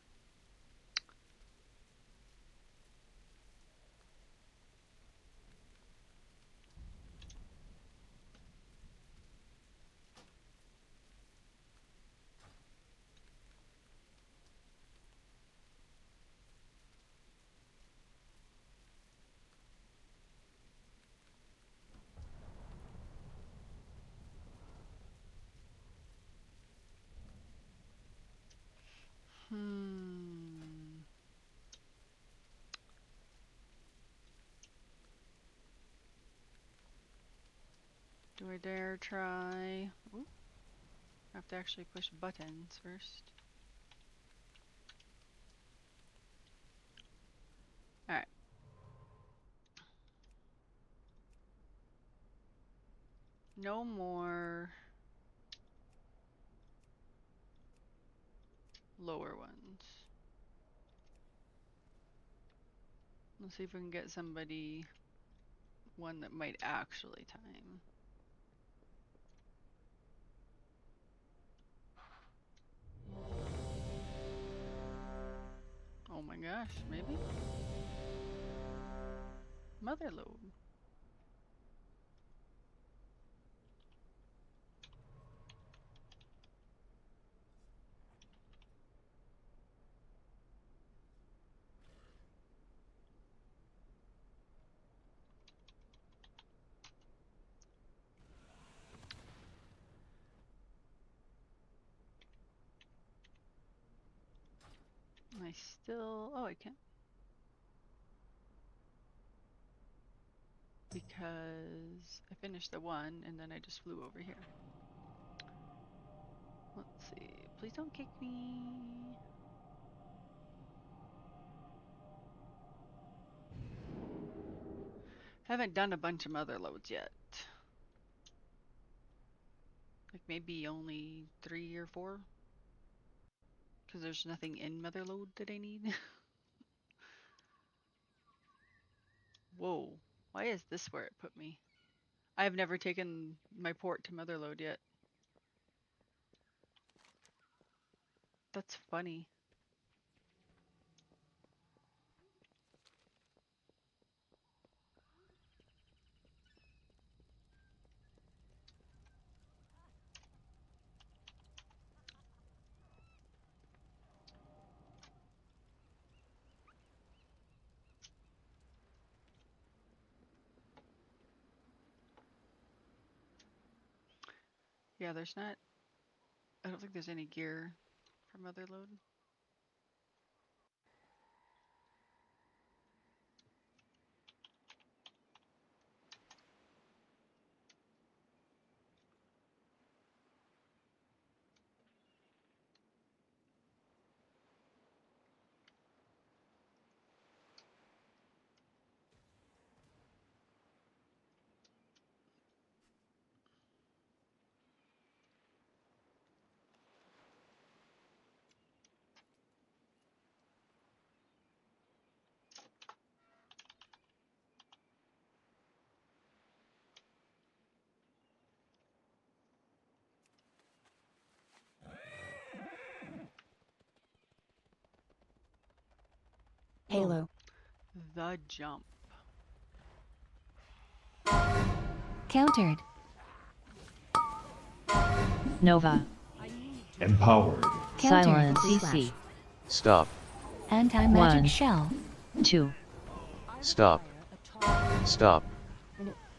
Do I dare try? Ooh. I have to actually push buttons first. Alright. No more lower ones. Let's see if we can get somebody one that might actually time. Oh my gosh, maybe? Motherlode. I still, oh, I can't. Because I finished the one and then I just flew over here. Let's see, please don't kick me. Haven't done a bunch of mother loads yet. Like maybe only 3 or 4. Because there's nothing in mother load that I need. Whoa, why is this where it put me? I have never taken my port to motherload yet. That's funny. Yeah, there's not, I don't think there's any gear for motherload. Halo. The jump. Countered. Nova. Empowered. Silence. Countered. CC. Stop. Anti-magic 1. shell. 2. Stop. Stop.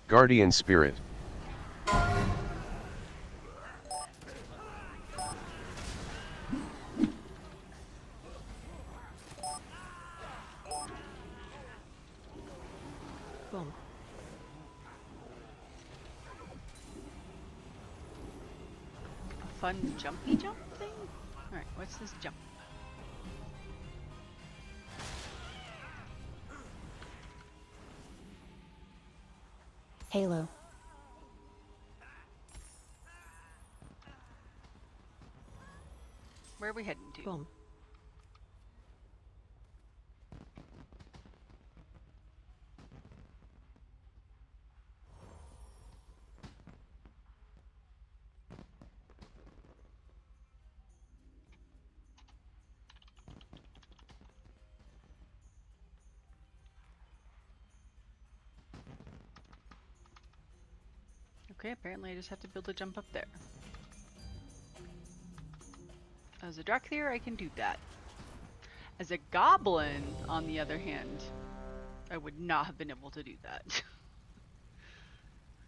Guardian Spirit. Boom. A fun jumpy jump thing? Alright, what's this jump? Halo. Where are we heading to? Boom. Okay, apparently I just have to build a jump up there. As a Drakthir, I can do that. As a Goblin, on the other hand, I would not have been able to do that.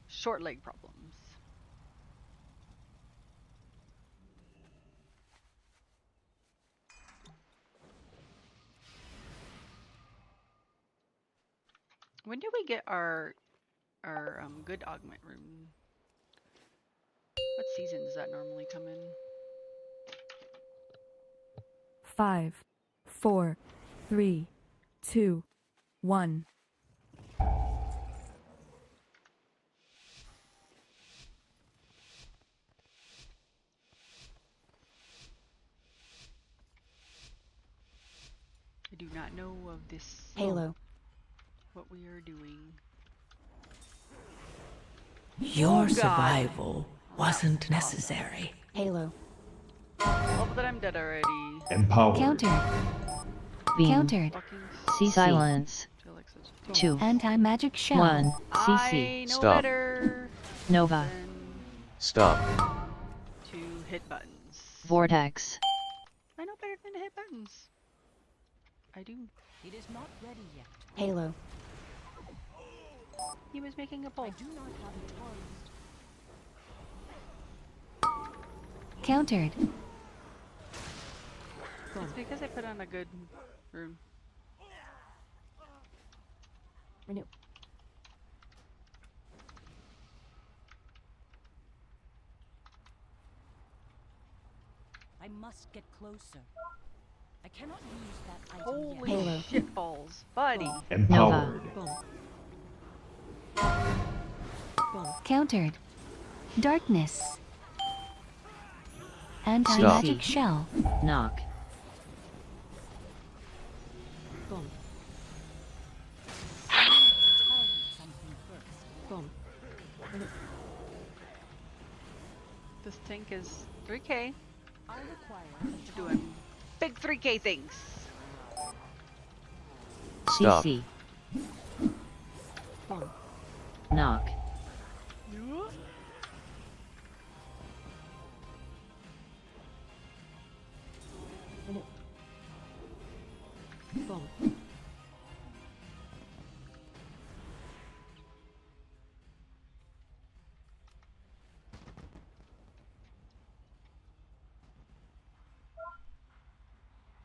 Short leg problems. When do we get our good augment rune? What season does that normally come in? 5, 4, 3, 2, 1. I do not know of this. Halo. What we are doing. Your Oh, God. survival wasn't necessary. Halo. Oh, but I'm dead already. Empowered. Countered. Beam. Countered. C. Silence. 2. Anti-magic shell. 1. I CC. know Stop. better Nova. than Stop. to hit buttons. Vortex. I know better than to hit buttons. I do. It is not ready yet. Halo. He was making a pull. I do not have a target. Countered. It's because I put on a good rune. Renew. I must get closer. I cannot use that item Holy yet. Halo. shit balls, buddy. Empowered. Boom. Countered. Darkness. Anti-magic CC. shell. Knock. Boom. Something first. Boom. This tank is 3k. I require a Doing big 3k things. Stop. CC. Boom. Knock. Boom.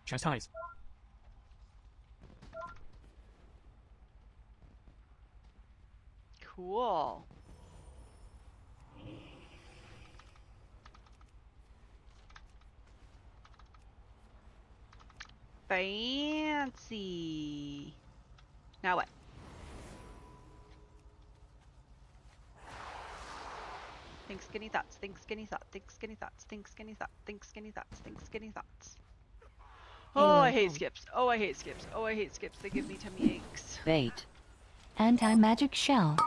Chastise. Cool. Fancy. Now what? Think skinny thoughts, think skinny thoughts, think skinny thoughts, think skinny thoughts, think skinny thoughts, think skinny thoughts. Oh, I hate skips. Oh, I hate skips. Oh, I hate skips. They give me tummy aches. Bait. Anti-magic shell.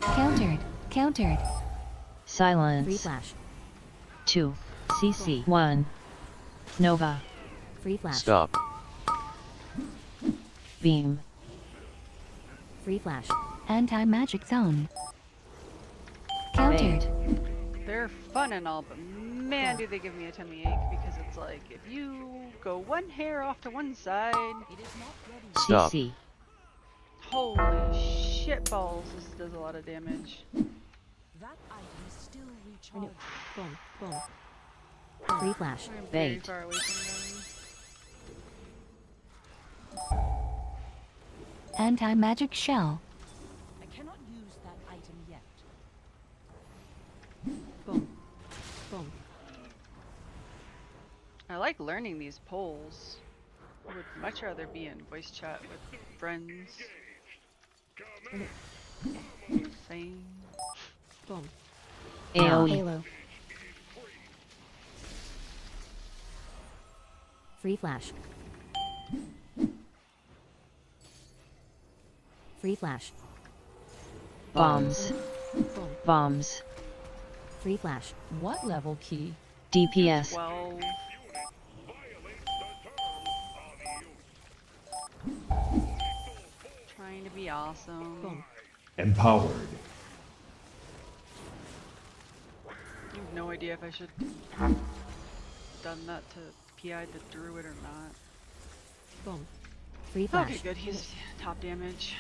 Countered. Countered. Silence. Free flash. 2. CC. 1. Nova. Free flash. Stop. Beam. Free flash. Anti-magic zone. Countered. They're fun and all, but man, do they give me a tummy ache because it's like if you go one hair off to one side, Stop. CC. holy shit balls, this does a lot of damage. That item is still recharged. Boom. Boom. Free flash. I'm very Bait. far away from Anti-magic shell. I cannot use that item yet. Boom. Boom. them. I like learning these polls. I would much rather be in voice chat with friends. Same. Boom. AoE. Halo. Free flash. Free flash. Bombs. Boom. Bombs. Free flash. What level key? DPS. 12. Trying to be awesome. Boom. Empowered. I have no idea if I should have done that to PI the druid or not. Boom. Free flash. Okay, good. He's top damage.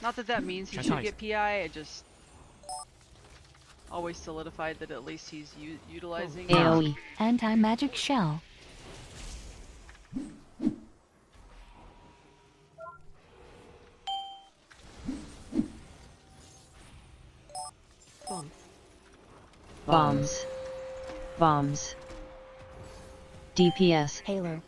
Not that that means he should get PI. I just always solidified that at least he's utilizing. AoE. Anti-magic shell. Boom. Bombs. Bombs. DPS. Halo.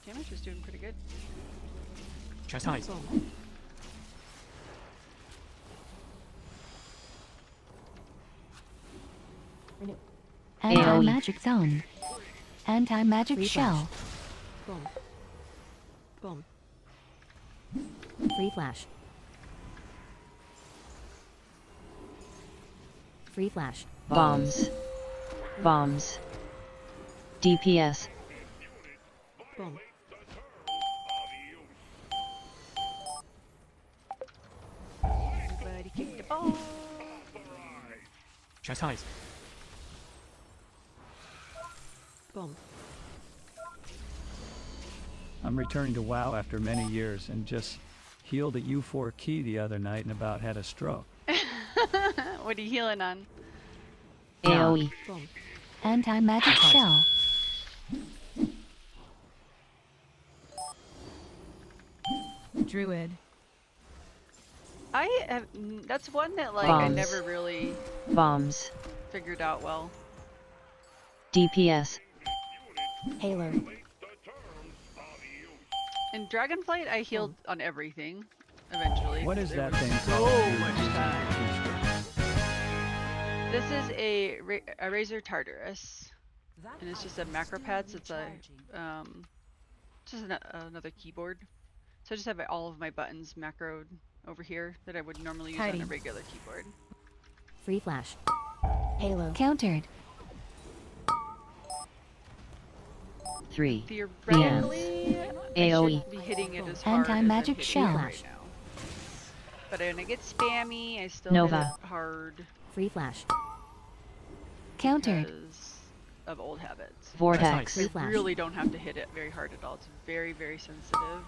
Damage is doing pretty good. Chastise. Anti-magic zone. Anti-magic shell. Boom. Boom. Free flash. Free flash. Bombs. Bombs. DPS. Boom. Everybody kick the ball. Chastise. Boom. I'm returning to WoW after many years and just healed at U4 key the other night and about had a stroke. What are you healing on? AoE. Boom. Anti-magic shell. Druid. I have. That's one that like I Bombs. never really Bombs. figured out well. DPS. Halo. In Dragonflight, I healed on everything. Eventually. What is There that was thing so called? much time. This is a Razor Tartarus, and it's just a macro pad. So it's a just another keyboard. So I just have all of my buttons macroed over here that I would normally use on a regular keyboard. Free flash. Halo. Countered. 3. Theoretically, I AoE. should be hitting it as hard as I'm Anti-magic hitting shell. it right now. But when I get spammy, I still Nova. hit it hard. Free flash. Countered. Because of old habits. Vortex. Free I flash. really don't have to hit it very hard at all. It's very, very sensitive.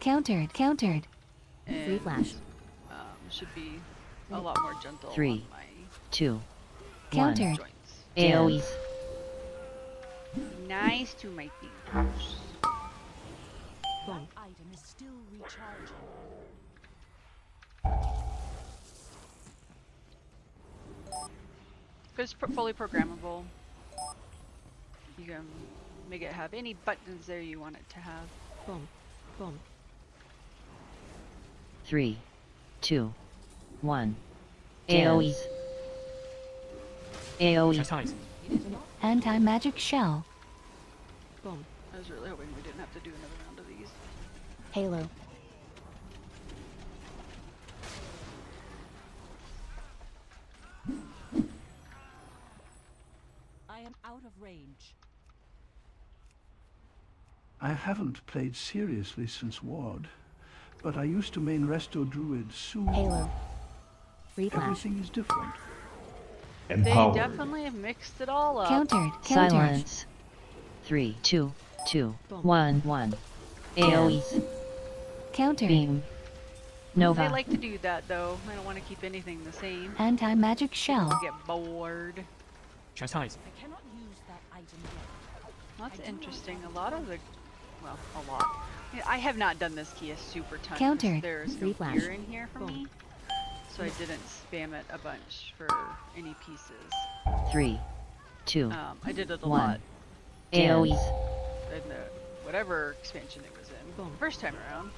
Countered. Countered. And, Free flash. should be a lot more gentle 3, on my 2, 1. Countered. joints. AoE. Nice to my fingers. Boom. Item is still recharging. But it's fully programmable. You can make it have any buttons there you want it to have. Boom. Boom. 3, 2, 1. AoE. AoE. Chastise. Anti-magic shell. Boom. I was really hoping we didn't have to do another round of these. Halo. I am out of range. I haven't played seriously since WoD, but I used to main Resto Druid soon. Halo. Free flash. Everything is different. They Empowered. definitely have mixed it all up. Countered. Silence. 3, 2, 2, 1, 1. AoEs. Countered. Beam. They Nova. like to do that though. I don't want to keep anything the same. Anti-magic shell. I get bored. I cannot use that item yet. That's interesting. A lot of the, well, a lot. Yeah, I have not done this key a super ton. 'Cause Countered. There's Free no flash. gear in here for me, so I didn't spam it a bunch for any pieces. 3, 2, I did it a 1. lot AoEs. in the whatever expansion it was in. First time around.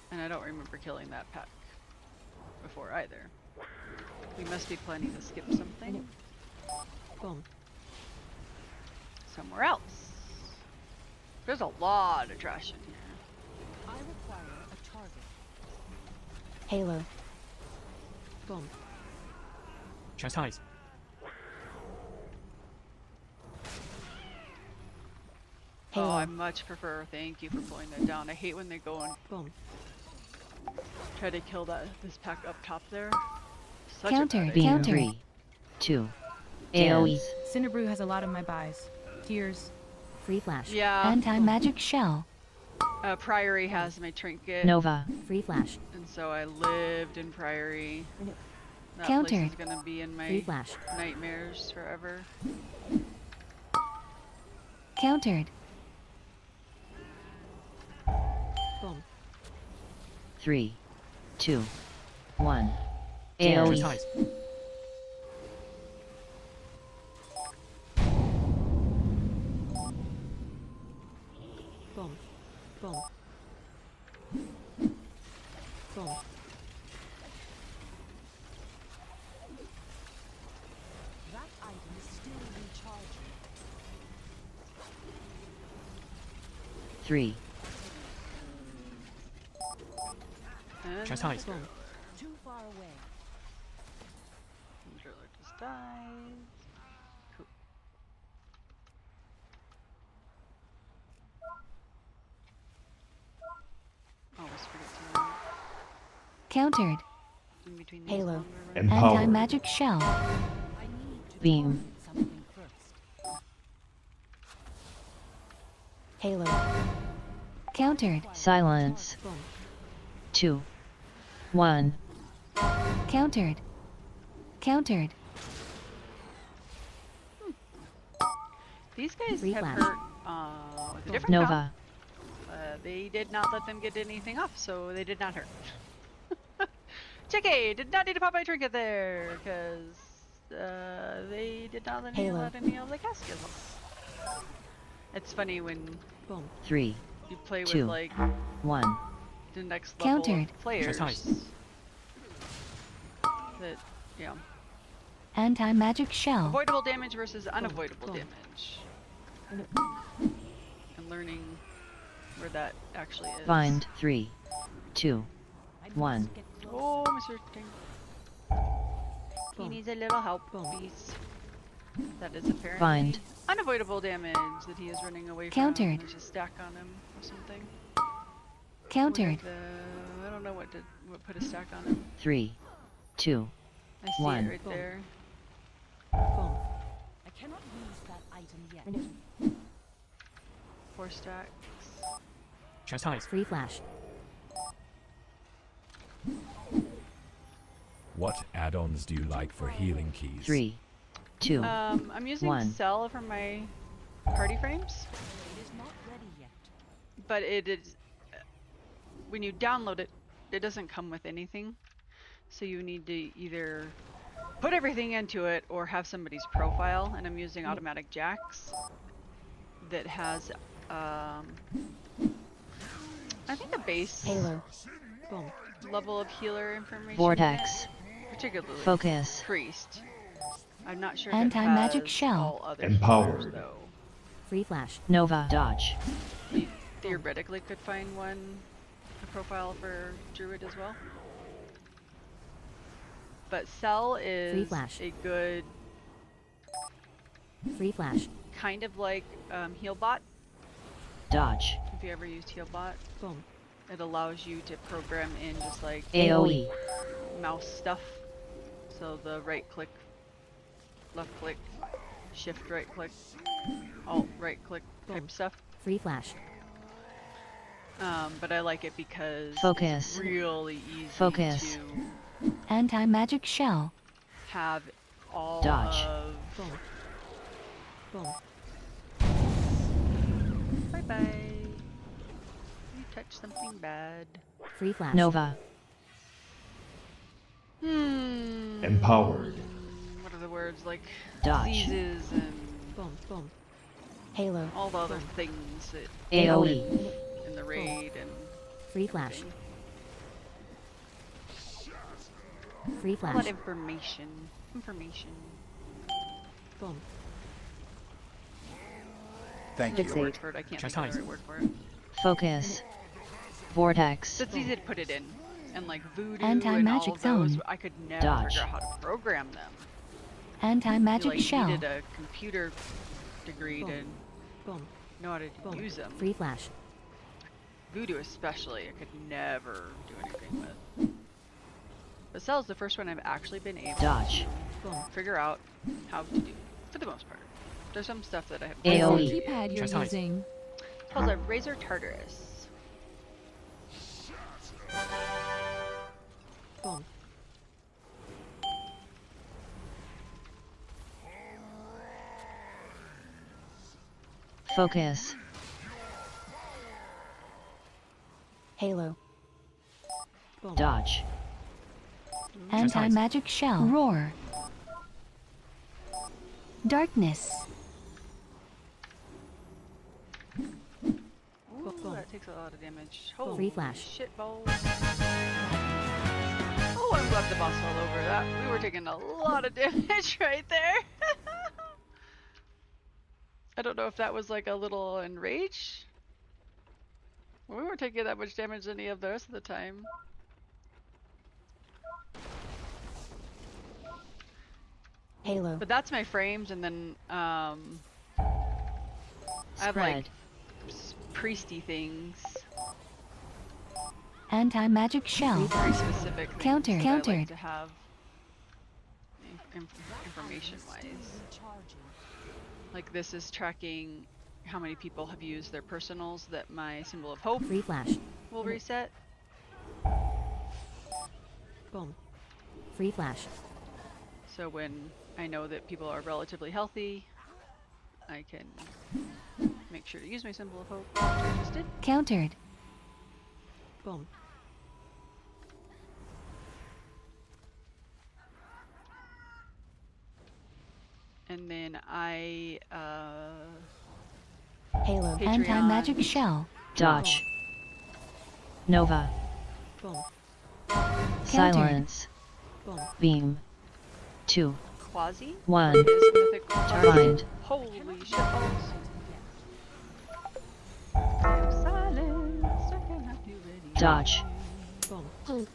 And I don't remember killing that pack before either. We must be planning to skip something. Boom. Somewhere else. There's a lot of trash in here. I require a target. Halo. Boom. Oh, I much prefer. Thank you for pulling that down. I hate when they go and Boom. try to kill this pack up top there. Such Counter. a bad Beam. idea. 3, 2. AoEs. Cinderbrew has a lot of my buys. Tears. Free flash. Yeah. Anti-magic shell. Priory has my trinket. Nova. Free flash. And so I lived in Priory. That Counter. place is gonna be in Free my flash. nightmares forever. Countered. Boom. 3, 2, 1. AoEs. Boom. Boom. Boom. That item is still recharging. 3, And Boom. Too far away. Driller just dies. Cool. Always forget to Countered. in between these Halo. longer runs. Empowered. Anti-magic shell. I need to Beam. find something first. Halo. Countered. Silence. Boom. 2, 1. Countered. Countered. These guys Free have flash. hurt with a different Nova. comp. They did not let them get anything off, so they did not hurt. Chicky did not need to pop my trinket there, because they did not let me Halo. let any of the caskets off. It's funny when Boom. 3, you play with 2, like 1. the next level Countered. of players. That, yeah. Anti-magic shell. Avoidable damage versus unavoidable damage. And learning where that actually is. Bind. 3, 2, I 1. must get closer. Oh, Mr. Ting. He Boom. needs a little help, Boom. please. That is apparently Bind. unavoidable damage that he is running away Countered. from. There's a stack on him or something. Countered. I don't know what put a stack on him. 3, 2, I see 1. it right Boom. there. Boom. I cannot use that item yet. 4 stacks. Free flash. What add-ons do you like for healing keys? 3, 2, I'm using 1. Cell for my party frames, It is not ready yet. but it is when you download it, it doesn't come with anything. So you need to either put everything into it or have somebody's profile, and I'm using Automatic Jacks that has I think a base Halo. Boom. level of healer information. Vortex. in it, particularly Focus. Priest. I'm not sure Anti-magic if it has shell. all other Empowered. healers, though. Free flash. Nova. Dodge. theoretically could find a profile for Druid as well. But Cell is a good Free flash. kind of like Healbot. Dodge. If you ever used Healbot, Boom. it allows you to program in just like AoE. mouse stuff. So the right click, left click, shift right click, alt right click type stuff. Free flash. But I like it because Focus. it's really easy Focus. to Anti-magic shell. have all Dodge. of Boom. Bye bye. You touched something bad. Free flash. Nova. Empowered. What are the words like Dodge. diseases and Boom. Halo. all the other things that AoE. in the raid and Free flash. Free all that flash. information. Boom. Thank you. Word for it. I can't think of the right word for it. Focus. Vortex. It's easy to put it in. And like Voodoo Anti-magic and all of those, zone. I could never Dodge. figure out how to program them. Anti-magic You shell. needed a computer degree to Boom. know how to use them. Free flash. Voodoo especially, I could never do anything with. But Cell's the first one I've actually been able Dodge. to figure out how to do, for the most part. There's some stuff that I have. What's AoE. the keypad you're using? It's called a Razor Tartarus. Boom. Focus. Halo. Boom. Dodge. Anti-magic shell. Roar. Darkness. Ooh, that takes a lot of damage. Holy Free flash. shit balls. Oh, I'm glad the boss fell over that. We were taking a lot of damage right there. I don't know if that was like a little enrage. We weren't taking that much damage any of the rest of the time. Halo. But that's my frames, and then I have like priesty things. Anti-magic shell. Very specific things Countered. that I Countered. like to have information-wise. Like this is tracking how many people have used their personals that my symbol of hope Free flash. will reset. Boom. Free flash. So when I know that people are relatively healthy, I can make sure to use my symbol of hope, which I just did. Countered. Boom. And then I Halo. Patreon. Anti-magic shell. Dodge. Nova. Boom. Silence. Boom. Beam. 2. Quasi 1. is mythic quasi. Find. Holy shit balls. I'm silenced. I can have you ready. Dodge. Boom. It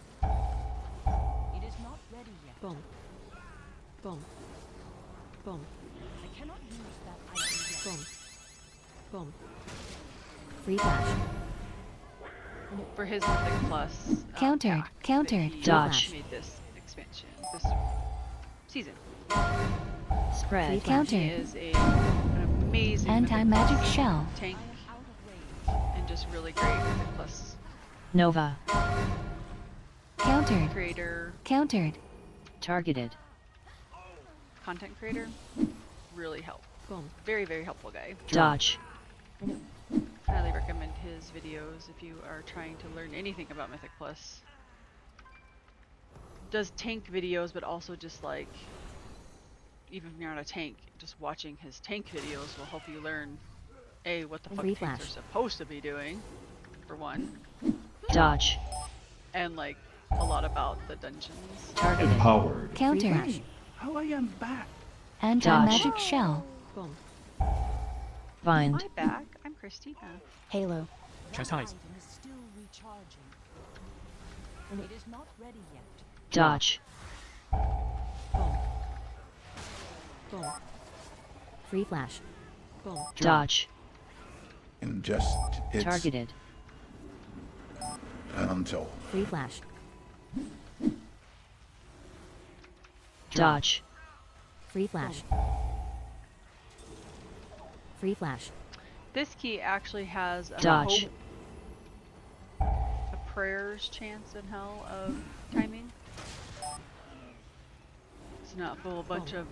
is not ready yet. Boom. Boom. Boom. I cannot use that item yet. Boom. Boom. Free flash. For his mythic plus Countered. pack that Countered. he Dodge. made this expansion, this season. Spread. He Countered. is an amazing Anti-magic mythic shell. tank and just really great mythic plus Nova. Countered. creator, Countered. Targeted. content creator. Really help. Boom. Very, very helpful guy. Dodge. Highly recommend his videos if you are trying to learn anything about Mythic Plus. Does tank videos, but also just like, even if you're not a tank, just watching his tank videos will help you learn A, what the fuck Free tanks flash. are supposed to be doing, for one, Dodge. and like a lot about the dungeons. Targeted. Empowered. Countered. How I am back. Anti-magic shell. Boom. Find. Hi back, I'm Christina. Halo. Chastise. item is still recharging. It is not ready yet. Dodge. Boom. Boom. Free flash. Boom. Dodge. And just it's Targeted. until Free flash. Dodge. Free flash. Free flash. This key actually has a Dodge. hope, a prayer's chance in hell of timing. It's not full of a bunch of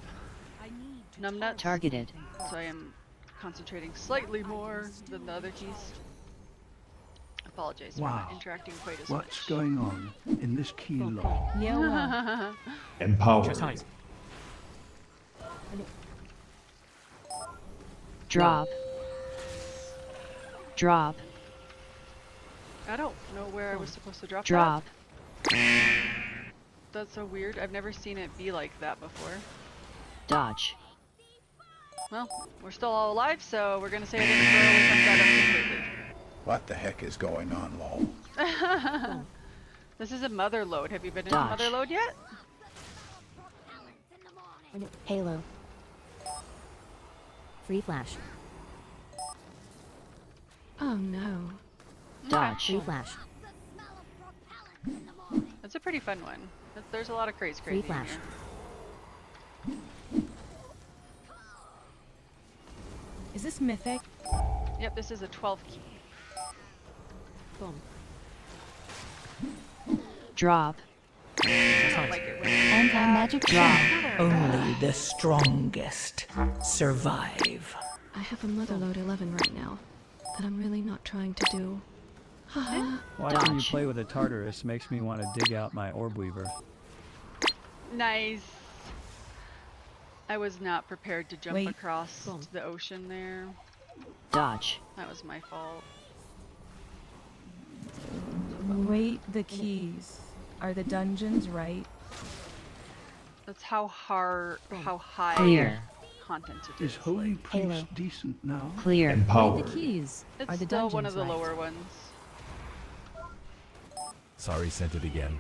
numbnuts. Targeted. So I am concentrating slightly more than the other keys. Apologize for not Wow. interacting quite as What's much. going on in this key lock? Yeah. Empowered. Chastise. Drop. Drop. I don't know where I was supposed to drop Drop. that. That's so weird. I've never seen it be like that before. Dodge. Well, we're still all alive, so we're gonna say it didn't really comes out up completely. what the heck is going on, lol? This is a mother load. Have you been in a Dodge. mother load yet? Halo. Free flash. Oh no. Dodge. Free flash. It's a pretty fun one. There's a lot of crazy Free in flash. here. Is this mythic? Yep, this is a 12 key. Boom. Drop. I don't like it when Anti-magic Drop. Only the strongest survive. I have a motherload 11 right now that I'm really not trying to do. Watching you Dodge. play with a Tartarus makes me want to dig out my orb weaver. Nice. I was not prepared to jump Wait. across Boom. the ocean there. Dodge. That was my fault. Wait, the keys. Are the dungeons right? That's how hard, how high Clear. content it is. Is Holy Priest Halo. decent now? Clear. Read Empowered. the keys. It's Are the still dungeons one of the right? lower ones. Sorry, sent it again.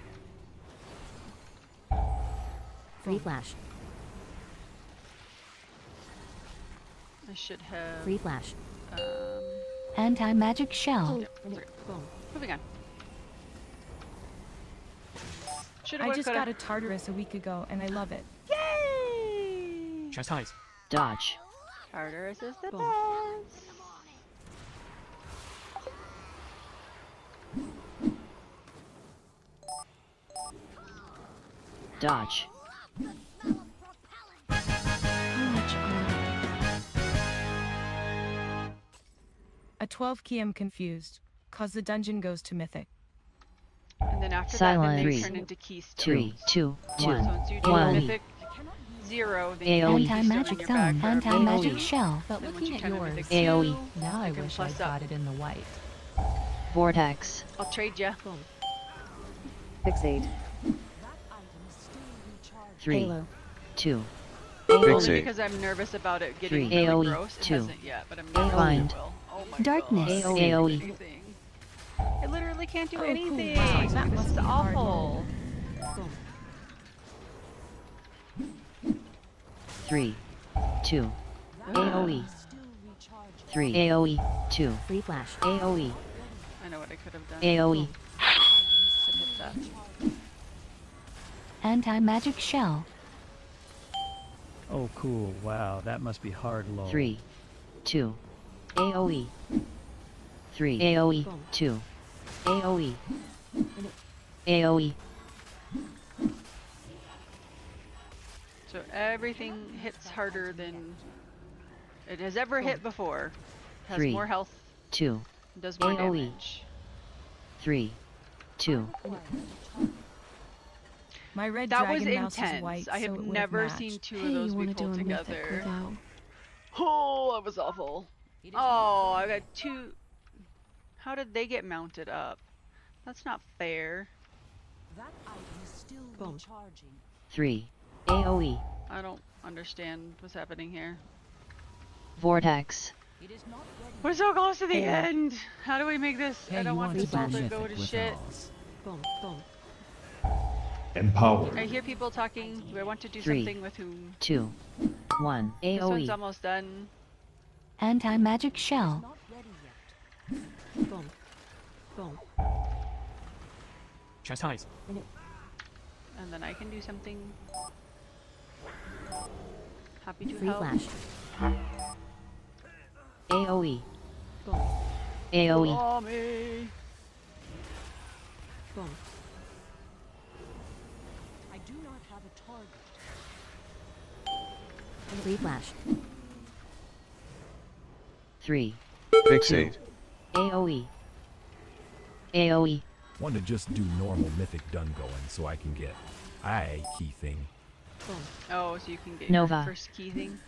Free flash. I should have. Free flash. Anti-magic shell. Yep, sorry. Boom. Moving on. Should I have just got a Tartarus a week ago and I love it. Yay! Chastise. Dodge. Tartarus is the Boom. best. Dodge. How much are A 12 key, I'm confused. Cause the dungeon goes to mythic. And then after Silent. that, then they Three, turn into keystones. 3, 2, So 1. once you do One. mythic 0, then you AOE. get a keystone in Anti-magic your zone. back. Anti-magic AOE. shell. But Then once looking you at turn into yours, the AOE. two, now I you can wish I plus up. got it in the white. Vortex. I'll trade ya. Fixate. 3, Halo. 2. Only AOE. because I'm nervous about it getting Three. really AOE. gross. It 2. hasn't yet, but I'm nervous Find. it will. Oh my Darkness. God. AOE. Anything. I literally can't do Oh, cool. anything. Wow, that This must is be hard awful. Boom. 3, 2. AOE. 3. AOE. 2. Free flash. AOE. I know what I could have done. AOE. Should hit that. Anti-magic shell. Oh, cool. Wow, that must be hard lol. 3, 2. AOE. 3. AOE. 2. AOE. AOE. So everything hits harder than it has ever hit before. Has 3, more health, 2. does more AOE. damage. 3, 2. My red That was dragon mouse is intense. white, I so have it would've never matched. seen two Hey, of those you wanna be pulled do a mythic together. without? Oh, that was awful. Oh, I got two. How did they get mounted up? That's not fair. That item is still Boom. recharging. 3. AOE. I don't understand what's happening here. Vortex. It is not ready. We're so close to the Hey. end. How do we make this? Hey, I don't you want want this to all do to go mythic to with shit. owls. Boom, boom. Empowered. I hear people talking. Do I want to do 3, something with whom? 2, 1. This one's AoE. almost done. Anti-magic shell. Not ready yet. Boom. Boom. Chastise. And then I can do something. Happy to Free help. flash. AoE. Boom. AoE. Mommy. Boom. I do not have a target. Free flash. 3. Fixate. AoE. AoE. Want to just do normal mythic done going so I can get key thing. Boom. Oh, so you can get Nova. your first key thing.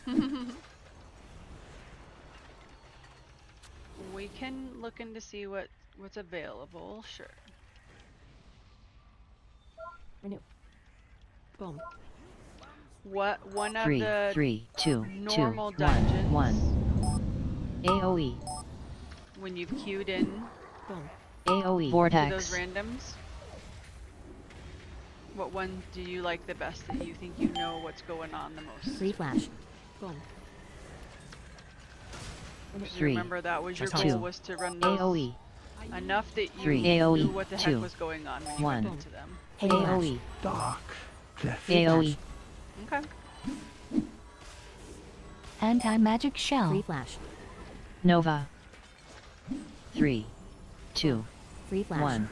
We can look in to see what's available. Sure. Renew. Boom. What one of 3, the 3, 2, 2, normal 1, dungeons 1. AoE. when you've queued in Boom. AoE. to Vortex. those randoms? What one do you like the best that you think you know what's going on the most? Free flash. Boom. 3, Remember that was your 2, goal, was to run those AoE. enough that you 3, knew AoE, what the 2, heck was going on when you 1. went into them. AoE. Dark. Cleft. AoE. Okay. Anti-magic shell. Free flash. Nova. 3, 2, Free flash. 1.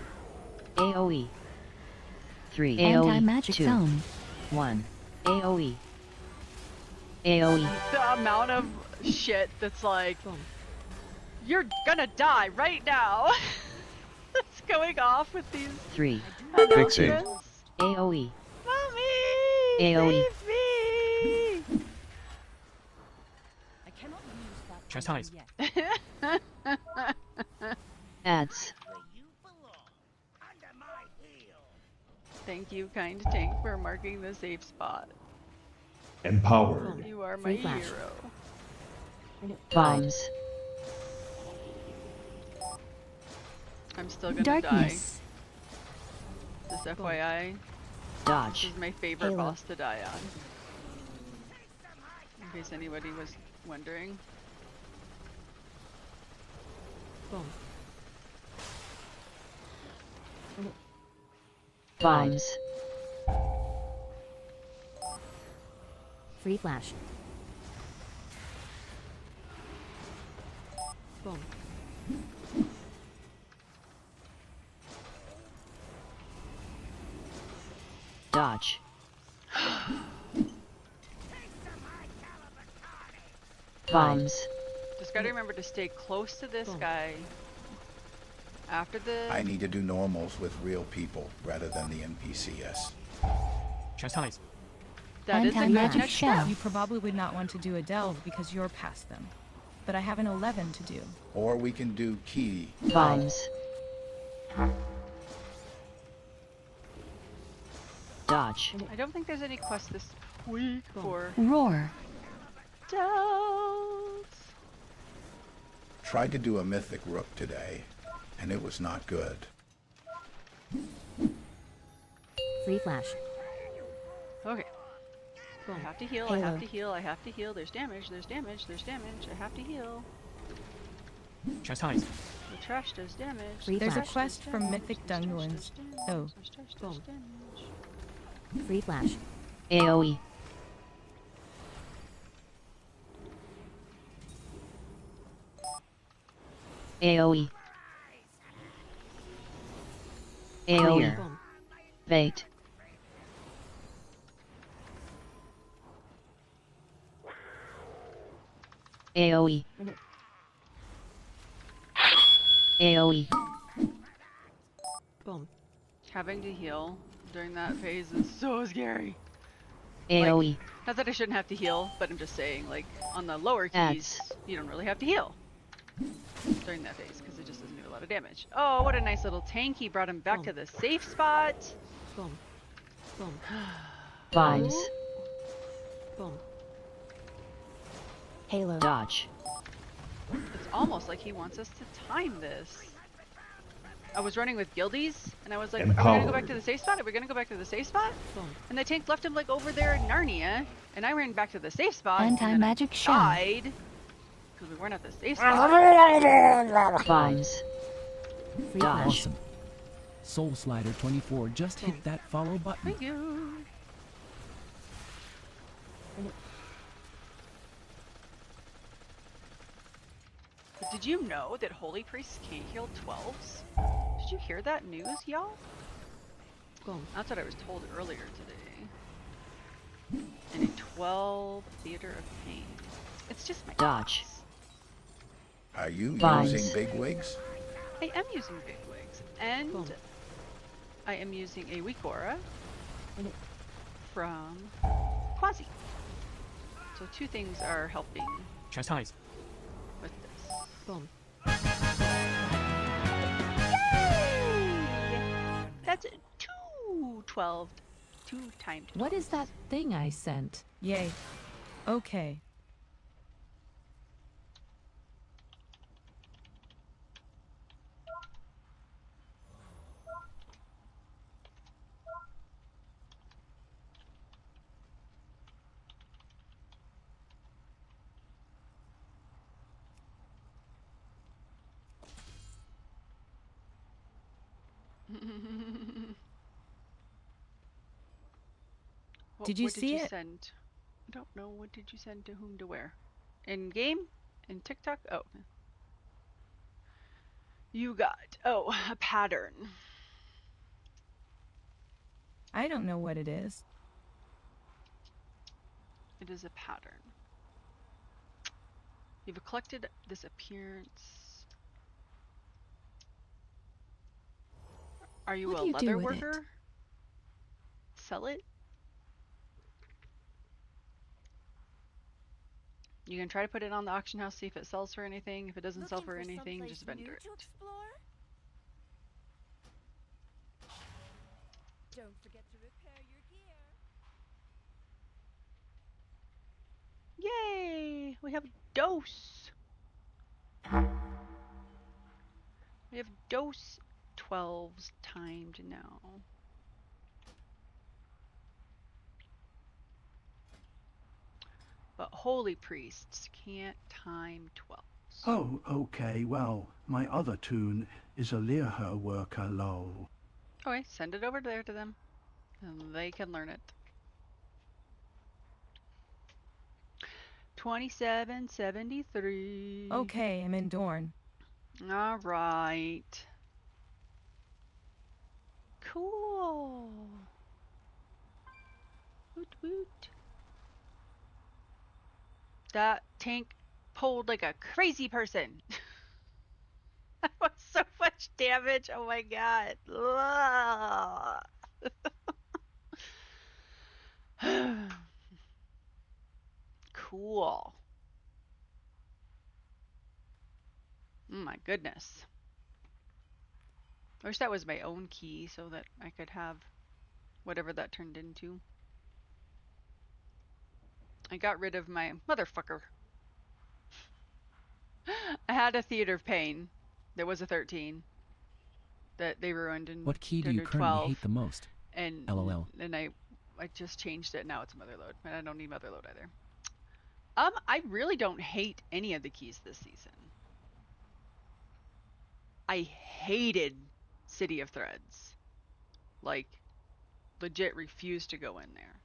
AoE. 3. Anti-magic 2, zone. 1. AoE. AoE. The amount of shit that's like, Boom. you're gonna die right now. That's going off with these 3. Fixate. announcements. AoE. Mommy! AoE. Save me! I cannot use that Chastise. weapon yet. Ads. Thank you, kind tank, for marking the safe spot. Empowered. You are my Free flash. hero. Renew. Bombs. I'm still gonna Darkness. die. Just FYI, Dodge. this is my favorite Halo. boss to die on. In case anybody was wondering. Boom. Bombs. Free flash. Boom. Dodge. Bombs. Just gotta remember to stay close to this Boom. guy. After the I need to do normals with real people rather than the NPCs. Chastise. that is a good Anti-magic next shell. step. You probably would not want to do a delve because you're past them. But I have an 11 to do. Or we can do key. Bombs. Dodge. I don't think there's any quest this week for Roar. delves. Tried to do a mythic rook today, and it was not good. Free flash. Okay. I Boom. have to heal, I Halo. have to heal, I have to heal. There's damage, there's damage, there's damage. I have to heal. Chastise. The trash does damage. Free There's a flash. quest from Mythic Dungeons. Oh. Boom. Free flash. AoE. AoE. AoE. Boom. Bait. AoE. Renew. AoE. Boom. Having to heal during that phase is so scary. AoE. Not that I shouldn't have to heal, but I'm just saying, like, on the lower keys, Ads. you don't really have to heal during that phase, because it just doesn't do a lot of damage. Oh, what a nice little tank. He brought him back Boom. to the safe spot. Boom. Boom. Bombs. Boom. Halo. Dodge. It's almost like he wants us to time this. I was running with guildies, and I was like, are we gonna go back to the safe spot? Are we gonna go back to the safe spot? And the tank left him like over there in Narnia, and I ran back to the safe spot, Anti-magic shell. died, because we weren't at the safe spot. Vines. Dodge. Awesome. Soul Slider 24 just hit that follow button. Thank you. But did you know that holy priests can't heal 12s? Did you hear that news, y'all? That's what I was told earlier today. In a 12 theater of pain. It's just my Dodge. Are you Vines. using big wigs? I am using big wigs, and I am using a weak aura from Quasi. So two things are helping Chastise. with this. Boom. Yay! That's 2 timed. What is that thing I sent? Yay. Okay. Did you what see did you it? send? I don't know. What did you send to whom to where? In game? In TikTok? Oh. You got, oh, a pattern. I don't know what it is. It is a pattern. You've collected this appearance. Are you What a do you do leather with worker? it? Sell it? You can try to put it on the auction house, see if it sells for anything. If it doesn't sell for anything, just vendor it. Don't forget to repair your gear. Yay! We have dose. We have dose 12s timed now. But holy priests can't time 12s. Oh, okay, well, my other tune is a Learher worker lol. Okay, send it over there to them, and they can learn it. 2773. Okay, I'm in Dorn. All right. Cool. Woot woot. That tank pulled like a crazy person. That was so much damage. Oh my god. Cool. Oh my goodness. I wish that was my own key so that I could have whatever that turned into. I got rid of my motherfucker. I had a theater of pain. There was a 13 that they ruined in What key do you under currently 12. hate the most? And LOL. and I just changed it. Now it's Motherload, and I don't need Motherload either. I really don't hate any of the keys this season. I hated City of Threads. Like, legit refused to go in there.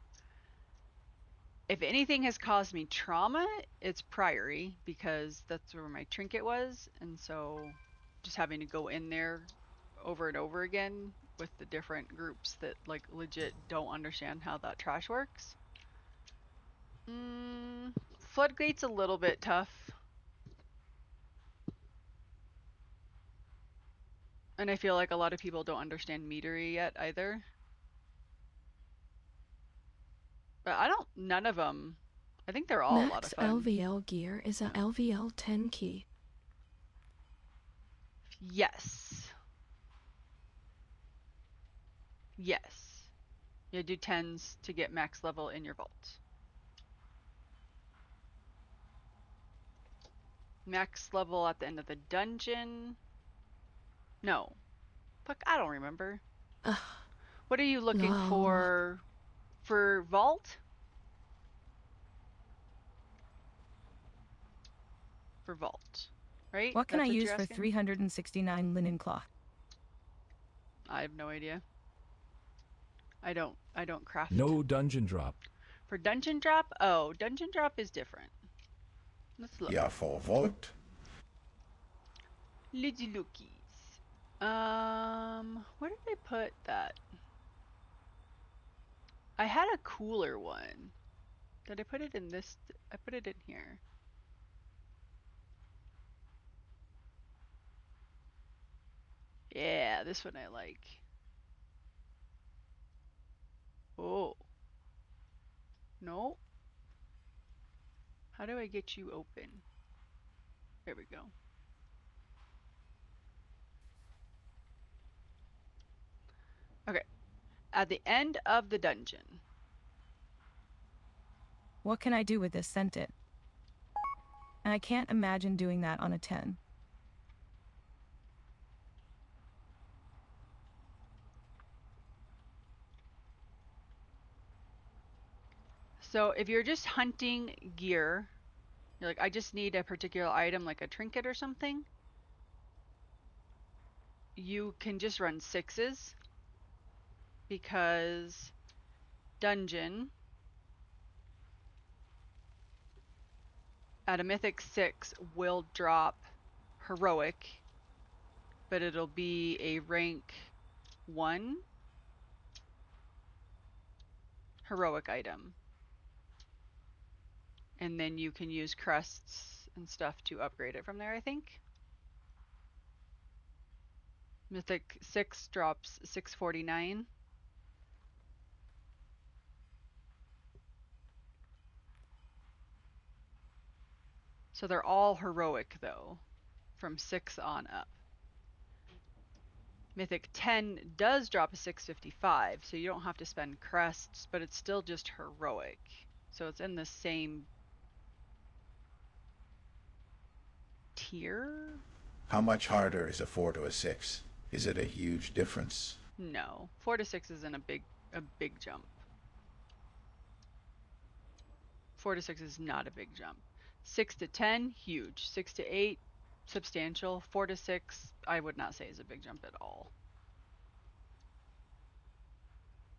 If anything has caused me trauma, it's Priory, because that's where my trinket was, and so just having to go in there over and over again with the different groups that like legit don't understand how that trash works. Floodgate's a little bit tough. And I feel like a lot of people don't understand metery yet either. But none of them, I think they're all a lot of Max fun. LVL gear is a LVL 10 key. Yes. Yes. You do 10s to get max level in your vault. Max level at the end of the dungeon. No. Fuck, I don't remember. Ugh. What are you looking Lol. for vault? For vault, right? What can That's I what use you're for asking? 369 linen cloth? I have no idea. I don't craft. No dungeon drop. For dungeon drop? Oh, dungeon drop is different. Let's look. Yeah, for vote. Little lookies. Where did I put that? I had a cooler one. Did I put it in this? I put it in here. Yeah, this one I like. Oh. No. How do I get you open? There we go. Okay. At the end of the dungeon. What can I do with this scented? And I can't imagine doing that on a 10. So if you're just hunting gear, you're like, I just need a particular item like a trinket or something, you can just run 6s because dungeon at a mythic 6 will drop heroic, but it'll be a rank 1 heroic item. And then you can use crests and stuff to upgrade it from there, I think. Mythic 6 drops 649. So they're all heroic though, from 6 on up. Mythic 10 does drop a 655, so you don't have to spend crests, but it's still just heroic. So it's in the same tier? How much harder is a 4 to a 6? Is it a huge difference? No. 4 to 6 isn't a big jump. 4 to 6 is not a big jump. 6 to 10, huge. 6 to 8, substantial. 4 to 6, I would not say is a big jump at all.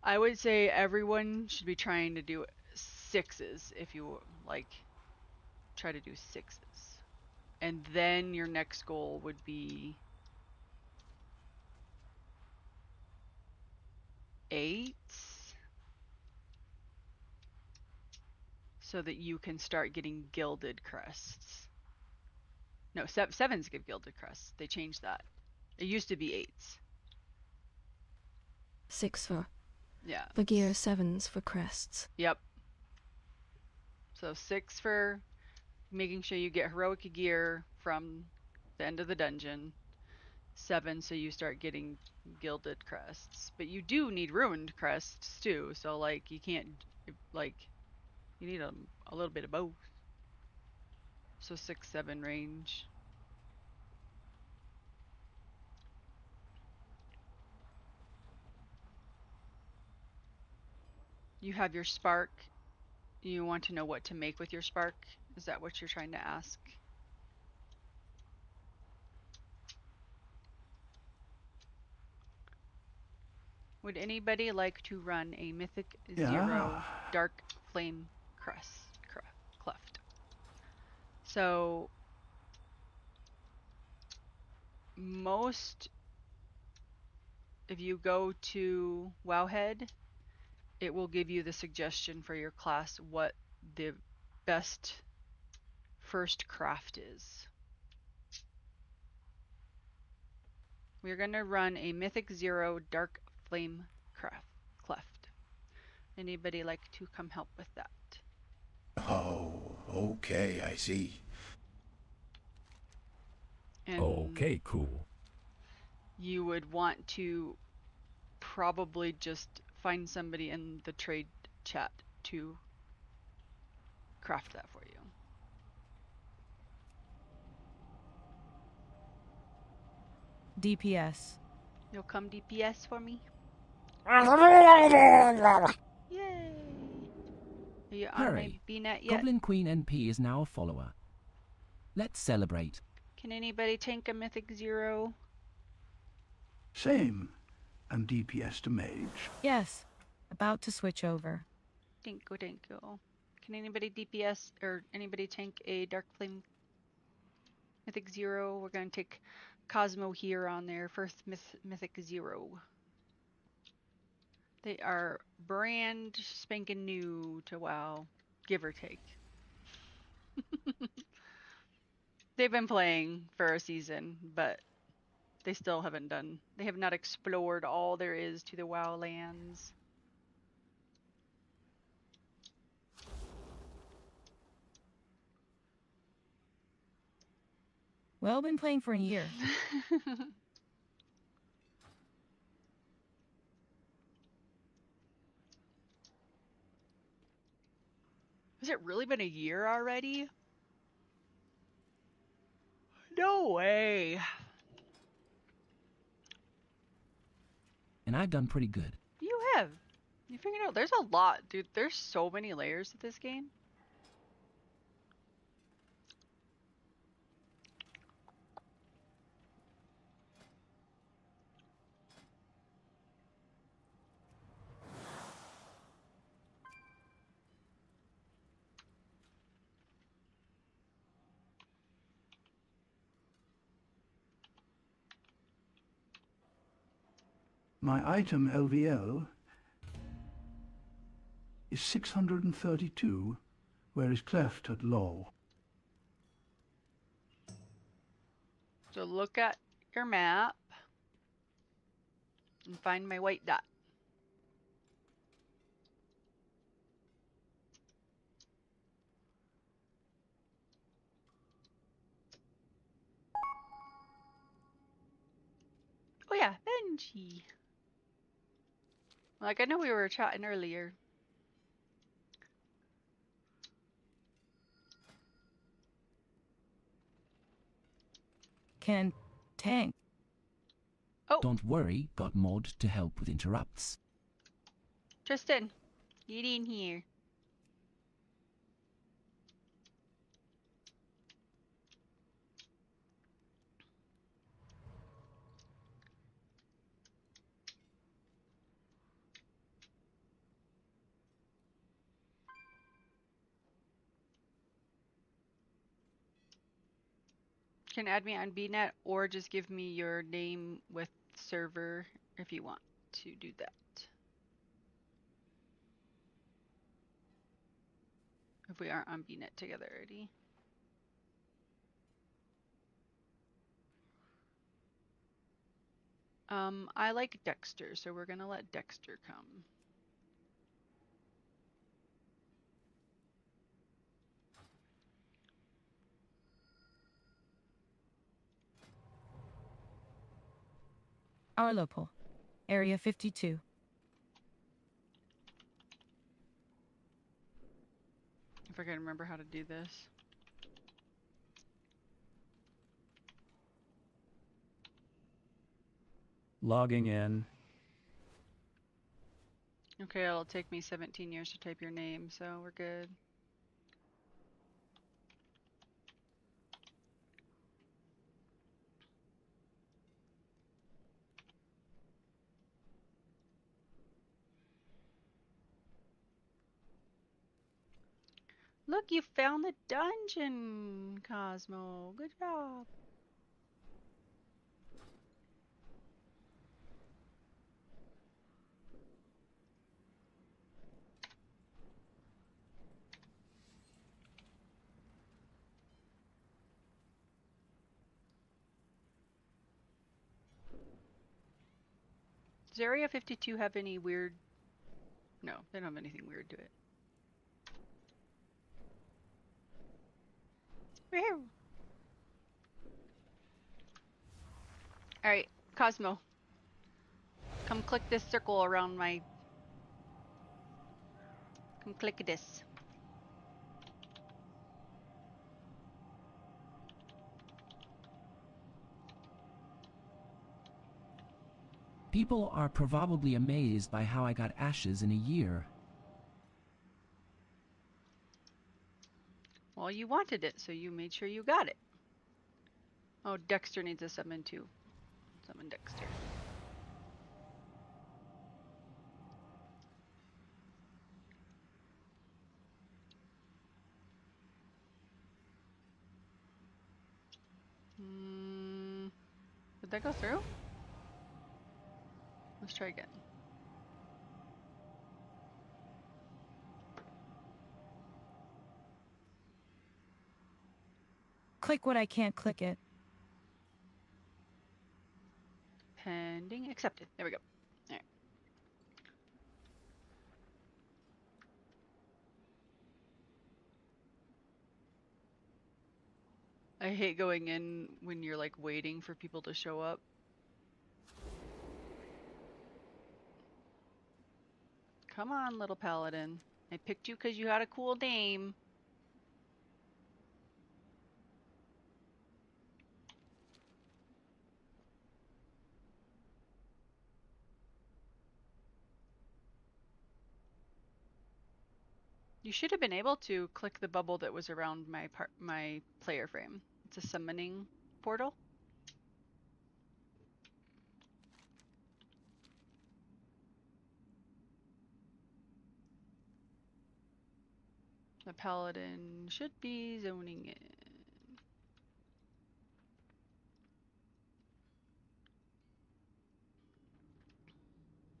I would say everyone should be trying to do 6s if you like. Try to do 6s. And then your next goal would be 8s. So that you can start getting gilded crests. No, 7s give gilded crests. They changed that. It used to be 8s. 6 for. Yeah. For gear, 7s for crests. Yep. So 6 for making sure you get heroic gear from the end of the dungeon. 7 so you start getting gilded crests. But you do need ruined crests too. So like you can't like you need a little bit of both. So 6-7 range. You have your spark. You want to know what to make with your spark? Is that what you're trying to ask? Would anybody like to run a Mythic 0 Dark Flame Cleft? So most, if you go to Wowhead, it will give you the suggestion for your class what the best first craft is. We're going to run a Mythic 0 Dark Flame Cleft. Anybody like to come help with that? Oh, okay, I see. And okay, cool. You would want to probably just find somebody in the trade chat to craft that for you. DPS. You'll come DPS for me? Yay! Are you on my Hurry. BNet yet? Goblin Queen NP is now a follower. Let's celebrate. Can anybody tank a Mythic 0? Same. I'm DPS to mage. Yes. About to switch over. Dinko dinko. Can anybody DPS or anybody tank a Dark Flame Mythic 0? We're going to take Cosmo here on their first Mythic 0. They are brand spanking new to WoW, give or take. They've been playing for a season, but they still haven't done. They have not explored all there is to the WoW lands. Well, been playing for a year. Has it really been a year already? No way. And I've done pretty good. You have. You figured out there's a lot, dude. There's so many layers to this game. My item LVL is 632, whereas cleft at low. So look at your map and find my white dot. Oh yeah, Benji. Like, I know we were chatting earlier. Can tank. Oh. Don't worry, got mod to help with interrupts. Tristan, get in here. Can add me on BNet or just give me your name with server if you want to do that. If we aren't on BNet together already. I like Dexter, so we're gonna let Dexter come. Arlopo. Area 52. If I can remember how to do this. Logging in. Okay, it'll take me 17 years to type your name, so we're good. Look, you found the dungeon, Cosmo. Good job. Does Area 52 have any weird... No, they don't have anything weird to it. Alright, Cosmo. Come click this circle around my... Come click this. People are probably amazed by how I got ashes in a year. Well, you wanted it, so you made sure you got it. Oh, Dexter needs a summon too. Summon Dexter. Did that go through? Let's try again. Click what I can't click it. Pending accepted. There we go. All right. I hate going in when you're like waiting for people to show up. Come on, little paladin. I picked you because you had a cool name. You should have been able to click the bubble that was around my player frame. It's a summoning portal. The paladin should be zoning in.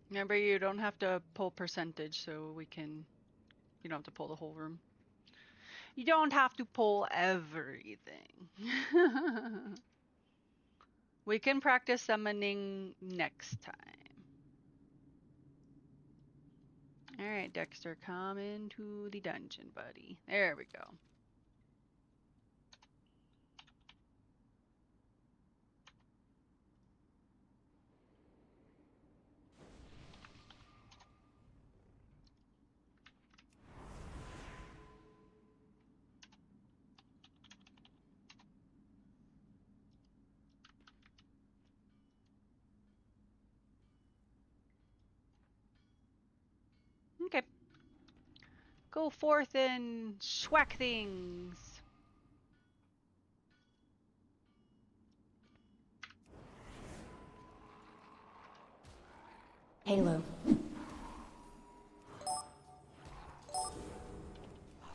Remember, you don't have to pull percentage, so we can... You don't have to pull the whole room. You don't have to pull everything. We can practice summoning next time. Alright, Dexter, come into the dungeon, buddy. There we go. Okay. Go forth and schwack things. Halo.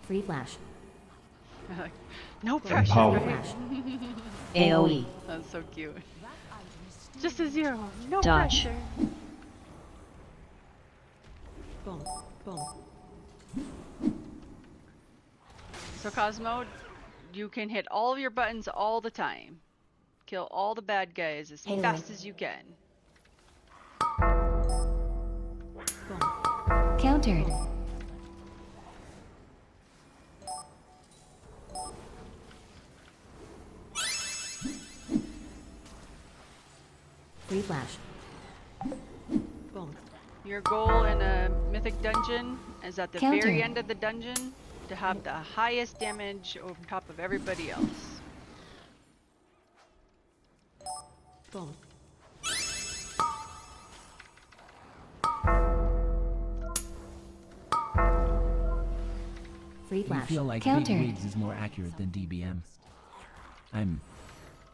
Free flash. No pressure. Empowered. AoE. That's so cute. Just a 0. No Dodge. pressure. Boom. Boom. So Cosmo, you can hit all of your buttons all the time. Kill all the bad guys as Halo. fast as you can. Countered. Free flash. Boom. Your goal in a mythic dungeon is at the Counter. very end of the dungeon to have the highest damage over top of everybody else. Boom. Free I flash. feel like Countered. Big Wigs is more accurate than DBM. I'm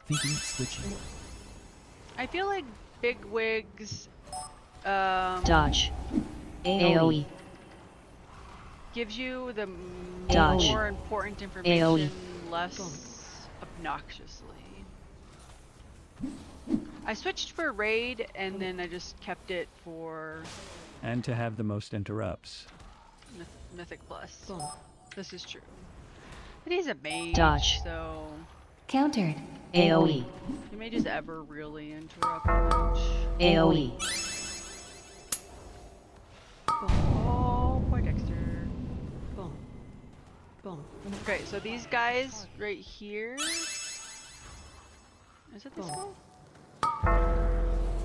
thinking of switching. I feel like Big Wigs Dodge. AoE. gives you the Dodge. more important information AoE. less obnoxiously. I switched for raid and then I just kept it for And to have the most interrupts. Mythic Plus. Boom. This is true. It is a mage, Dodge. so Countered. AoE. do mages ever really interrupt much? AoE. Oh, poor Dexter. Boom. Boom. Okay, so these guys right here. Is it this guy?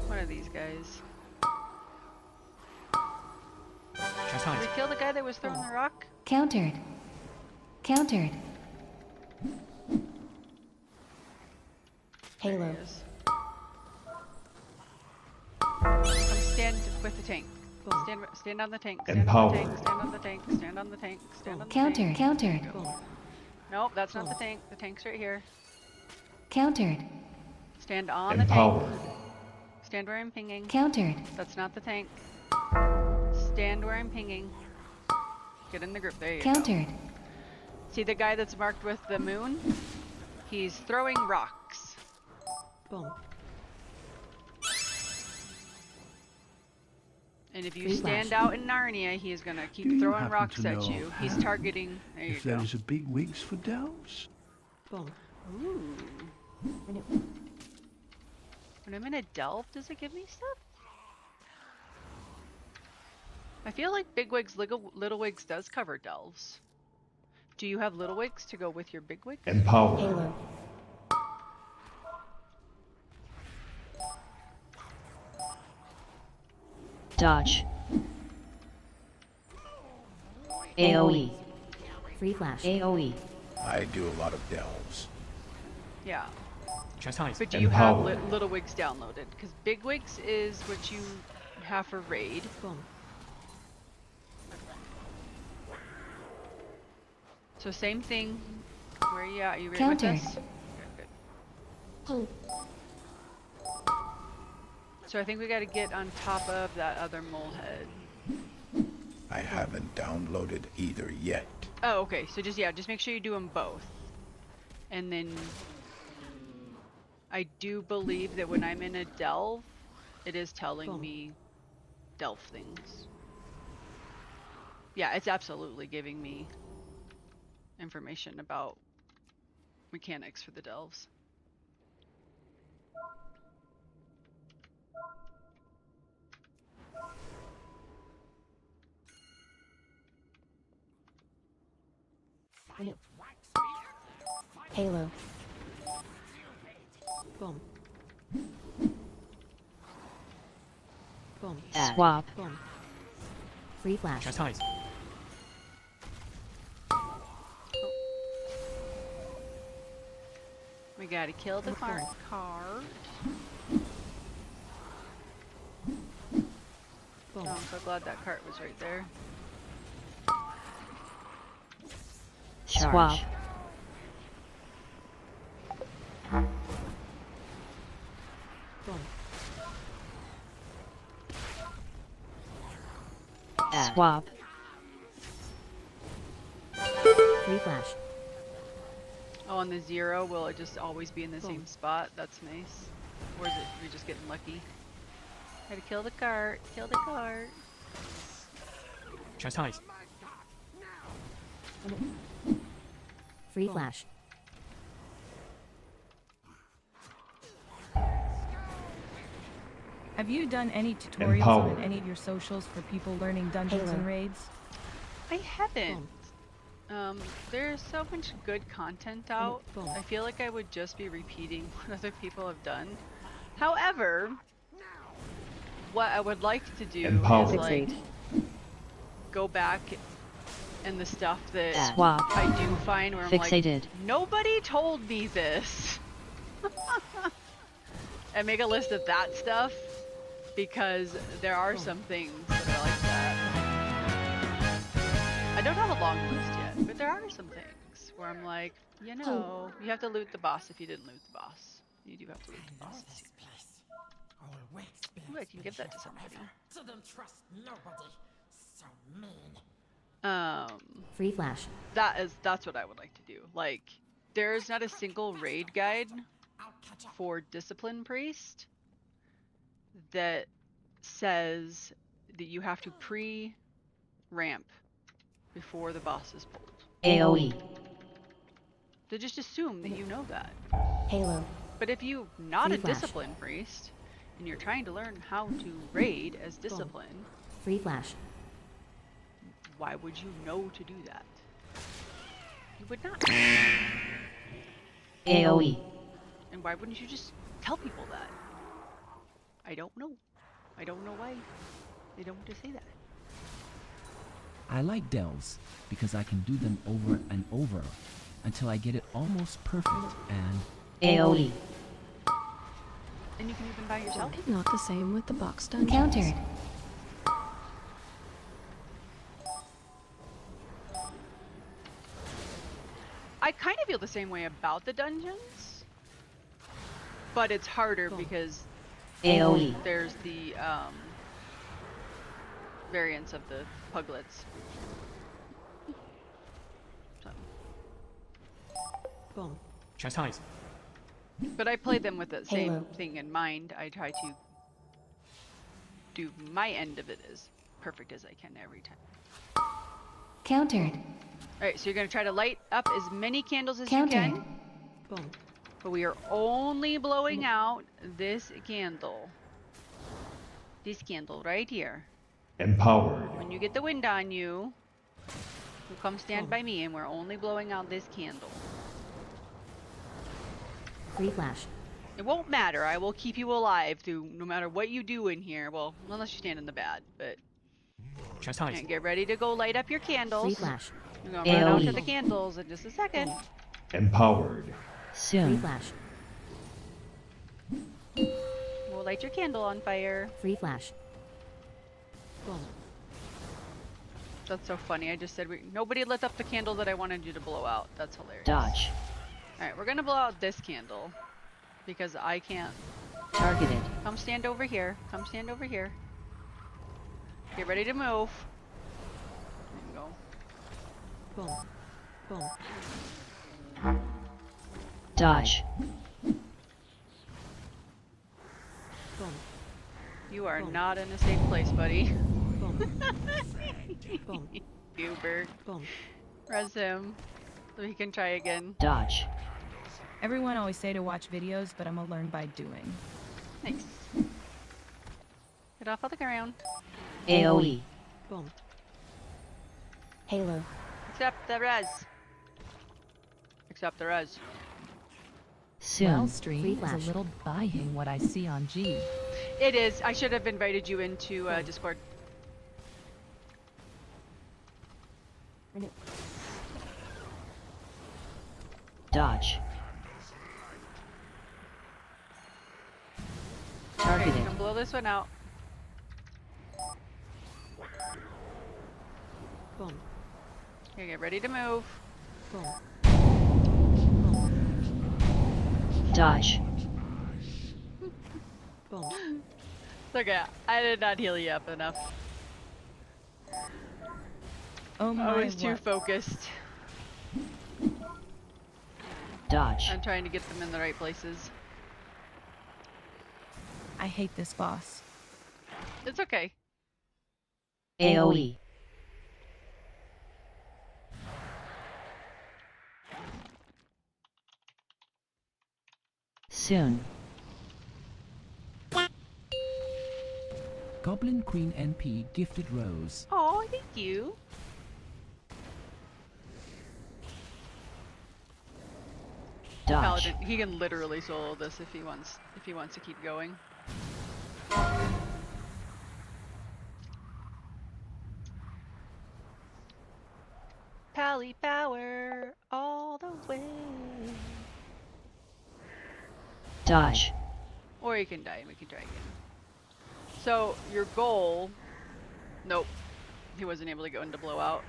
One of these guys. Did we kill the guy that was throwing the rock? Countered. Countered. There he Halo. is. stand with the tank. Stand on the tank. Stand Empowered. on the tank. Stand on the tank. Stand on the tank. Stand on the Countered. tank. Countered. There you go. Nope, that's not the tank. The tank's right here. Countered. Stand on the Empowered. tank. Stand where I'm pinging. Countered. That's not the tank. Stand where I'm pinging. Get in the group. There you Countered. go. See the guy that's marked with the moon? He's throwing rocks. Boom. And if you stand out in Narnia, he is going to keep throwing rocks at you. He's targeting. There you If go. there is a big wigs for delves? Boom. Ooh. When I'm in a delve, does it give me stuff? I feel like Bigwigs, Little Wigs does cover delves. Do you have Little Wigs to go with your Bigwigs? Empowered. Halo. Dodge. AoE. Free flash. AoE. I do a lot of delves. Yeah. Chastise. But do you have Empowered. Little Wigs downloaded? Because Bigwigs is what you have for raid. Boom. So same thing. Where are you at? Are you ready Countered. with us? Okay, good. So I think we got to get on top of that other mole head. I haven't downloaded either yet. Oh, okay. So just make sure you do them both. And then I do believe that when I'm in a delve, it is telling me delve things. Yeah, it's absolutely giving me information about mechanics for the delves. Halo. Boom. Boom. Swap. Boom. Free flash. Chastise. We gotta kill the cart. Oh, I'm so glad that cart was right there. Swap. Boom. Swap. Free flash. Oh, on the 0, will it just always be in the same spot? That's nice. Or is it we just getting lucky? Gotta kill the cart. Kill the cart. Chastise. Free flash. Have you done any tutorials Empowered. on any of your socials for people learning dungeons and raids? I haven't. There's so much good content out. I feel like I would just be repeating what other people have done. However, what I would like to do Empowered. is like go back and the stuff that Swap. I do find where I'm Fixated. like, nobody told me this. And make a list of that stuff because there are some things that are like that. I don't have a long list yet, but there are some things where I'm like, you know, you have to loot the boss if you didn't loot the boss. You do have to loot the boss. Ooh, I can give that to somebody. Trust nobody. So mean. Free flash. That's what I would like to do. Like, there's not a single raid guide for Discipline Priest that says that you have to pre-ramp before the boss is pulled. AoE. They just assume that you know that. Halo. But if you're not Free a flash. Discipline Priest and you're trying to learn how to raid as Discipline, Free flash. why would you know to do that? You would not. AoE. And why wouldn't you just tell people that? I don't know. I don't know why they don't just say that. I like delves because I can do them over and over until I get it almost perfect and AoE. And you can even buy yourself. Not the same with the box dungeons. Countered. I kind of feel the same way about the dungeons, but it's harder because AoE. there's the variants of the puglets. So. Boom. But I play them with the same Halo. thing in mind. I try to do my end of it as perfect as I can every time. Countered. Alright, so you're going to try to light up as many candles as Countered. you can. Boom. But we are only blowing out this candle. This candle right here. Empowered. When you get the wind on you, you come stand by me and we're only blowing out this candle. Free flash. It won't matter. I will keep you alive through no matter what you do in here. Well, unless you stand in the bad, but... And get ready to go light up your candles. Free flash. We're going to run out to the candles in just a second. Empowered. Free Soon. flash. We'll light your candle on fire. Free flash. Boom. That's so funny. I just said nobody lit up the candle that I wanted you to blow out. That's hilarious. Dodge. Alright, we're going to blow out this candle. Because I can't. Targeted. Come stand over here. Come stand over here. Get ready to move. There you go. Boom. Boom. Dodge. Boom. You are Boom. not in a safe place, buddy. Boom. Boom. Goober. Boom. Res him. So he can try again. Dodge. Everyone always say to watch videos, but I'm gonna learn by doing. Nice. Get off of the ground. AoE. Boom. Halo. Accept the res. Accept the res. Soon. Well, Free stream is flash. a little buying what I see on G. It is. I should have invited you into Discord. Dodge. Okay, Targeted. you can blow this one out. Boom. Okay, get ready to move. Boom. Dodge. Boom. Okay, I did not heal you up enough. Oh my I was too what? focused. Dodge. I'm trying to get them in the right places. I hate this boss. It's okay. AoE. Soon. Goblin Queen NP gifted Rose. Oh, thank you. Dodge. Paladin, he can literally solo this if he wants to keep going. Pally power all the way. Dodge. Or you can die and we can try again. So your goal. Nope. He wasn't able to go into blowout.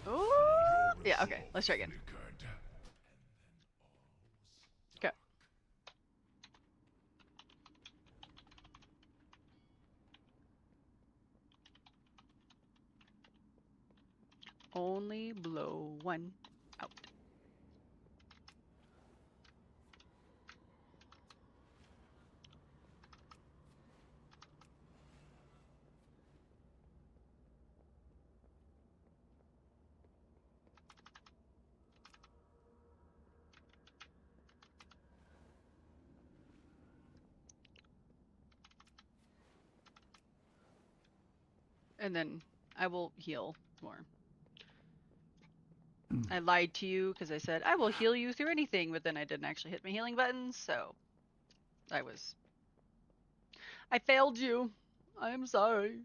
Ooh. Yeah, okay. Let's try again. Okay. Only blow one out. And then I will heal more. I lied to you because I said I will heal you through anything, but then I didn't actually hit my healing buttons, so I failed you. I am sorry.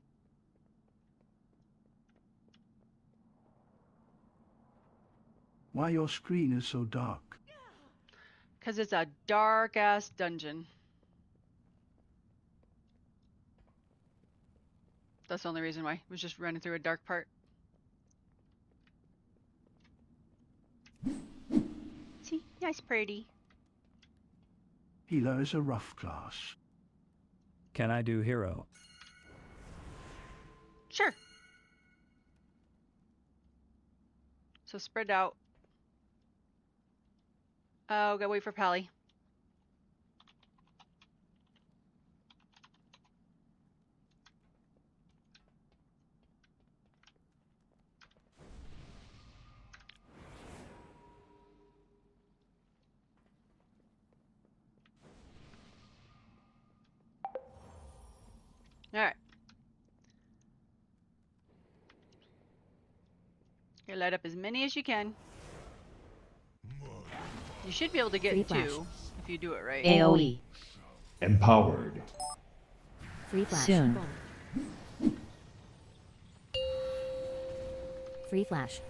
Why your screen is so dark? Because it's a dark ass dungeon. That's the only reason why. I was just running through a dark part. See? Nice pretty. Healer is a rough class. Can I do hero? Sure. So spread out. Oh, gotta wait for Pally. Alright. You light up as many as you can. You should be able to get Free flash. 2 if you do it right. AoE. Empowered. Free flash. Soon. Free flash.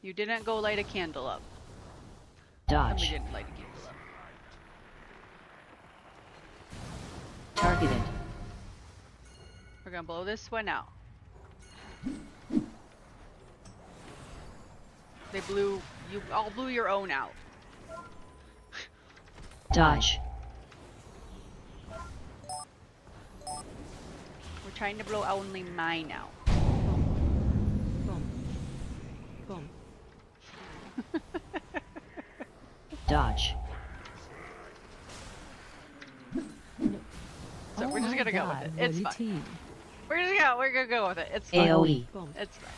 You didn't go light a candle up. Dodge. Somebody didn't light a candle up. Targeted. We're gonna blow this one out. They blew, you all blew your own out. Dodge. We're trying to blow only mine out. Boom. Boom. Dodge. So we're just gonna go with it. It's fine. We're gonna go with it. It's fine. AoE. It's fine.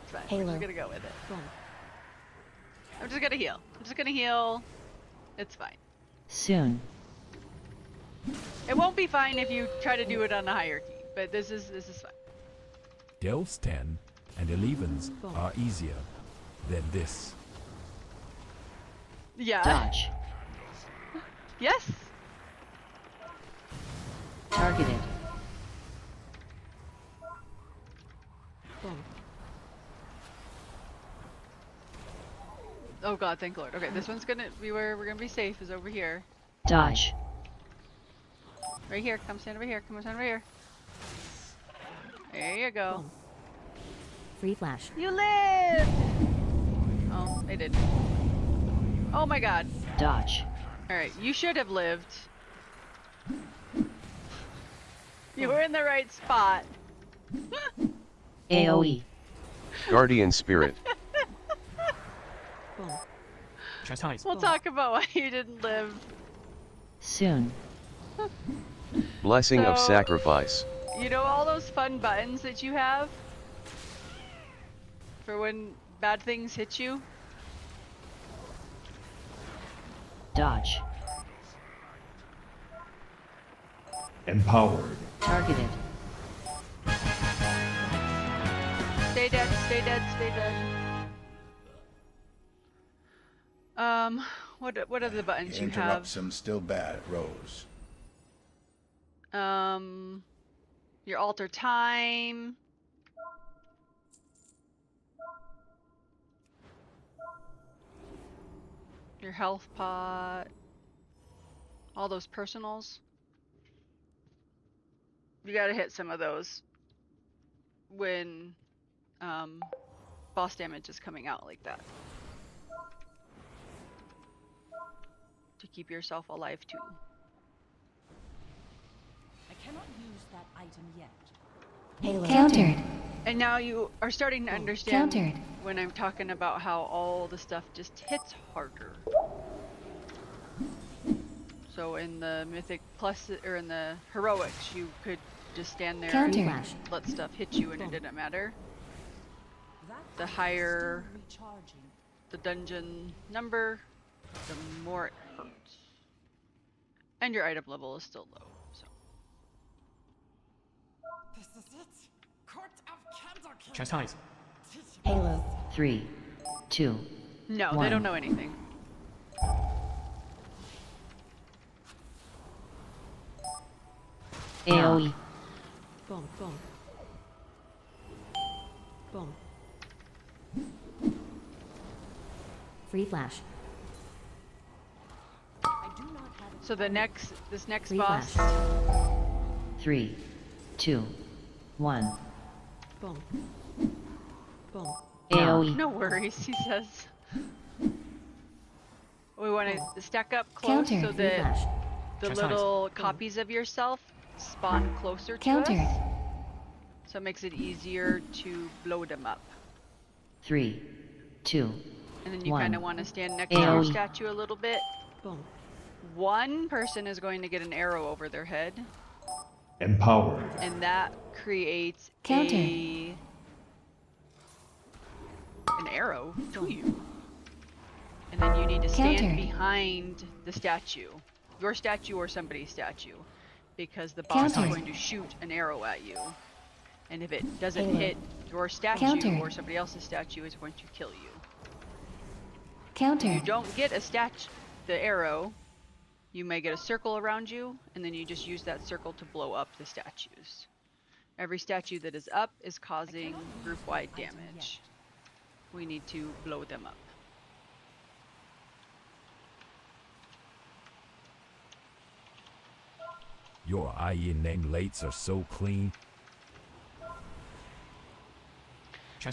It's fine. Halo. We're just gonna go with it. I'm just gonna heal. I'm just gonna heal. It's fine. Soon. It won't be fine if you try to do it on the hierarchy, but this is fine. Delves 10 and 11s are easier than this. Yeah. Dodge. Yes. Targeted. Oh god, thank Lord. Okay, this one's gonna be where we're gonna be safe, is over here. Dodge. Right here, come stand over here, come stand over here. There you go. Free flash. You lived! Oh, I did. Oh my god. Dodge. Alright, you should have lived. You were in the right spot. AoE. Guardian Spirit. We'll talk about why you didn't live. Soon. Blessing of So- Sacrifice. You know all those fun buttons that you have? For when bad things hit you? Dodge. Empowered. Targeted. Stay dead, stay dead, stay dead. What are the buttons you Interrupt have? some still bad, Rose. Your alter time. Your health pot. All those personals. You gotta hit some of those when boss damage is coming out like that. To keep yourself alive too. I cannot use that item yet. Halo. Countered. And now you are starting to understand Countered. when I'm talking about how all the stuff just hits harder. So in the Mythic Plus, or in the Heroics, you could just stand there Counter. and let stuff hit you and it didn't matter. The higher the dungeon number, the more it hurts. And your item level is still low, so. This is it. Court of Candlekeep. Chastise. Halo. 3, 2. No, they 1. don't know anything. AoE. Boom, boom. Boom. Free flash. I do not have So this next Free boss. flash. 3, 2, 1. Boom. Boom. AoE. No worries, he says. We want to stack up close Counter. so Free that flash. the little copies of yourself spawn closer to Countered. us. So it makes it easier to blow them up. 3, 2, And then you 1. kind of want to stand next to your AoE. statue a little bit. Boom. One person is going to get an arrow over their head. Empowered. And that creates Counter. an arrow to you. And then you need to stand Countered. behind the statue. Your statue or somebody's statue. Because the boss Countered. is going to shoot an arrow at you. And if it doesn't Halo. hit your statue Countered. or somebody else's statue, it's going to kill you. If Counter. you don't get the arrow, you may get a circle around you, and then you just use that circle to blow up the statues. Every statue that is up is causing group-wide damage. We need to blow them up. Your IE name lates are so clean.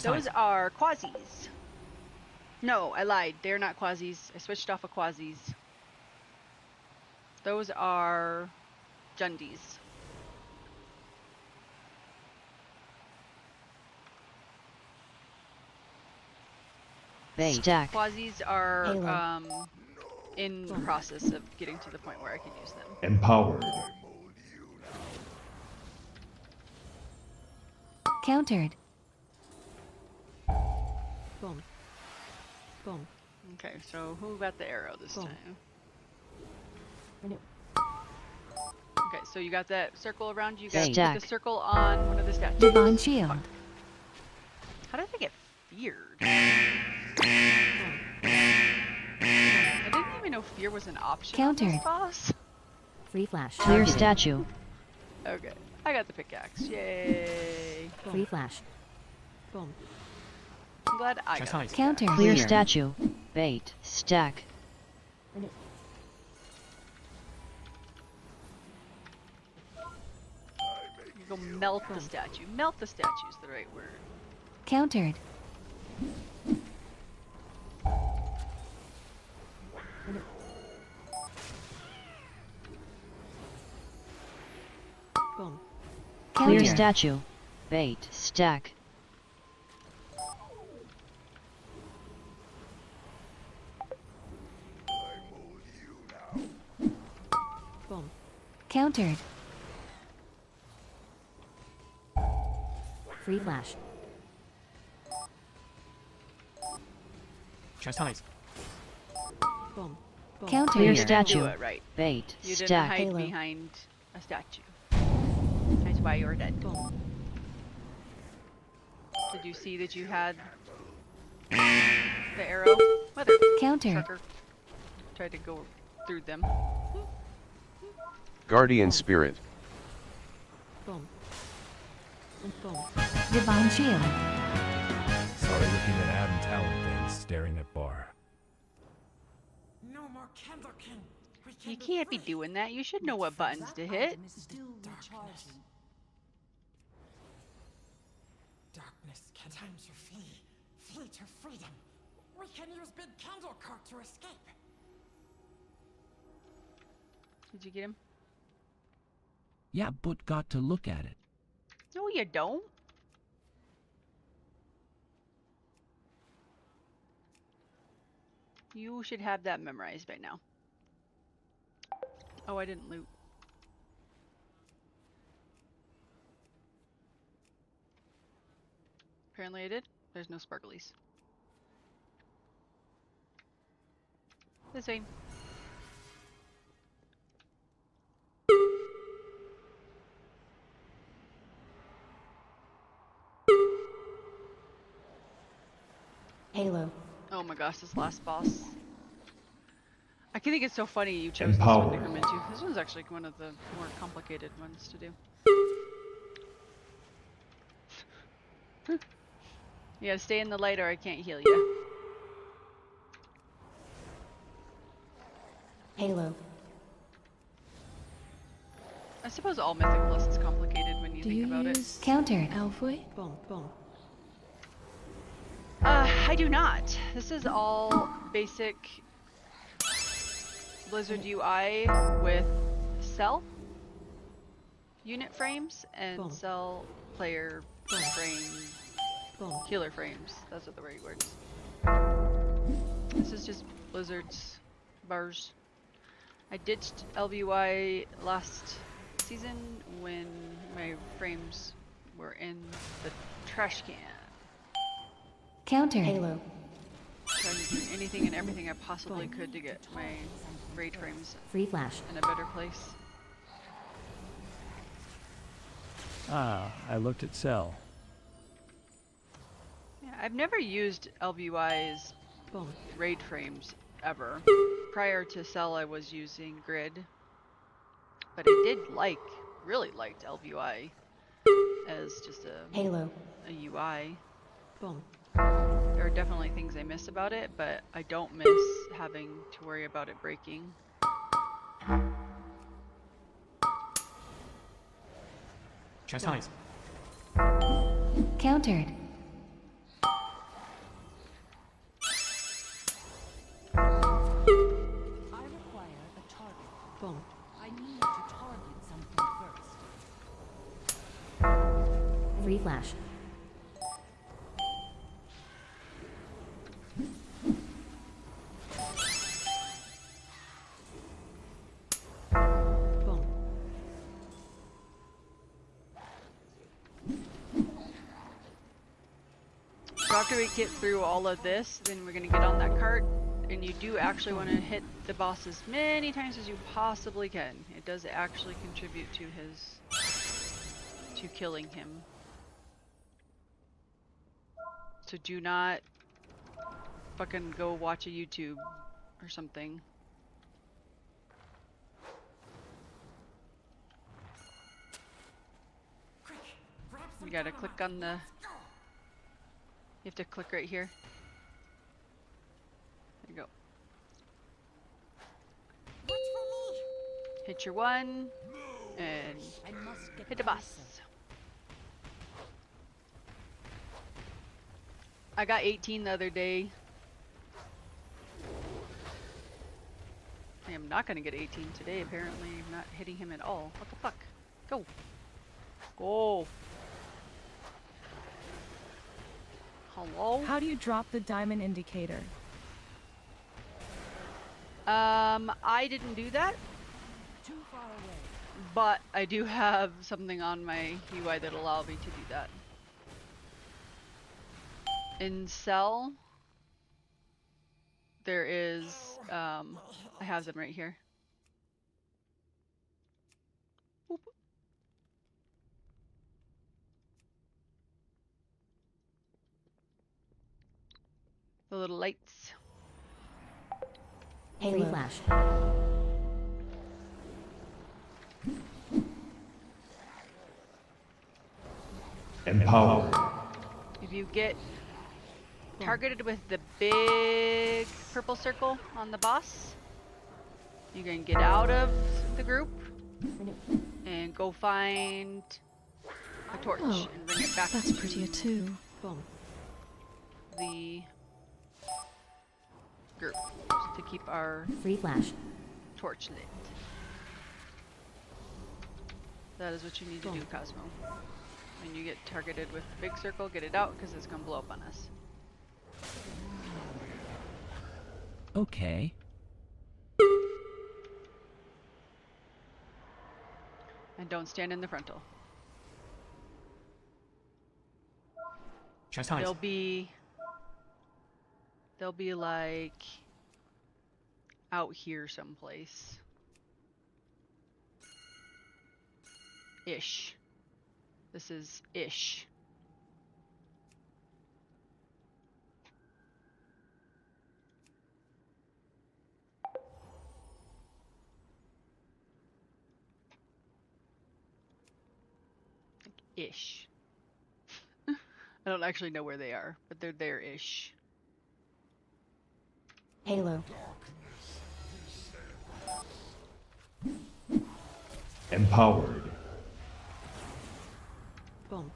Those are quasis. No, I lied. They're not quasis. I switched off of quasis. Those are Jundis. Stack. Quasis are Halo. in the process of getting to the point where I can use them. Empowered. Countered. Boom. Boom. Okay, so who got the arrow this Boom. time? Okay, so you got that circle around you. You got to Stack. put the circle on one of the statues. Divine shield. Fuck. How did I get feared? I didn't even know fear was an option on this Countered. boss. Free flash. Clear Targeted. statue. Okay, I got the pickaxe. Yay! Free flash. Boom. I'm glad I got it. Counter. Clear statue. Bait. Stack. You go melt the statue. Melt the statue is the right word. Countered. Boom. Clear Counter. statue. Bait. Stack. Boom. Countered. Free flash. Boom. Boom. Counter. Clear You didn't statue. do it right. Bait. You didn't Stack. hide Halo. behind a statue. That's why you're dead. Boom. Did you see that you had the arrow? Mother Countered. trucker tried to go through them. Guardian Spirit. Boom. And boom. Divine shield. Sorry looking at Adam talent things staring at bar. No more Candle King. We You can can't be doing that. You should know what buttons to hit. Darkness can time to flee. Flee to freedom. We can use Big Candle Cock to escape. Did you get him? Yeah, but got to look at it. No, you don't. You should have that memorized by now. Oh, I didn't loot. Apparently I did. There's no sparklies. The same. Halo. Oh my gosh, this last boss. I think it's so funny you chose this one to come into. This one's actually one of the more complicated ones to do. You gotta stay in the light or I can't heal you. Halo. I suppose all Mythic Plus is complicated when you Do think you about use Countered. Elfway? Boom, boom. I do not. This is all basic Blizzard UI with cell unit frames and cell player frame killer frames. Those are the right words. This is just Blizzard's bars. I ditched LBY last season when my frames were in the trash can. Countered. Halo. Trying to do anything and everything I possibly could to get my raid frames Free flash. in a better place. Ah, I looked at Cell. Yeah, I've never used LBY's raid frames ever. Prior to Cell, I was using Grid, but I did really liked LBY as just a Halo. a UI. Boom. There are definitely things I miss about it, but I don't miss having to worry about it breaking. Chastise. Countered. I require a target. Boom. I need to target something first. Free flash. Boom. So after we get through all of this, then we're going to get on that cart, and you do actually want to hit the boss as many times as you possibly can. It does actually contribute to killing him. So do not fucking go watch a YouTube or something. You gotta click on the... You have to click right here. There you go. Hit your one, and hit the boss. I got 18 the other day. I am not gonna get 18 today, apparently. I'm not hitting him at all. What the fuck? Go. Go. Hello? How do you drop the diamond indicator? I didn't do that, Too far away. but I do have something on my UI that allow me to do that. In Cell, there is, I have them right here. Boop. The little lights. Free flash. Empowered. If you get targeted with the big purple circle on the boss, you can get out of the group and go find a torch Oh, and bring it back that's prettier too. Boom. the group to keep our Free flash. torch lit. That is what you need to do, Cosmo. When you get targeted with the big circle, get it out because it's gonna blow up on us. Okay. And don't stand in the frontal. They'll be like out here someplace. Ish. This is ish. Like ish. I don't actually know where they are, but they're there-ish. Halo. Empowered. Boom.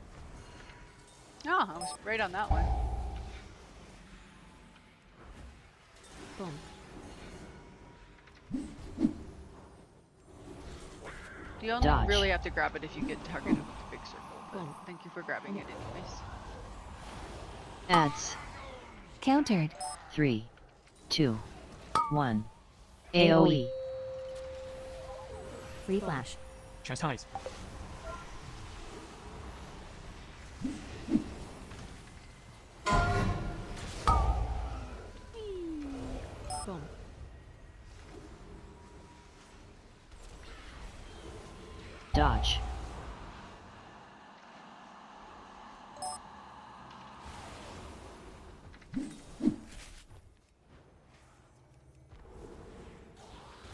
Oh, I was right on that one. Boom. You only Dodge. really have to grab it if you get targeted with the big circle. But thank you for grabbing it anyways. Ads. Countered. 3, 2, 1. AoE. Free flash. Chastise. Boom. Dodge.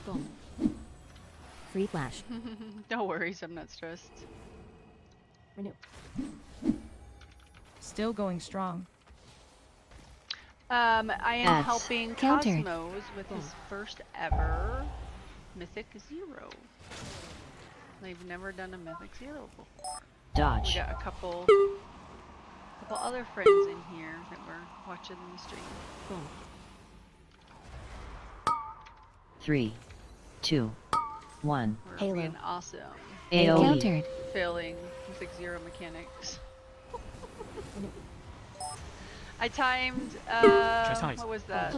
Boom. Free flash. No worries, I'm not stressed. Renew. Still going strong. I am Ads. helping Countered. Cosmos with his first ever Mythic Zero. They've never done a Mythic Zero before. We Dodge. got a couple other friends in here that were watching the stream. Boom. 3, 2, 1. We're being awesome. AoE. Countered. Failing Mythic Zero mechanics. I timed, what was that?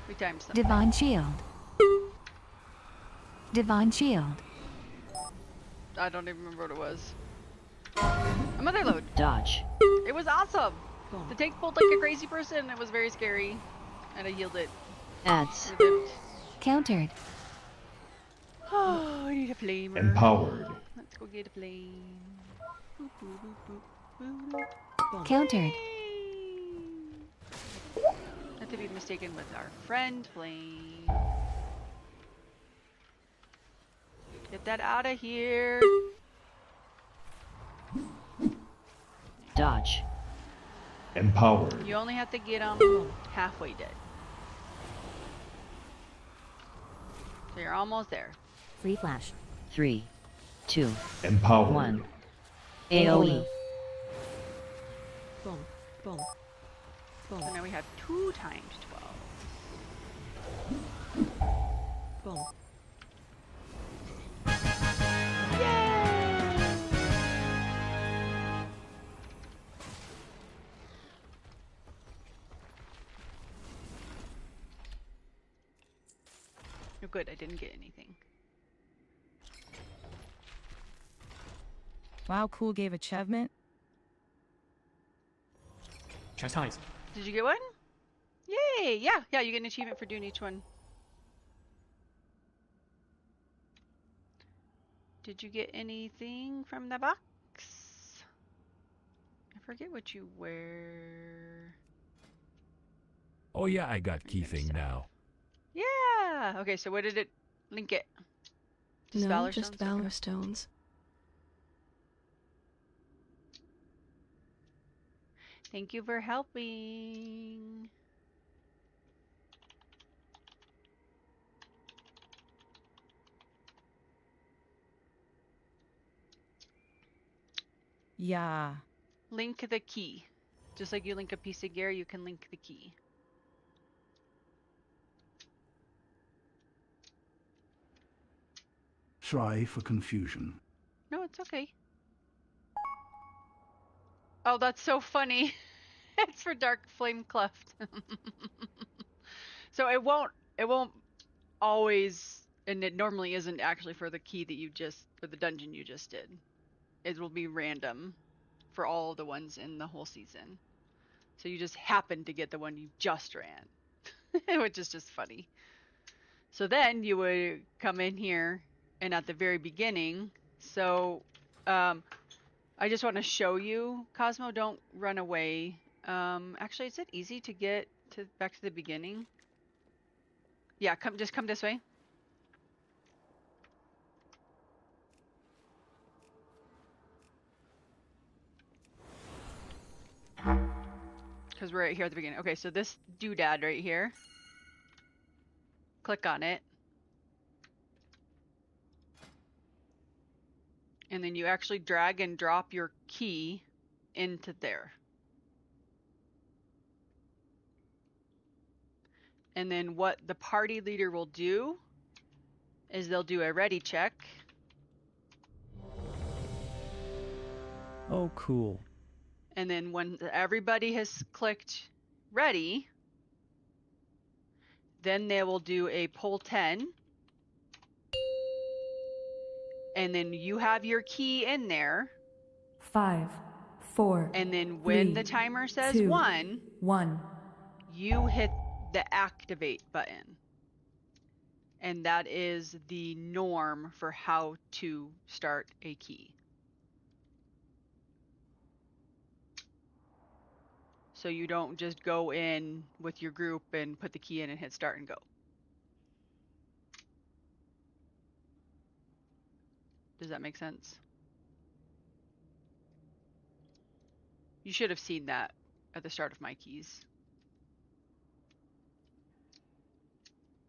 We timed something. Divine shield. Divine shield. I don't even remember what it was. A mother load. Dodge. It was awesome. The tank pulled like a crazy person. It was very scary. And I yielded. Ads. We lived. Countered. Oh, I need a flamer. Empowered. Let's go get a flame. Boop, boop, boop, boop, boop. Boom. Countered. Not to be mistaken with our friend Flame. Get that out of here. Dodge. Empowered. You only have to get them halfway dead. So you're almost there. Free flash. 3, 2, Empowered. 1. AoE. Boom. Boom. Boom. So now we have 2 times 12. Boom. Oh, good, I didn't get anything. Wow, cool gave achievement. Chastise. Did you get one? Yay! Yeah, you get an achievement for doing each one. Did you get anything from the box? I forget what you wear. Oh yeah, I got key thing now. Yeah! Okay, so what did it link it? Just No, Valor just Stones? Okay. Valor Stones. Thank you for helping. Yeah. Link the key. Just like you link a piece of gear, you can link the key. Sorry for confusion. No, it's okay. Oh, that's so funny. It's for Dark Flame Cleft. So it won't always, and it normally isn't actually for the key that you just, for the dungeon you just did. It will be random for all the ones in the whole season. So you just happen to get the one you just ran, which is just funny. So then you would come in here and at the very beginning, so I just want to show you, Cosmo, don't run away. Actually, is it easy to get back to the beginning? Yeah, just come this way. Because we're right here at the beginning. Okay, so this doodad right here. Click on it. And then you actually drag and drop your key into there. And then what the party leader will do is they'll do a ready check. Oh, cool. And then when everybody has clicked ready, then they will do a pull 10. And then you have your key in there. 5, 4. And then when 3, the timer says 2, 1, 1. you hit the activate button. And that is the norm for how to start a key. So you don't just go in with your group and put the key in and hit start and go. Does that make sense? You should have seen that at the start of my keys.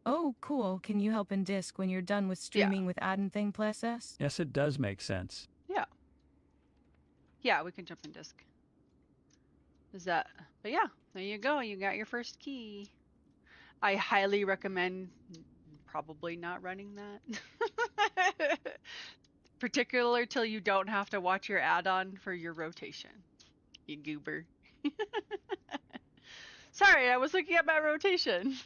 Oh, cool. Can you help in Disc when you're done with streaming with adding thing process? Yes, it does make sense. Yeah. Yeah, we can jump in Disc. Is that, but yeah, there you go. You got your first key. I highly recommend probably not running that. Particularly till you don't have to watch your add-on for your rotation. You goober. Sorry, I was looking at my rotation.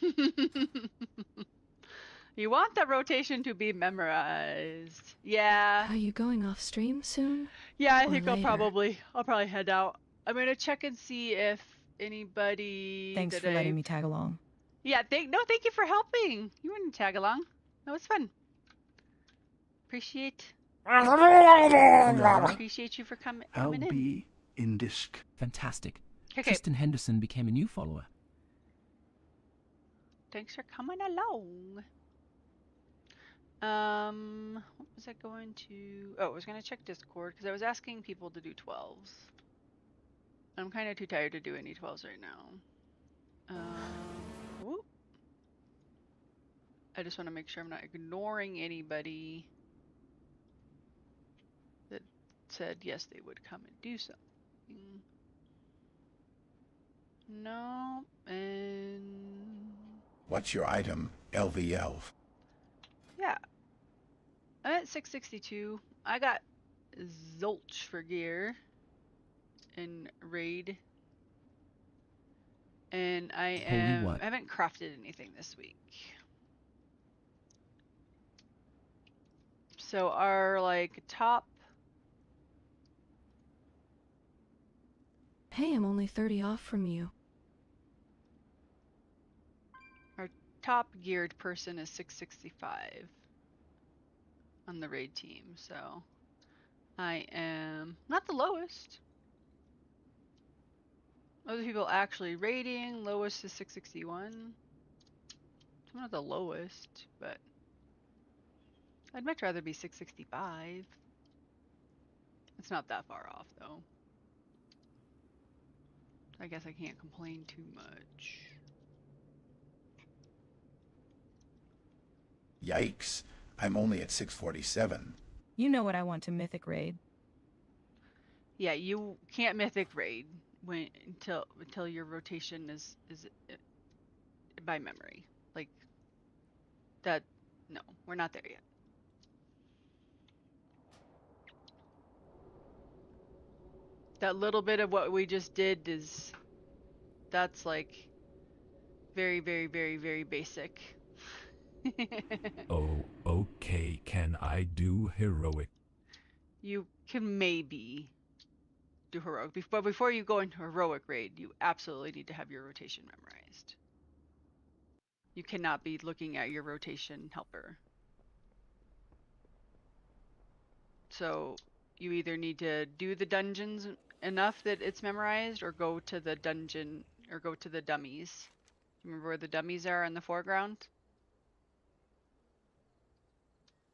You want the rotation to be memorized. Yeah. Are you going off stream soon? Yeah, I Or think later? I'll probably head out. I'm gonna check and see if anybody. Thanks that for letting me tag along. Yeah, thank you for helping. You want to tag along? That was fun. Appreciate you for coming I'll in. be in Disc. Fantastic. Okay. Tristan Henderson became a new follower. Thanks for coming along. What was I going to? Oh, I was gonna check Discord because I was asking people to do 12s. I'm kind of too tired to do any 12s right now. Whoop. I just want to make sure I'm not ignoring anybody that said yes they would come and do something. No, and What's your item, LVL? yeah. I'm at 662. I got Zolch for gear in raid. And I haven't crafted anything this week. So our like top. Hey, I'm only 30 off from you. Our top geared person is 665 on the raid team, so I am not the lowest. Other people actually raiding, lowest is 661. I'm not the lowest, but I'd much rather be 665. It's not that far off though. I guess I can't complain too much. Yikes, I'm only at 647. You know what I want to mythic raid. Yeah, you can't mythic raid until your rotation is by memory. Like that. No, we're not there yet. That little bit of what we just did that's like very, very, very, very basic. Oh, okay. Can I do heroic? You can maybe do heroic, but before you go into heroic raid, you absolutely need to have your rotation memorized. You cannot be looking at your rotation helper. So you either need to do the dungeons enough that it's memorized, or go to the dungeon, or go to the dummies. Remember where the dummies are in the foreground?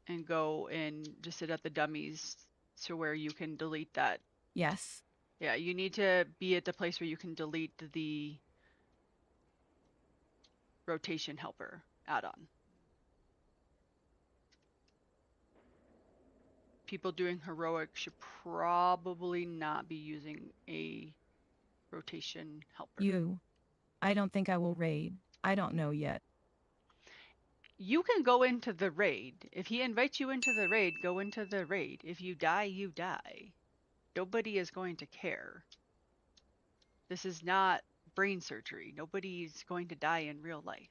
And go and just sit at the dummies to where you can delete that. Yes. Yeah, you need to be at the place where you can delete the rotation helper add-on. people doing heroic should probably not be using a rotation helper. I don't think I will raid. I don't know yet. You can go into the raid. If he invites you into the raid, go into the raid. If you die, you die. Nobody is going to care. This is not brain surgery. Nobody's going to die in real life.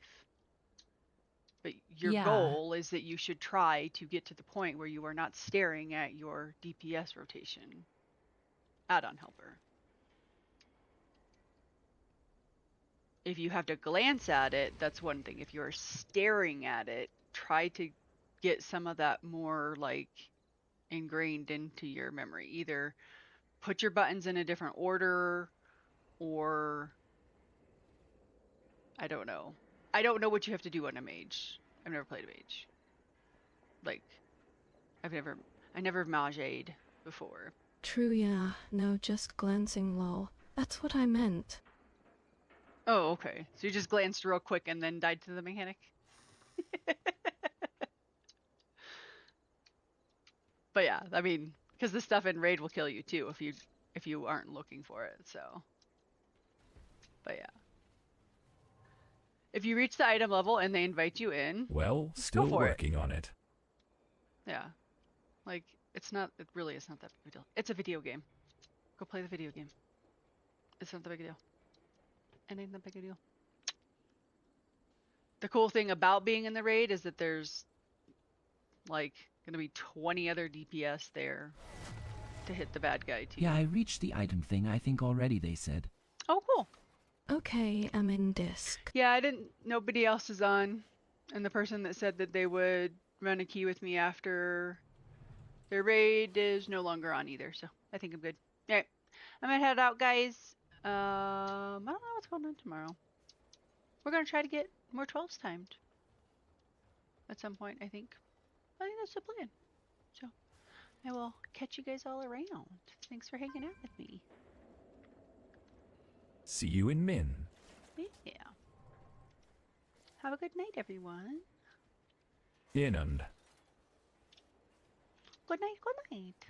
But your goal is that you should try to get to the point where you are not staring at your DPS rotation add-on helper. If you have to glance at it, that's one thing. If you're staring at it, try to get some of that more like ingrained into your memory. Either put your buttons in a different order, or I don't know. I don't know what you have to do on a mage. I've never played a mage. Like, I never maged before. True, yeah. No, just glancing lol. That's what I meant. Oh, okay. So you just glanced real quick and then died to the mechanic? But yeah, I mean, because the stuff in raid will kill you too if you aren't looking for it, so. But yeah. If you reach the item level and they invite you in, well, still working on it. Yeah. Like, it really is not that big a deal. It's a video game. Go play the video game. It's not that big a deal. It ain't that big a deal. The cool thing about being in the raid is that there's like gonna be 20 other DPS there to hit the bad guy too. Yeah, I reached the item thing, I think already, they said. Oh, cool. Okay, I'm in disc. Yeah, nobody else is on. And the person that said that they would run a key with me after their raid is no longer on either, so I think I'm good. Alright, I'm gonna head out, guys. I don't know what's going on tomorrow. We're gonna try to get more 12s timed at some point, I think. I think that's the plan. So I will catch you guys all around. Thanks for hanging out with me. See you in Min. Yeah. Have a good night, everyone. In and. Good night, good night.